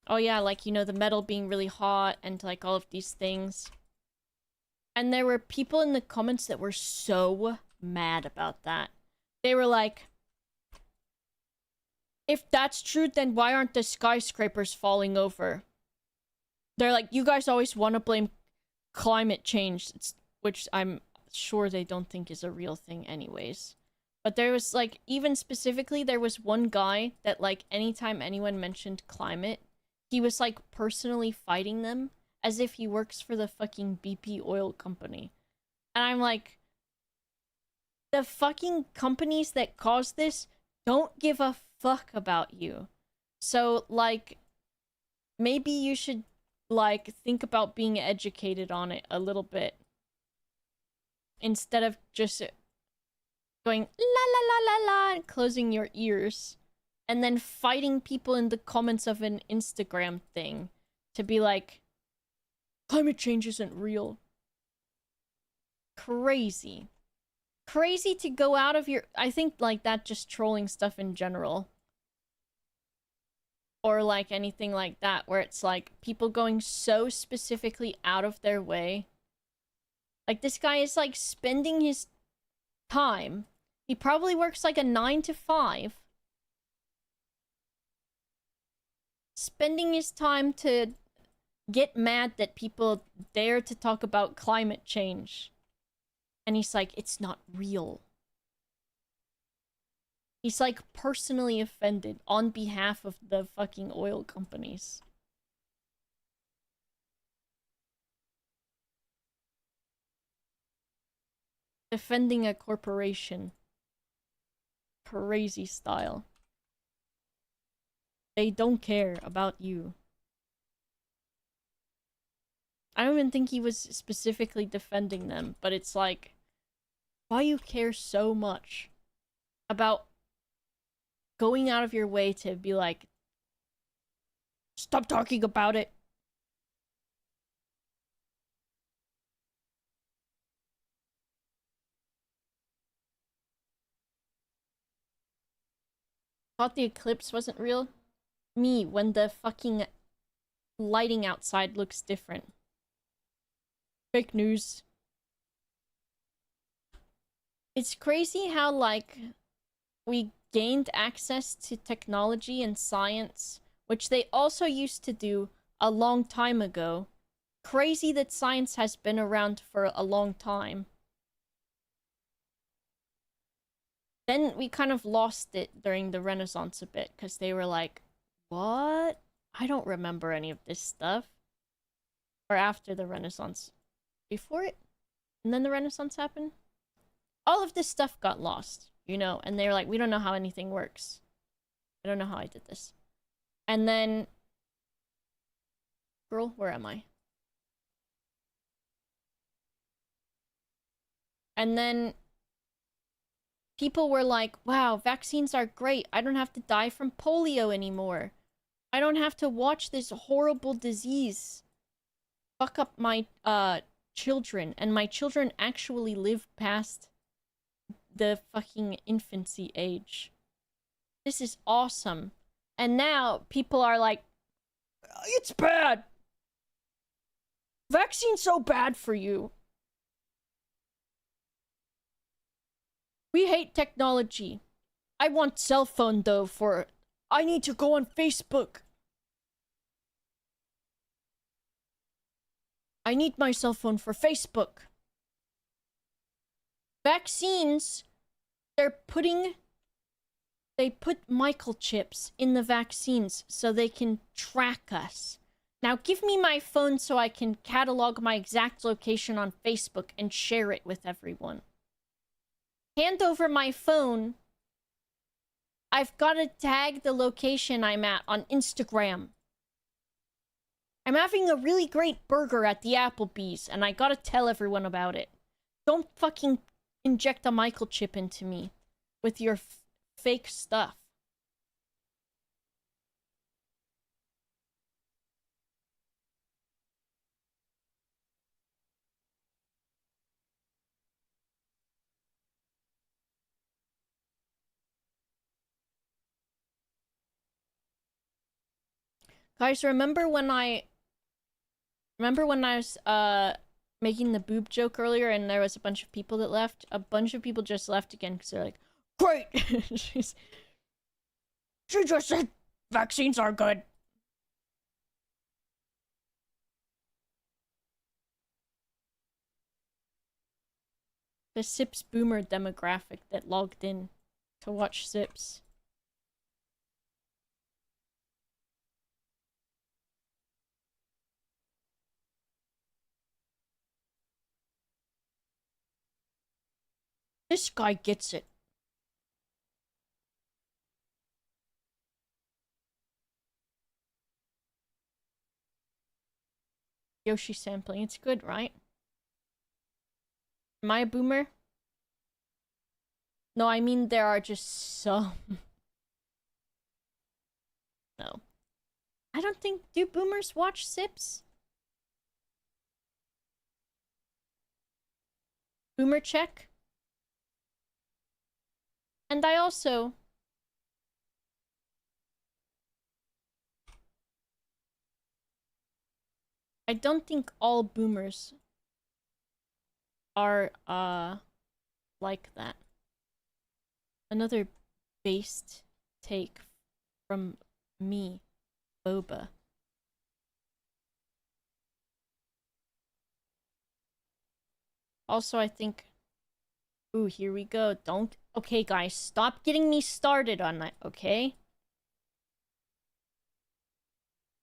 oh yeah, like, you know, the metal being really hot and like all of these things. And there were people in the comments that were so mad about that. They were like, if that's true, then why aren't the skyscrapers falling over? They're like, you guys always want to blame climate change, which I'm sure they don't think is a real thing anyways. But there was like, even specifically, there was one guy that like anytime anyone mentioned climate, he was like personally fighting them as if he works for the fucking BP oil company. And I'm like, the fucking companies that caused this don't give a fuck about you. So like, maybe you should like think about being educated on it a little bit instead of just going la la la la la and closing your ears and then fighting people in the comments of an Instagram thing to be like, climate change isn't real. Crazy. Crazy to go out of your... I think like that, just trolling stuff in general. Or like anything like that, where it's like people going so specifically out of their way. Like this guy is like spending his time. He probably works like a 9 to 5. Spending his time to get mad that people dare to talk about climate change. And he's like, it's not real. He's like personally offended on behalf of the fucking oil companies. Defending a corporation. Crazy style. They don't care about you. I don't even think he was specifically defending them, but it's like, why you care so much about going out of your way to be like, stop talking about it. Thought the eclipse wasn't real? Me, when the fucking lighting outside looks different. Fake news. It's crazy how, like, we gained access to technology and science, which they also used to do a long time ago. Crazy that science has been around for a long time. Then we kind of lost it during the Renaissance a bit, because they were like, what? I don't remember any of this stuff. Or after the Renaissance. Before it? And then the Renaissance happened? All of this stuff got lost, you know, and they were like, we don't know how anything works. I don't know how I did this. And then... Girl, where am I? And then... people were like, wow, vaccines are great. I don't have to die from polio anymore. I don't have to watch this horrible disease fuck up my children, and my children actually live past the fucking infancy age. This is awesome. And now people are like, it's bad. Vaccine's so bad for you. We hate technology. I want cell phone though for... I need to go on Facebook. I need my cell phone for Facebook. Vaccines, they put microchips in the vaccines so they can track us. Now give me my phone so I can catalog my exact location on Facebook and share it with everyone. Hand over my phone. I've got to tag the location I'm at on Instagram. I'm having a really great burger at the Applebee's, and I gotta tell everyone about it. Don't fucking inject a microchip into me with your fake stuff. Guys, remember when I was making the boob joke earlier and there was a bunch of people that left? A bunch of people just left again because they're like, great! She just said vaccines are good. The Sips boomer demographic that logged in to watch Sips. This guy gets it. Yoshi sampling. It's good, right? Am I a boomer? No, I mean there are just some. No. I don't think... Do boomers watch Sips? Boomer check? And I also... I don't think all boomers are, like that. Another based take from me, Boba. Also, I think... Ooh, here we go. Don't... Okay, guys, stop getting me started on that, okay?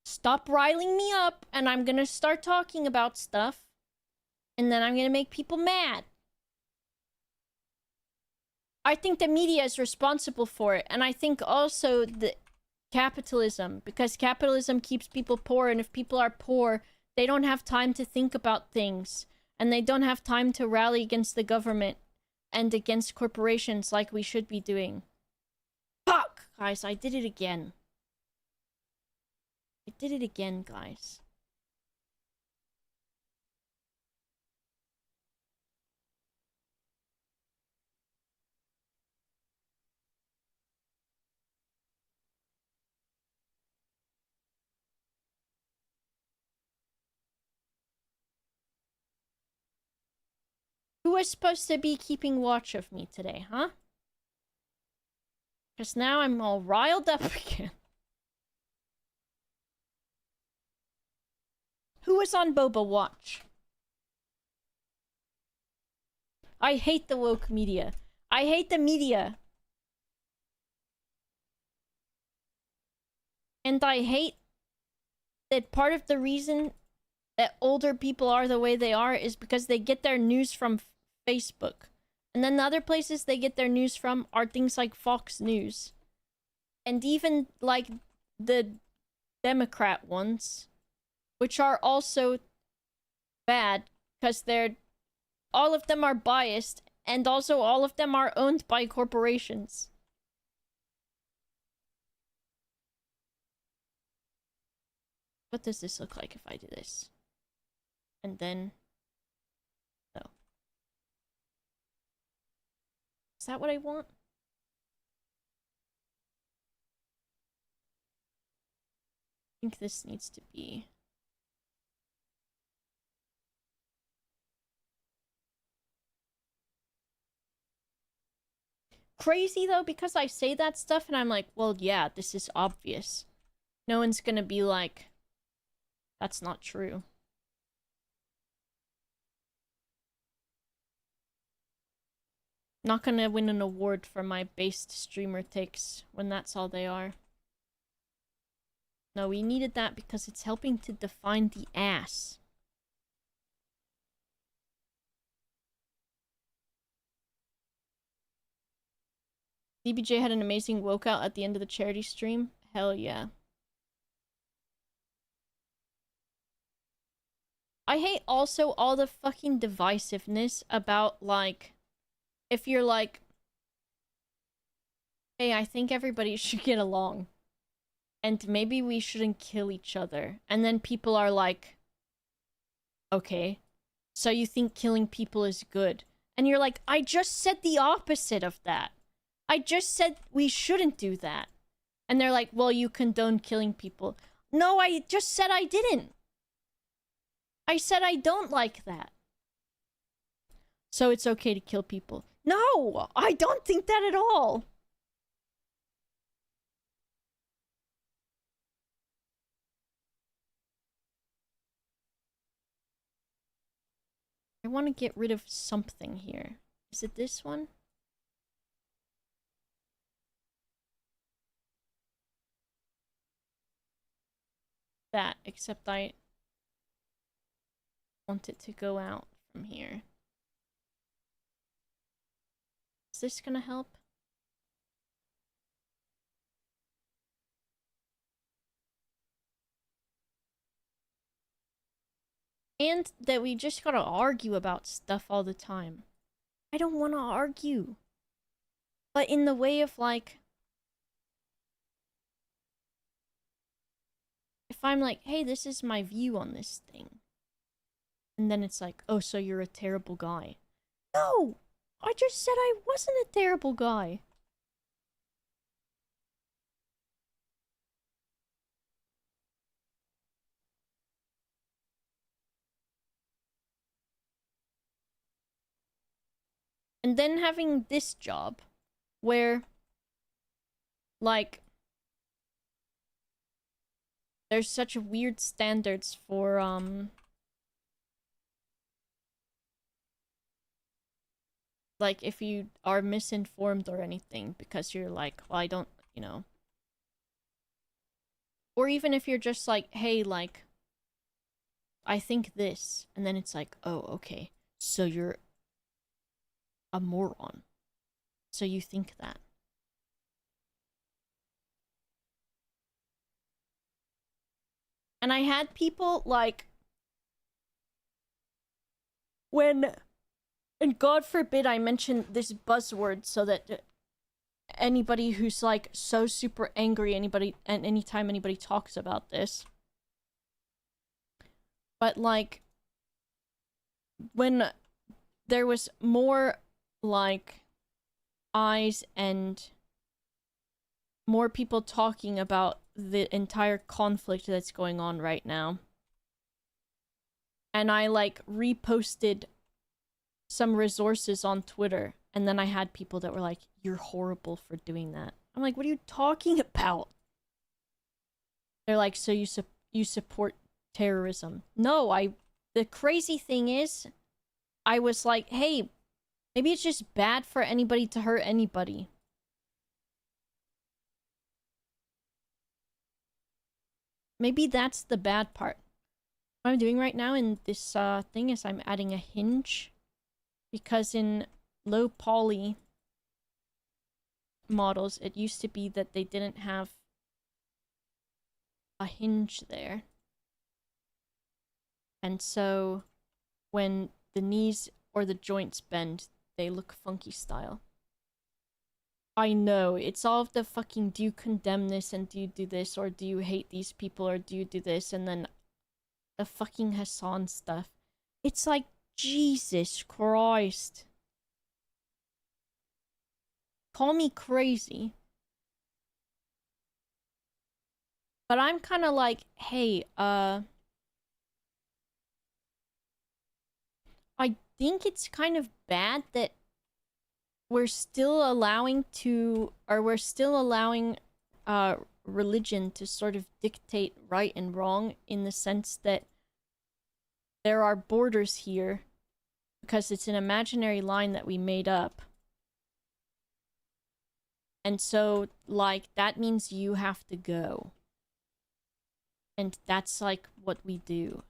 Stop riling me up, and I'm gonna start talking about stuff. And then I'm gonna make people mad. I think the media is responsible for it. And I think also the capitalism. Because capitalism keeps people poor. And if people are poor, they don't have time to think about things. And they don't have time to rally against the government. And against corporations like we should be doing. Fuck! Guys, I did it again. I did it again, guys. Who was supposed to be keeping watch of me today, huh? Because now I'm all riled up again. Who was on Boba watch? I hate the woke media. I hate the media. And I hate that part of the reason that older people are the way they are is because they get their news from Facebook. And then the other places they get their news from are things like Fox News. And even, like, the Democrat ones, which are also bad, because all of them are biased, and also all of them are owned by corporations. What does this look like if I do this? And then... no. Is that what I want? I think this needs to be... crazy, though, because I say that stuff and I'm like, well, yeah, this is obvious. No one's gonna be like, that's not true. Not gonna win an award for my based streamer takes when that's all they are. No, we needed that because it's helping to define the ass. DBJ had an amazing woke out at the end of the charity stream. Hell yeah. I hate also all the fucking divisiveness about, like, if you're like, hey, I think everybody should get along. And maybe we shouldn't kill each other. And then people are like, okay, so you think killing people is good. And you're like, I just said the opposite of that. I just said we shouldn't do that. And they're like, well, you condone killing people. No, I just said I didn't. I said I don't like that. So it's okay to kill people. No, I don't think that at all. I want to get rid of something here. Is it this one? That, except I want it to go out from here. Is this gonna help? And that we just gotta argue about stuff all the time. I don't want to argue. But in the way of, like... if I'm like, hey, this is my view on this thing. And then it's like, oh, so you're a terrible guy. No! I just said I wasn't a terrible guy. And then having this job, where, like, there's such weird standards for, like, if you are misinformed or anything, because you're like, well, I don't, you know. Or even if you're just like, hey, like, I think this, and then it's like, oh, okay, so you're a moron. So you think that. And I had people, like, when, and God forbid I mention this buzzword so that anybody who's, like, so super angry, and anytime anybody talks about this. But, like, when there was more, like, eyes and more people talking about the entire conflict that's going on right now. And I, like, reposted some resources on Twitter, and then I had people that were like, "You're horrible for doing that." I'm like, "What are you talking about?" They're like, "So you support terrorism?" No, I. The crazy thing is, I was like, "Hey, maybe it's just bad for anybody to hurt anybody." Maybe that's the bad part. What I'm doing right now in this thing is I'm adding a hinge, because in low poly models it used to be that they didn't have a hinge there, and so when the knees or the joints bend, they look funky style. I know, it's all of the fucking, do you condemn this and do you do this, or do you hate these people, or do you do this, and then the fucking Hassan stuff. It's like, Jesus Christ. Call me crazy. But I'm kind of like, hey, I think it's kind of bad that we're still allowing religion to sort of dictate right and wrong, in the sense that there are borders here because it's an imaginary line that we made up. And so, like, that means you have to go. And that's, like, what we do.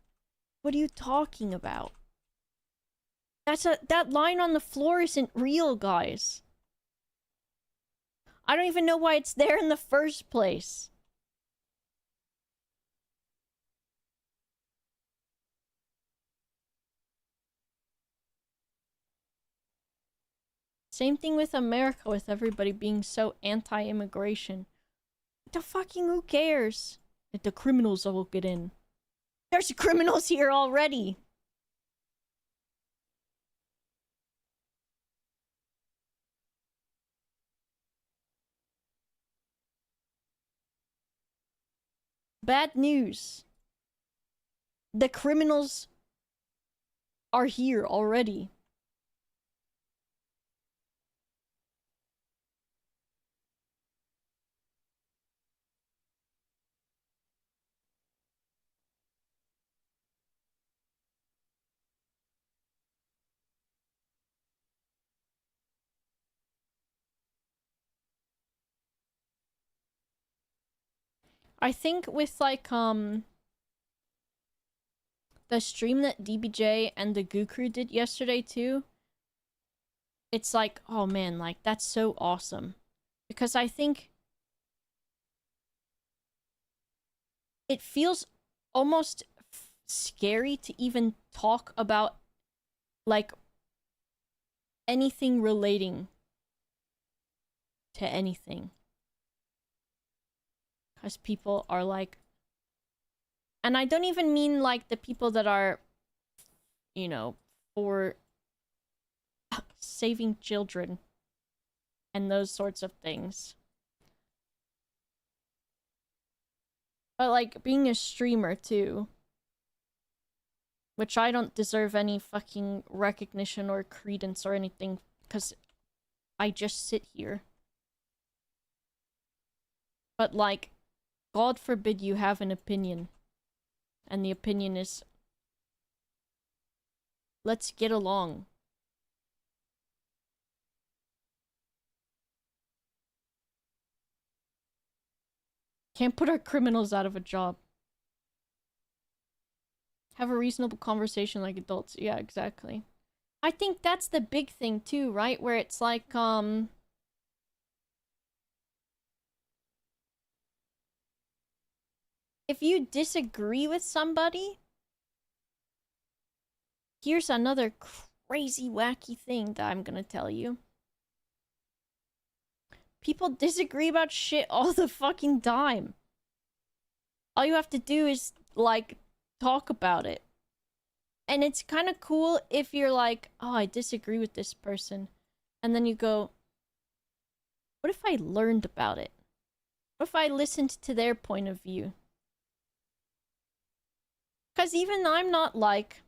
What are you talking about? That line on the floor isn't real, guys. I don't even know why it's there in the first place. Same thing with America, with everybody being so anti-immigration. The fucking who cares? If the criminals will get in. There's criminals here already. Bad news. The criminals are here already. I think with, like, the stream that DBJ and the Goo Crew did yesterday too, it's like, oh man, like, that's so awesome. Because I think it feels almost scary to even talk about, like, anything relating to anything. Because people are like, and I don't even mean like the people that are, you know, for saving children and those sorts of things. But like being a streamer too. Which I don't deserve any fucking recognition or credence or anything, because I just sit here. But like, God forbid you have an opinion. And the opinion is, let's get along. Can't put our criminals out of a job. Have a reasonable conversation like adults. Yeah, exactly. I think that's the big thing too, right? Where it's like, if you disagree with somebody, here's another crazy, wacky thing that I'm gonna tell you. People disagree about shit all the fucking time. All you have to do is, like, talk about it. And it's kind of cool if you're like, oh, I disagree with this person. And then you go, what if I learned about it? What if I listened to their point of view? Because even I'm not like,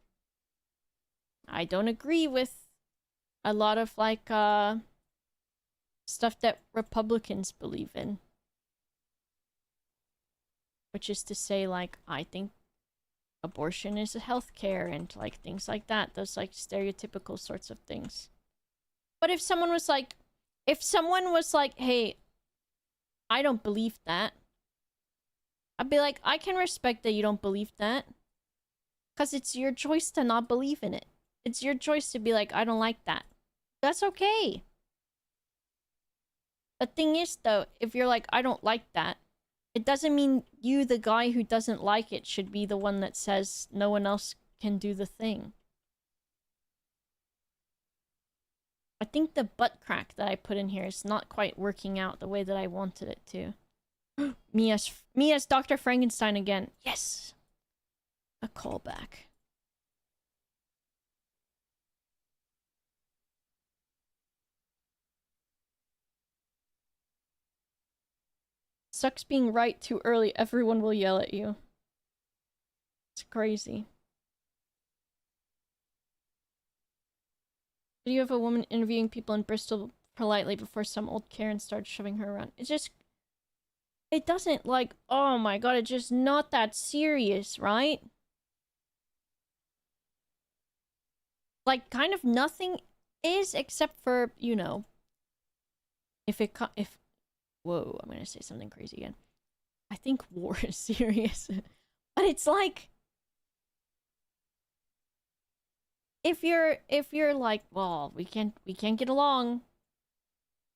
I don't agree with a lot of like stuff that Republicans believe in. Which is to say, like, I think abortion is a healthcare and like things like that. Those like stereotypical sorts of things. But if someone was like, hey, I don't believe that, I'd be like, I can respect that you don't believe that. Because it's your choice to not believe in it. It's your choice to be like, I don't like that. That's okay. The thing is, though, if you're like, I don't like that, it doesn't mean you, the guy who doesn't like it, should be the one that says no one else can do the thing. I think the butt crack that I put in here is not quite working out the way that I wanted it to. Mia's Dr. Frankenstein again. Yes! A callback. Sucks being right too early. Everyone will yell at you. It's crazy. Video of a woman interviewing people in Bristol politely before some old Karen started shoving her around. It's just... It doesn't, like... Oh my god, it's just not that serious, right? Like, kind of nothing is, except for, you know... If... Whoa, I'm gonna say something crazy again. I think war is serious. But it's like... If you're like, well, we can't get along.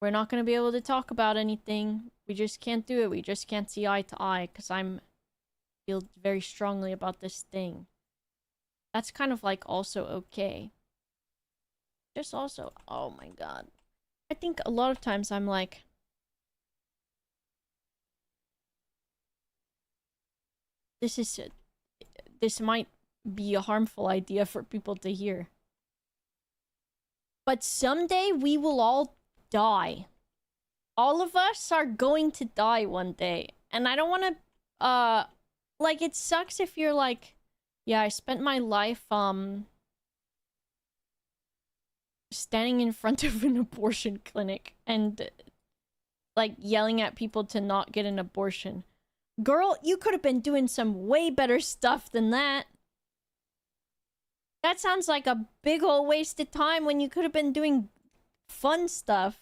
We're not gonna be able to talk about anything. We just can't do it. We just can't see eye to eye because I'm feel very strongly about this thing. That's kind of like also okay. Just also, oh my god. I think a lot of times I'm like, this might be a harmful idea for people to hear. But someday we will all die. All of us are going to die one day. And I don't want to, like, it sucks if you're like, yeah, I spent my life, standing in front of an abortion clinic and, like, yelling at people to not get an abortion. Girl, you could have been doing some way better stuff than that. That sounds like a big ol' waste of time when you could have been doing fun stuff.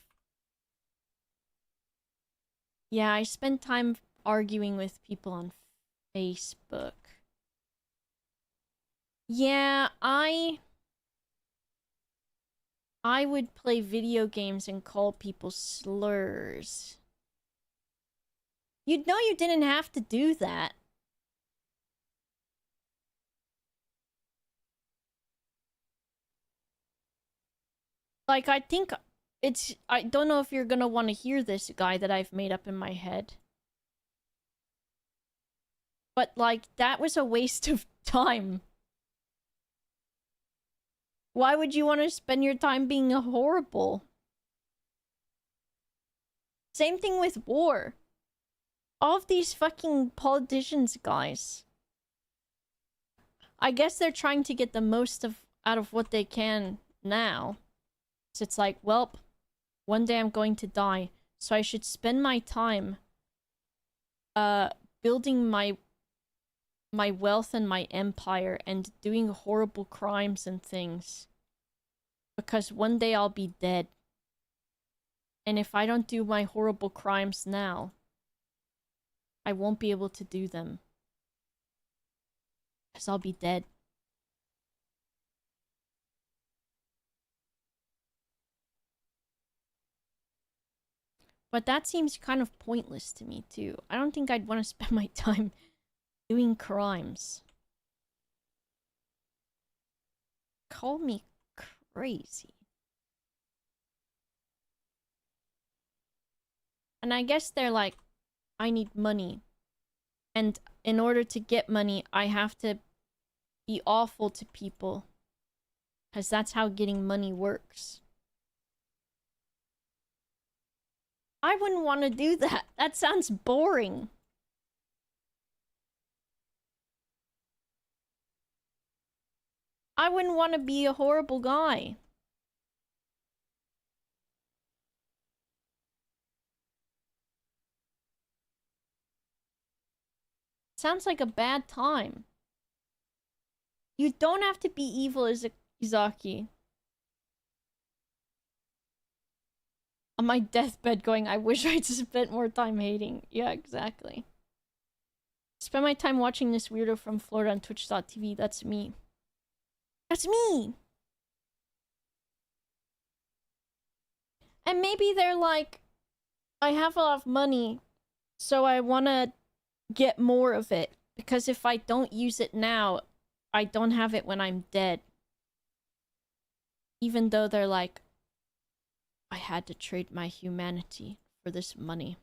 Yeah, I spend time arguing with people on Facebook. Yeah, I would play video games and call people slurs. You'd know you didn't have to do that. Like, I think I don't know if you're gonna want to hear this guy that I've made up in my head. But, like, that was a waste of time. Why would you want to spend your time being horrible? Same thing with war. All of these fucking politicians, guys. I guess they're trying to get the most out of what they can now. So it's like, well, one day I'm going to die, so I should spend my time building my wealth and my empire and doing horrible crimes and things. Because one day I'll be dead. And if I don't do my horrible crimes now, I won't be able to do them. Because I'll be dead. But that seems kind of pointless to me, too. I don't think I'd want to spend my time doing crimes. Call me crazy. And I guess they're like, I need money. And in order to get money, I have to be awful to people. Because that's how getting money works. I wouldn't want to do that. That sounds boring. I wouldn't want to be a horrible guy. Sounds like a bad time. You don't have to be evil, Izaki. On my deathbed going, I wish I'd spent more time hating. Yeah, exactly. Spend my time watching this weirdo from Florida on twitch.tv. That's me. That's me! And maybe they're like, I have a lot of money, so I want to get more of it. Because if I don't use it now, I don't have it when I'm dead. Even though they're like, I had to trade my humanity for this money.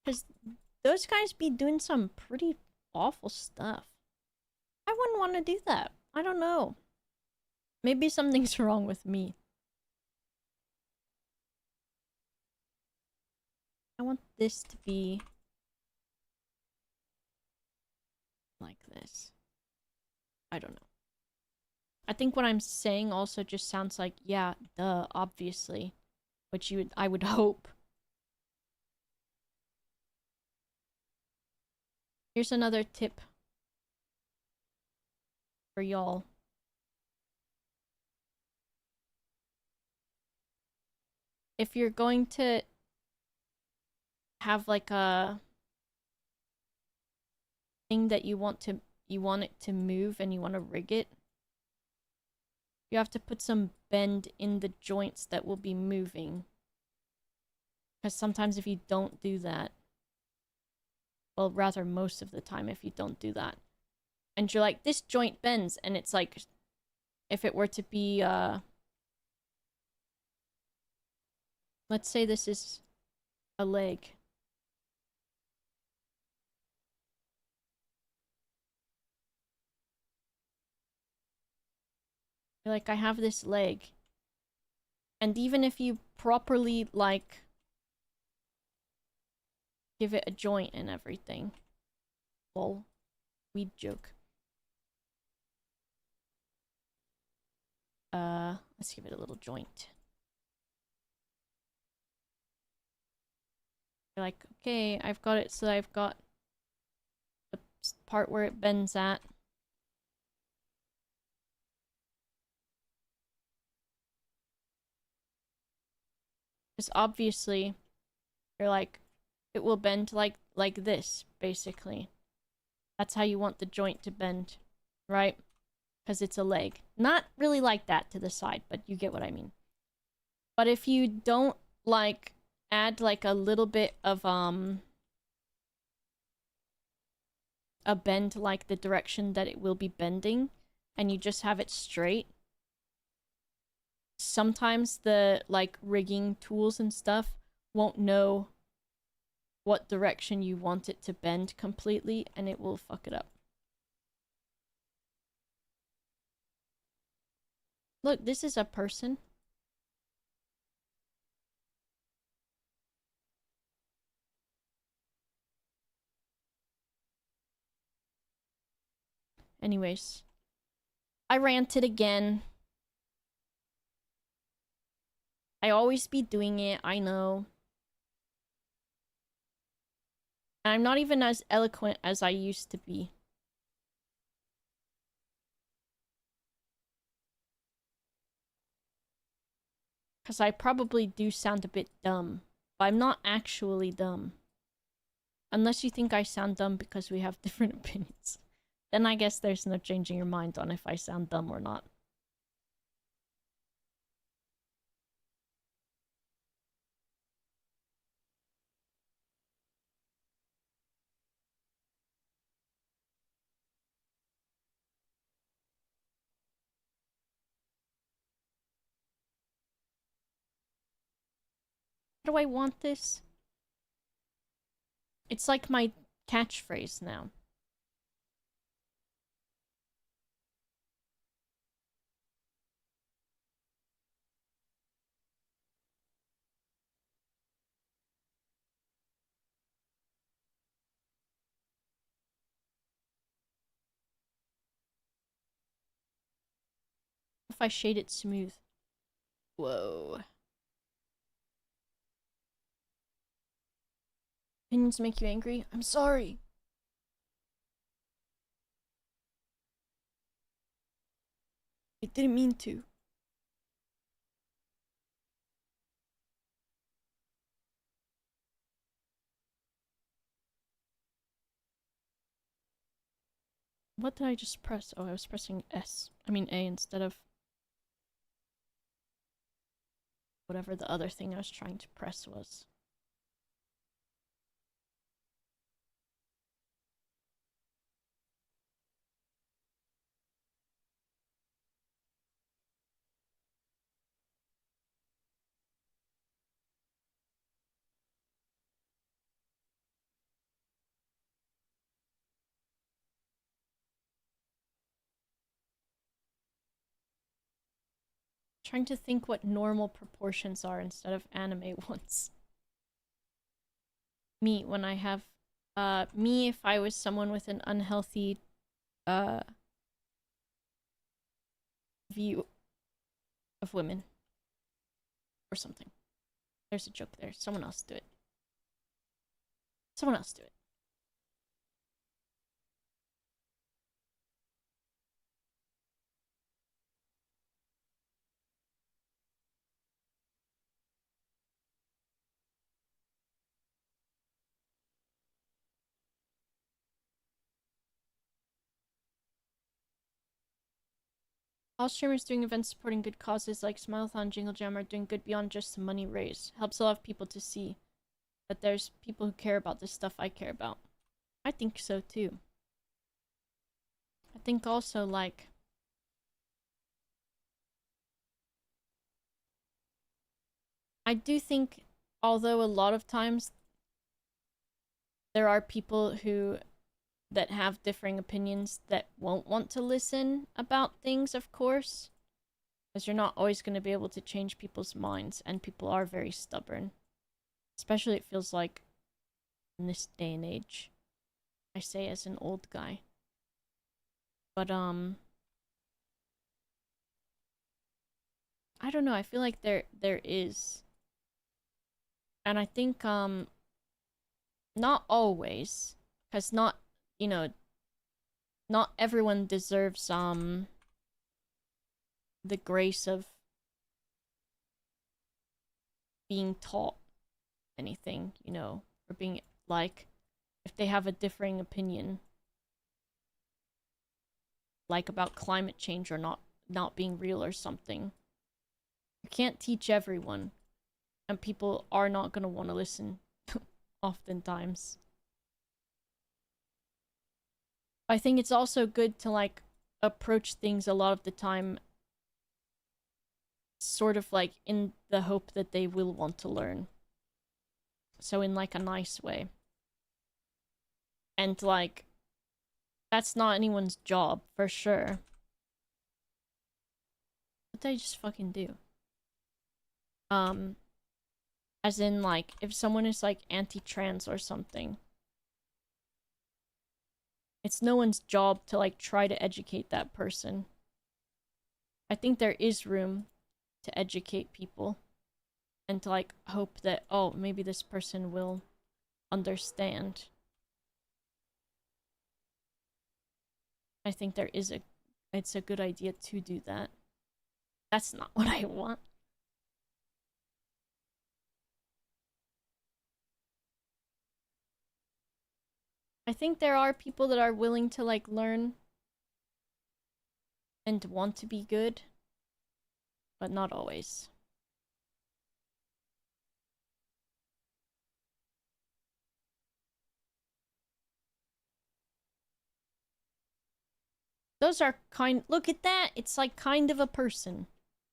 Because those guys be doing some pretty awful stuff. I wouldn't want to do that. I don't know. Maybe something's wrong with me. I want this to be like this. I don't know. I think what I'm saying also just sounds like, yeah, duh, obviously. Which I would hope. Here's another tip for y'all. If you're going to have like a thing that you want it to move and you want to rig it, you have to put some bend in the joints that will be moving. Because sometimes if you don't do that, well, rather most of the time if you don't do that, and you're like, this joint bends, and it's like, if it were to be, let's say this is a leg. You're like, I have this leg. And even if you properly, like, give it a joint and everything. Lol. Weed joke. Let's give it a little joint. You're like, okay, I've got it, so I've got the part where it bends at. Because obviously, you're like, it will bend like this, basically. That's how you want the joint to bend, right? Because it's a leg. Not really like that to the side, but you get what I mean. But if you don't, like, add, like, a little bit of, a bend to, like, the direction that it will be bending, and you just have it straight, sometimes the, like, rigging tools and stuff won't know what direction you want it to bend completely, and it will fuck it up. Look, this is a person. Anyways, I ranted again. I always be doing it, I know. And I'm not even as eloquent as I used to be. Because I probably do sound a bit dumb. But I'm not actually dumb. Unless you think I sound dumb because we have different opinions. Then I guess there's no changing your mind on if I sound dumb or not. How do I want this? It's like my catchphrase now. If I shade it smooth. Whoa. Opinions make you angry? I'm sorry. I didn't mean to. What did I just press? Oh, I was pressing S. I mean A instead of whatever the other thing I was trying to press was. Trying to think what normal proportions are instead of anime ones. Me, when I have me if I was someone with an unhealthy uh view of women or something. There's a joke there. Someone else do it. Someone else do it. All streamers doing events supporting good causes like Smileathon, Jingle Jam are doing good beyond just the money raised. Helps a lot of people to see that there's people who care about the stuff I care about. I think so too. I think also, like, I do think, although a lot of times there are people who that have differing opinions that won't want to listen about things, of course, because you're not always going to be able to change people's minds, and people are very stubborn. Especially, it feels like in this day and age. I say as an old guy. But, I don't know, I feel like there is. And I think, not always, because not, you know, not everyone deserves, the grace of being taught anything, you know, or being, like, if they have a differing opinion, like about climate change or not being real or something. You can't teach everyone, and people are not gonna want to listen oftentimes. I think it's also good to, like, approach things a lot of the time sort of like in the hope that they will want to learn. So in, like, a nice way. And, like, that's not anyone's job, for sure. What did I just fucking do? As in, like, if someone is, like, anti-trans or something, it's no one's job to, like, try to educate that person. I think there is room to educate people and to, like, hope that, oh, maybe this person will understand. I think it's a good idea to do that. That's not what I want. I think there are people that are willing to, like, learn and want to be good, but not always. Those are kind. Look at that. It's like kind of a person.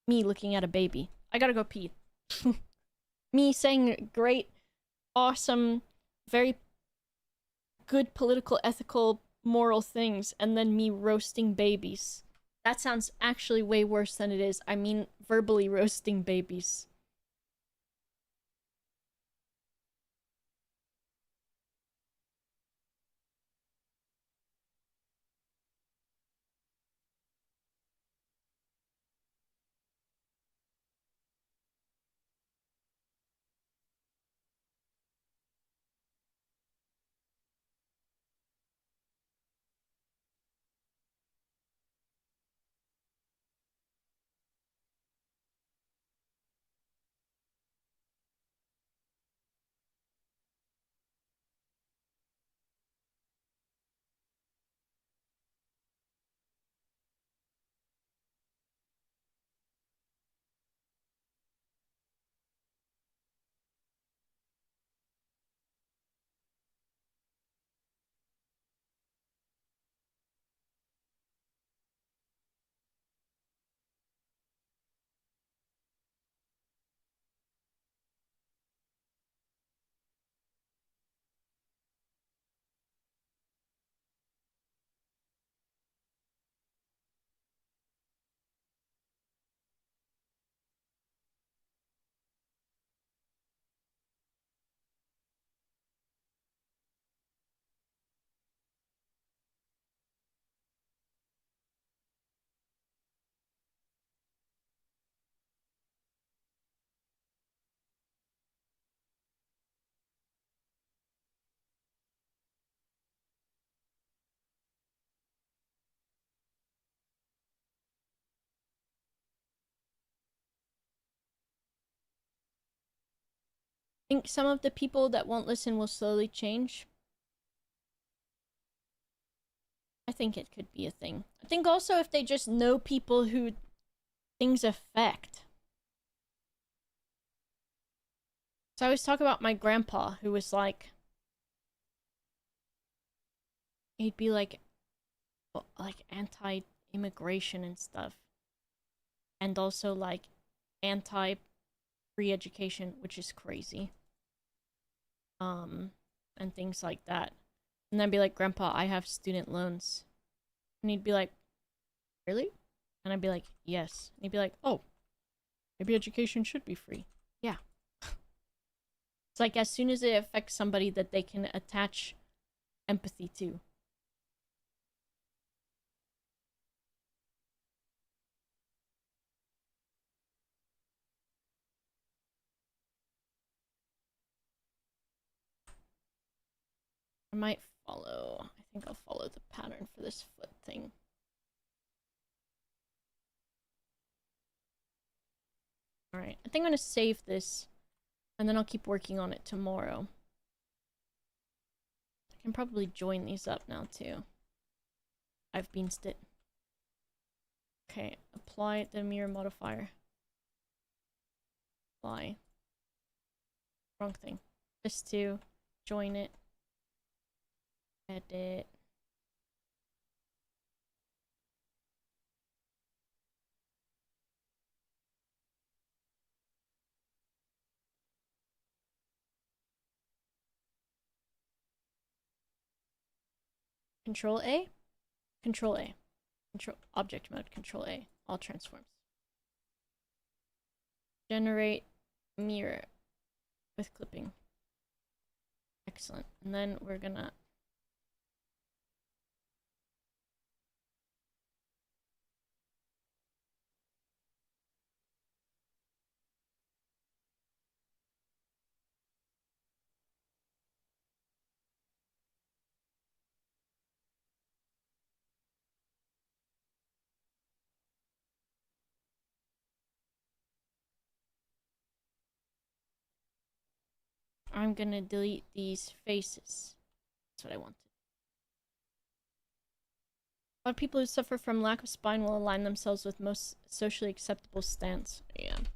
Me looking at a baby. I gotta go pee. Me saying great, awesome, very good political, ethical, moral things, and then me roasting babies. That sounds actually way worse than it is. I mean, verbally roasting babies. think some of the people that won't listen will slowly change. I think it could be a thing. I think also if they just know people who things affect. So I always talk about my grandpa who was like, he'd be like anti-immigration and stuff. And also like anti-free education, which is crazy. And things like that. And then I'd be like, Grandpa, I have student loans. And he'd be like, really? And I'd be like, yes. And he'd be like, oh, maybe education should be free. Yeah. It's like as soon as it affects somebody that they can attach empathy to. I might follow. I think I'll follow the pattern for this foot thing. Alright, I think I'm gonna save this, and then I'll keep working on it tomorrow. I can probably join these up now, too. I've beansed it. Okay, apply the mirror modifier. Apply. Wrong thing. This too. Join it. Edit. Control A. Control A. Control object mode. Control A. All transforms. Generate mirror with clipping. Excellent. And then we're gonna I'm gonna delete these faces. That's what I wanted. A lot of people who suffer from lack of spine will align themselves with most socially acceptable stance. Yeah. I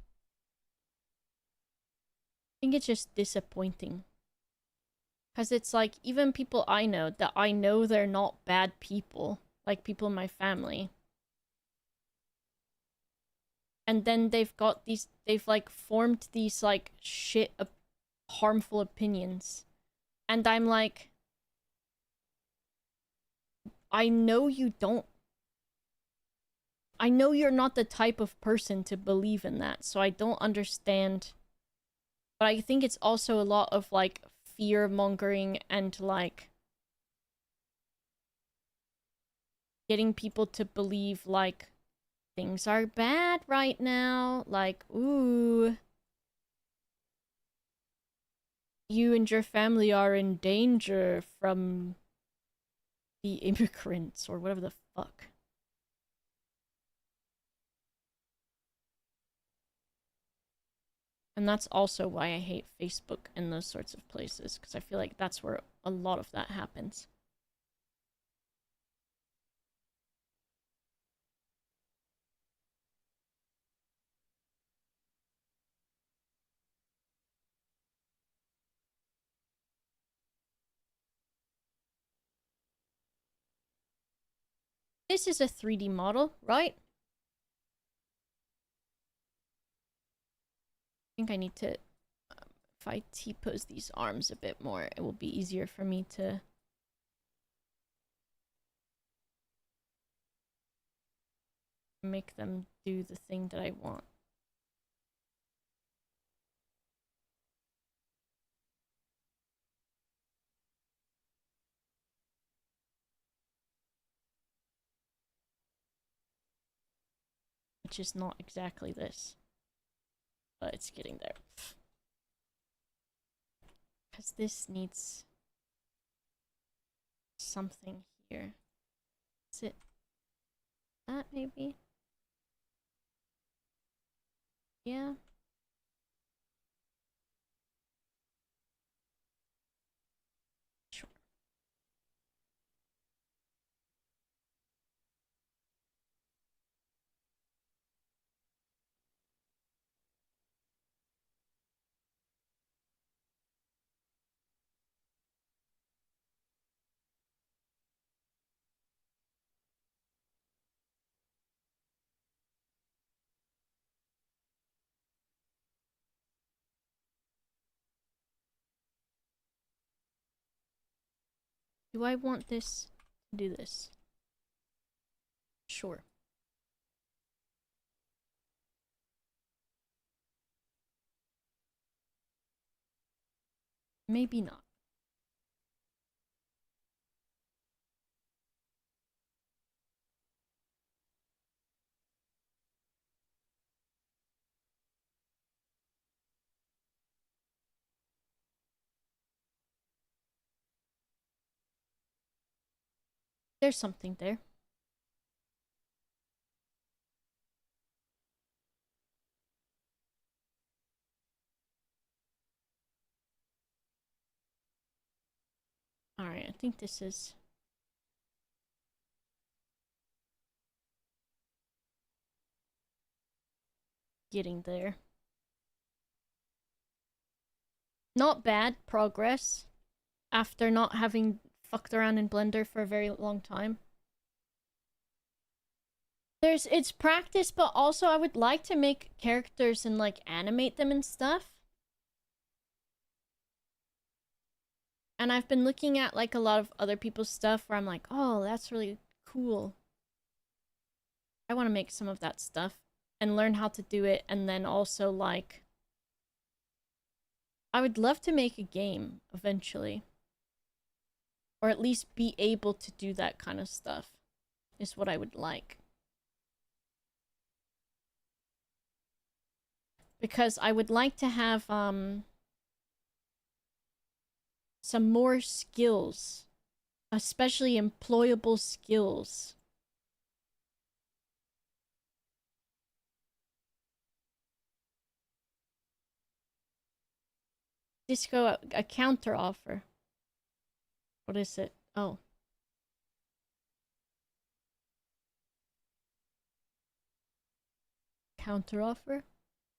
think it's just disappointing. Because it's like, even people I know, that I know they're not bad people. Like people in my family. And then they've got these, they've like formed these like shit, harmful opinions. And I'm like, I know you don't. I know you're not the type of person to believe in that, so I don't understand. But I think it's also a lot of like fear mongering and like getting people to believe like things are bad right now. Like, ooh, you and your family are in danger from the immigrants or whatever the fuck. And that's also why I hate Facebook and those sorts of places, because I feel like that's where a lot of that happens. This is a 3D model, right? I think I need to, if I T-pose these arms a bit more, it will be easier for me to make them do the thing that I want. Which is not exactly this. But it's getting there. Because this needs something here. Is it that maybe? Yeah. Do I want this to do this? Sure. Maybe not. There's something there. Alright, I think this is... getting there. Not bad progress after not having fucked around in Blender for a very long time. It's practice, but also I would like to make characters and like animate them and stuff. And I've been looking at like a lot of other people's stuff where I'm like, oh, that's really cool. I want to make some of that stuff and learn how to do it, and then also like I would love to make a game eventually. Or at least be able to do that kind of stuff is what I would like. Because I would like to have some more skills, especially employable skills. Disco, a counter offer. What is it? Oh. Counter offer?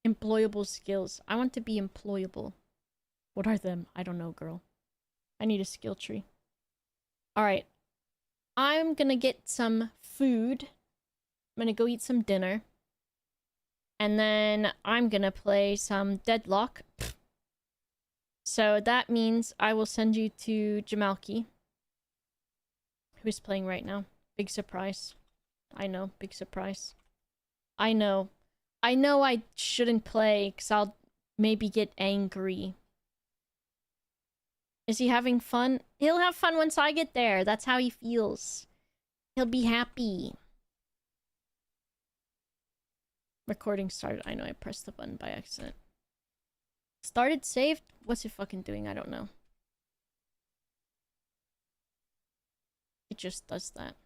Employable skills. I want to be employable. What are them? I don't know, girl. I need a skill tree. Alright. I'm gonna get some food. I'm gonna go eat some dinner. And then I'm gonna play some Deadlock. So that means I will send you to Jamalki, who's playing right now. Big surprise. I know, big surprise. I know. I know I shouldn't play, because I'll maybe get angry. Is he having fun? He'll have fun once I get there. That's how he feels. He'll be happy. Recording started. I know I pressed the button by accident. Started saved? What's it fucking doing? I don't know. It just does that.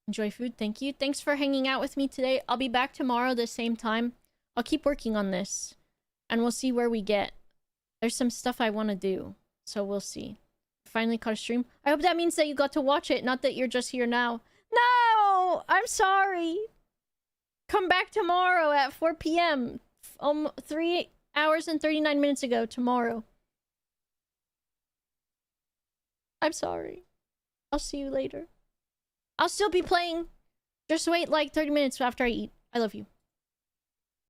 Enjoy food. Thank you. Thanks for hanging out with me today. I'll be back tomorrow the same time. I'll keep working on this. And we'll see where we get. There's some stuff I want to do. So we'll see. Finally caught a stream. I hope that means that you got to watch it. Not that you're just here now. No! I'm sorry. Come back tomorrow at 4 p.m. 3 hours and 39 minutes ago tomorrow. I'm sorry. I'll see you later. I'll still be playing. Just wait like 30 minutes after I eat. I love you.